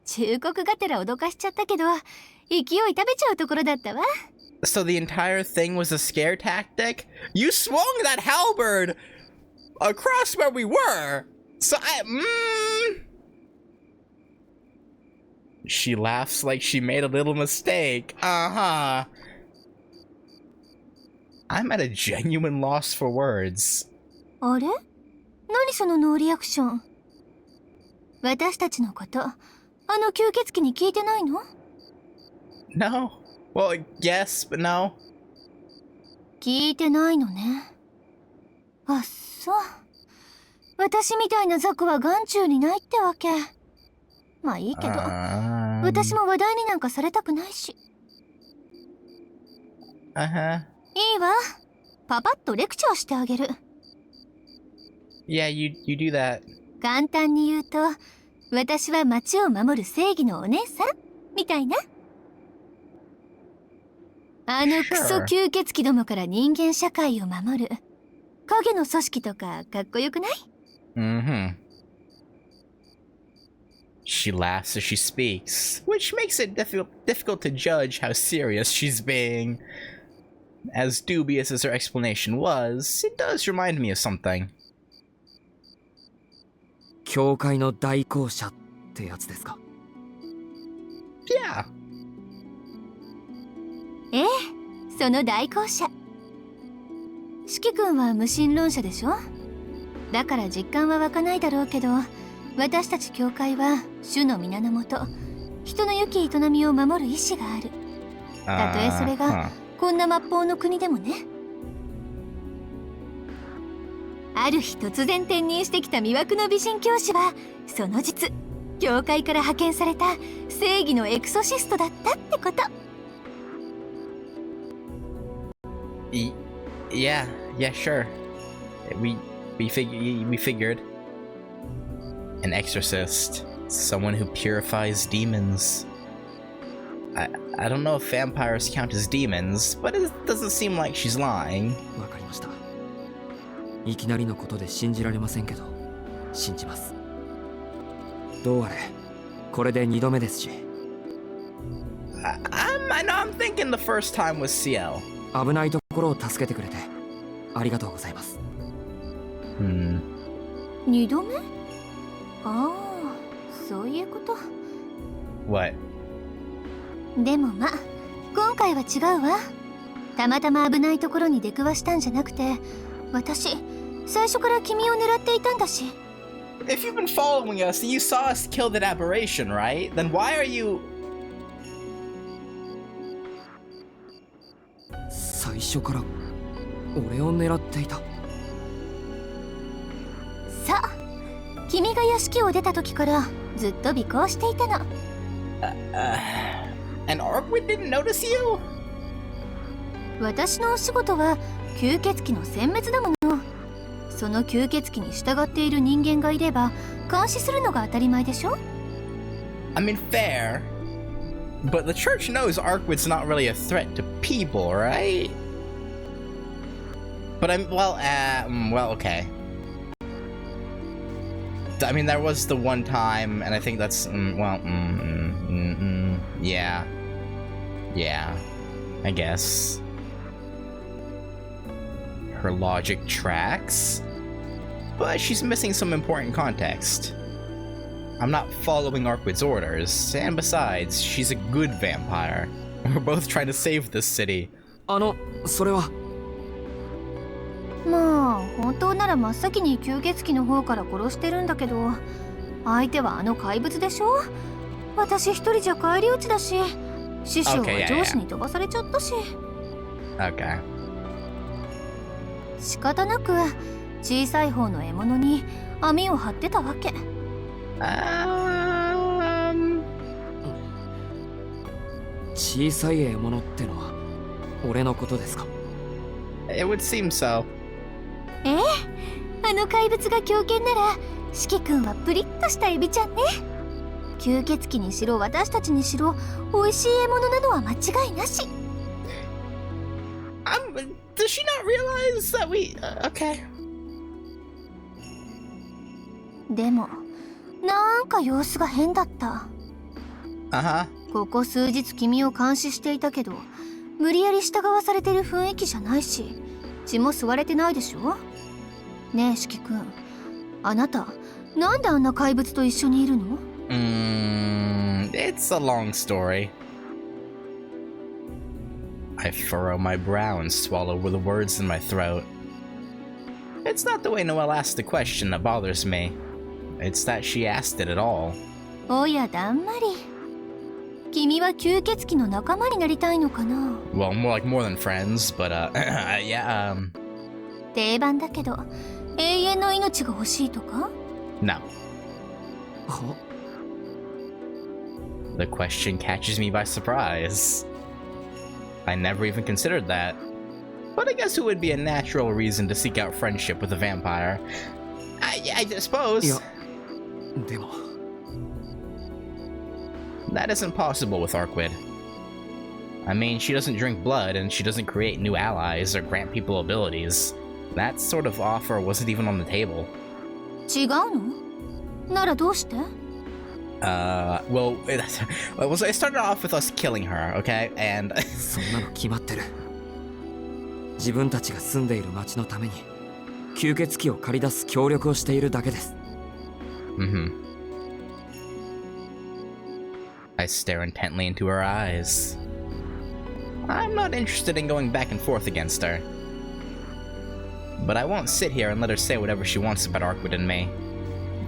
忠告がてら脅かしちゃったけど勢い食べちゃうところだったわ So the entire thing was a scare tactic? You swung that halberd across where we were! So She laughs like she made a little mistake. Uh-huh. I'm at a genuine loss for words. あれ？何そのノーリアクション。私たちのこと、あの吸血鬼に聞いてないの？ No. Well, yes, but no. 聞いてないのね。あっそう。私みたいな雑魚は眼中にないってわけ。まあいいけど、私も話題になんかされたくないし。いいわ。パパッとレクチャーしてあげる。Yeah, you do that. 簡単に言うと、私は町を守る正義のお姉さんみたいな。あのクソ吸血鬼どもから人間社会を守る影の組織とかかっこよくない？ She laughs as she speaks, which makes it difficult to judge how serious she's being. As dubious as her explanation was, it does remind me of something. 教会の代行者ってやつですか？ Yeah. ええ、その代行者。四季君は無神論者でしょ？だから実感は湧かないだろうけど、私たち教会は主の皆のもと、人の良き営みを守る意志がある。たとえそれがこんな末法の国でもね。ある日突然転任してきた魅惑の美人教師は、その実教会から派遣された正義のエクソシストだったってこと。Yeah, sure. We figured. An exorcist, someone who purifies demons. I don't know if vampires count as demons, but it doesn't seem like she's lying. わかりました。いきなりのことで信じられませんけど、信じます。どうあれ、これで2度目ですし。I know I'm thinking the first time was CL. 危ないところを助けてくれてありがとうございます。2度目？ああ、そういうこと。 What? でもまあ、今回は違うわ。たまたま危ないところに出くわしたんじゃなくて、私、最初から君を狙っていたんだし。If you've been following us, you saw us kill that aberration, right? Then why are you... 最初から俺を狙っていた。さあ、君が屋敷を出た時からずっと尾行していたの。And Orquid didn't notice you? 私のお仕事は吸血鬼の殲滅だもの。その吸血鬼に従っている人間がいれば監視するのが当たり前でしょ？ I mean, fair. But the church knows Arkwid's not really a threat to people, right? But well, okay. I mean, there was the one time, and I think that's, yeah. Yeah, I guess. Her logic tracks, but she's missing some important context. I'm not following Arkwid's orders, and besides, she's a good vampire. We're both trying to save this city. それは。まあ、本当なら真っ先に吸血鬼の方から殺してるんだけど、相手はあの怪物でしょ？私一人じゃ返り討ちだし、師匠は上司に飛ばされちゃったし。Okay. 仕方なく小さい方の獲物に網を張ってたわけ。小さい獲物ってのは俺のことですか？ It would seem so. ええ、あの怪物が狂犬なら、四季君はプリッとしたエビちゃんね。吸血鬼にしろ私たちにしろ、美味しい獲物なのは間違いなし。Does she not realize that we... okay. でも、なんか様子が変だった。ここ数日君を監視していたけど、無理やり従わされてる雰囲気じゃないし、血も吸われてないでしょ？ねえ四季君、あなたなんであんな怪物と一緒にいるの？ It's a long story. I furrow my brow and swallow the words in my throat. It's not the way Noelle asked the question that bothers me. It's that she asked it at all. おやだんまり。君は吸血鬼の仲間になりたいのかな？ Well, more than friends, but yeah, 定番だけど、永遠の命が欲しいとか？ no. は？ The question catches me by surprise. I never even considered that. But I guess it would be a natural reason to seek out friendship with a vampire. I suppose. いや、でも。 That isn't possible with Arquid. I mean, she doesn't drink blood, and she doesn't create new allies or grant people abilities. That sort of offer wasn't even on the table. 違うの？ならどうして？ Well, it started off with us killing her, okay? And そんなの決まってる。自分たちが住んでいる町のために吸血鬼を駆り出す協力をしているだけです。I stare intently into her eyes. I'm not interested in going back and forth against her. But I won't sit here and let her say whatever she wants about Arquid and me.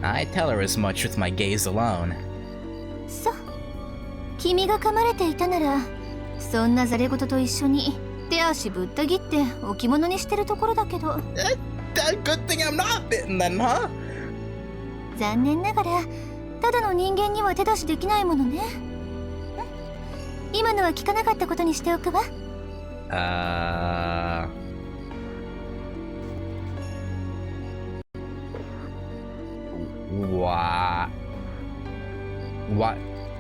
I tell her as much with my gaze alone. そう。君が噛まれていたなら、そんなザレ言と一緒に手足ぶった切って置物にしてるところだけど。Good thing I'm not bitten then, huh? 残念ながら、ただの人間には手出しできないものね。今のは聞かなかったことにしておくわ。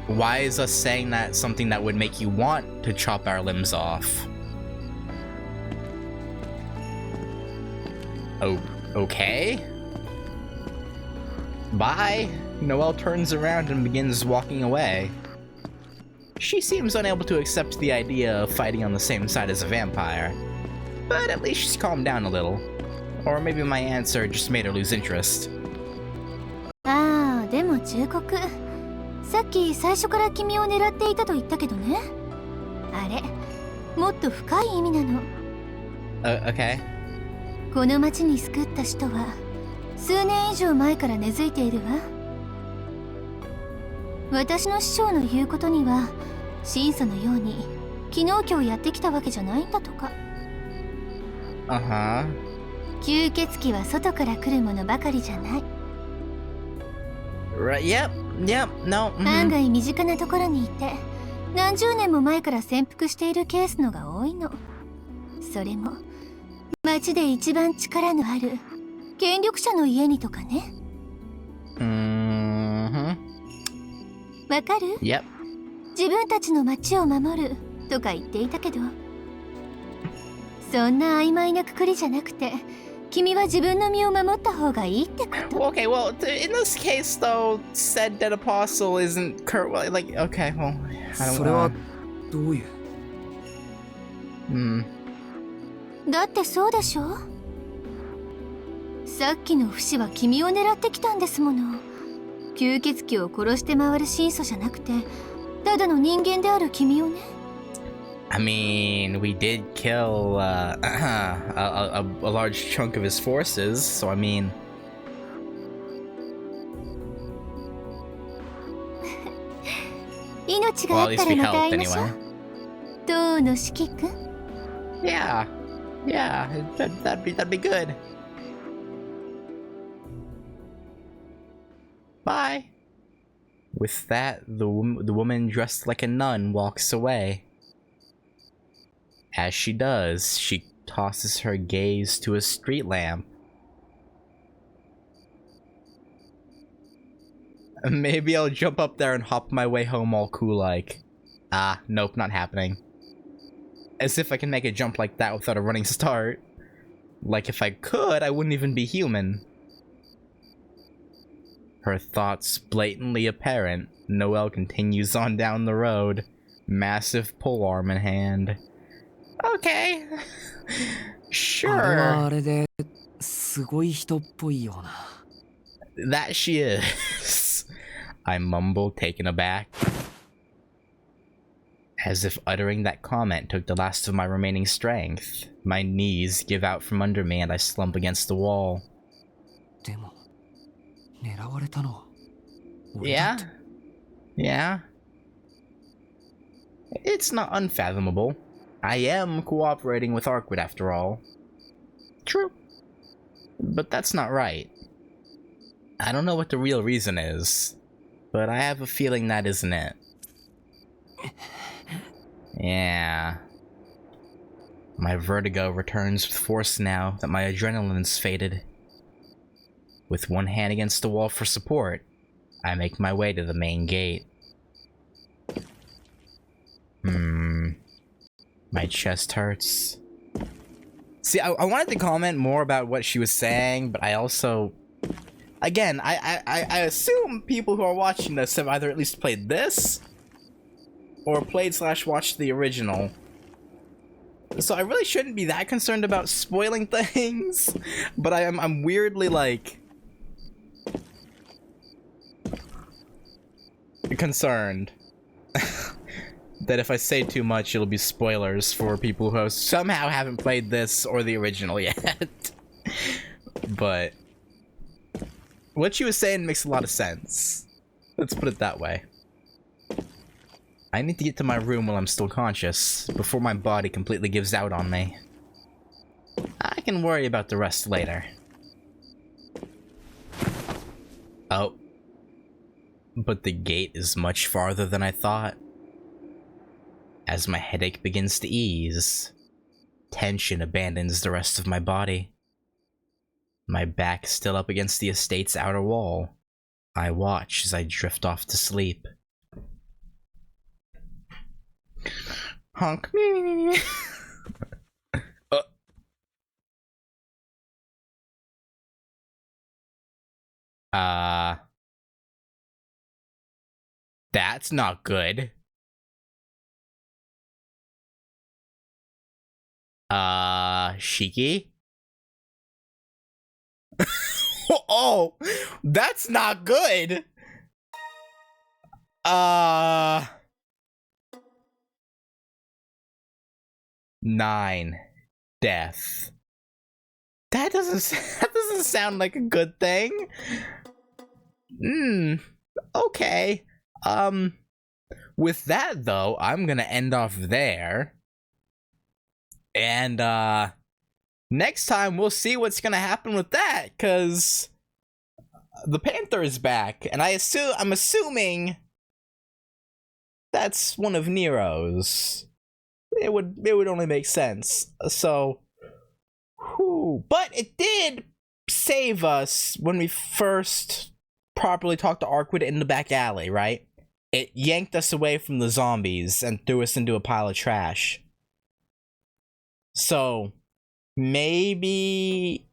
Why is us saying that something that would make you want to chop our limbs off? Oh, okay. Bye. Noelle turns around and begins walking away. She seems unable to accept the idea of fighting on the same side as a vampire. But at least she's calmed down a little. Or maybe my answer just made her lose interest. ああ、でも忠告。さっき最初から君を狙っていたと言ったけどね。あれ、もっと深い意味なの。Okay. この町に救った人は数年以上前から根付いているわ。私の師匠の言うことには、審査のように昨日今日やってきたわけじゃないんだとか。吸血鬼は外から来るものばかりじゃない。Right, yep, no. 案外身近なところにいて、何十年も前から潜伏しているケースのが多いの。それも町で一番力のある権力者の家にとかね。わかる？ Yep. 自分たちの町を守るとか言っていたけど、そんな曖昧なくくりじゃなくて、君は自分の身を守った方がいいってこと。 Okay, well, in this case, though, said dead apostle isn't like, okay, well, I don't know. それはどういう？だってそうでしょ？さっきの不死は君を狙ってきたんですもの。吸血鬼を殺して回る神祖じゃなくて、ただの人間である君をね。I mean, we did kill a large chunk of his forces, so I mean... 命があったらまた会いましょう。当の四季君。Yeah, that'd be good. Bye. With that, the woman dressed like a nun walks away. As she does, she tosses her gaze to a street lamp. Maybe I'll jump up there and hop my way home all cool-like. Ah, nope, not happening. As if I can make a jump like that without a running start. Like if I could, I wouldn't even be human. Her thoughts blatantly apparent, Noelle continues on down the road, massive polearm in hand. Okay. あれは Sure. あれですごい人っぽいような。 That she is. I mumble, taken aback. As if uttering that comment took the last of my remaining strength. My knees give out from under me and I slump against the wall. でも狙われたのは俺 Yeah? だって Yeah? It's not unfathomable. I am cooperating with Arkwood after all. True. But that's not right. I don't know what the real reason is, but I have a feeling that isn't it. Yeah. My vertigo returns with force now that my adrenaline's faded. With one hand against the wall for support, I make my way to the main gate. My chest hurts. See, I wanted to comment more about what she was saying, but I also... Again, I assume people who are watching this have either at least played this, or played/watched the original. So I really shouldn't be that concerned about spoiling things, but I'm weirdly, like... concerned. That if I say too much, it'll be spoilers for people who somehow haven't played this or the original yet. But what she was saying makes a lot of sense. Let's put it that way. I need to get to my room while I'm still conscious, before my body completely gives out on me. I can worry about the rest later. Oh. But the gate is much farther than I thought. As my headache begins to ease, tension abandons the rest of my body. My back still up against the estate's outer wall. I watch as I drift off to sleep. Honk. That's not good. Shiki? Oh, that's not good. 9. Death. That doesn't sound like a good thing. Okay. With that though, I'm gonna end off there. And next time we'll see what's gonna happen with that, cause the Panther is back, and I'm assuming that's one of Nero's. It would only make sense. So, but it did save us when we first properly talked to Arkwood in the back alley, right? It yanked us away from the zombies and threw us into a pile of trash. So, maybe...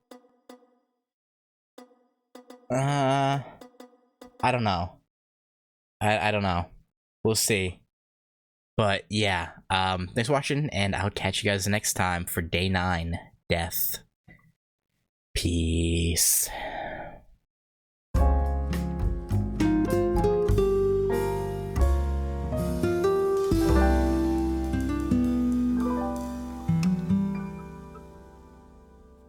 I don't know. I don't know. We'll see. But yeah, thanks for watching, and I'll catch you guys next time for Day 9, Death. Peace.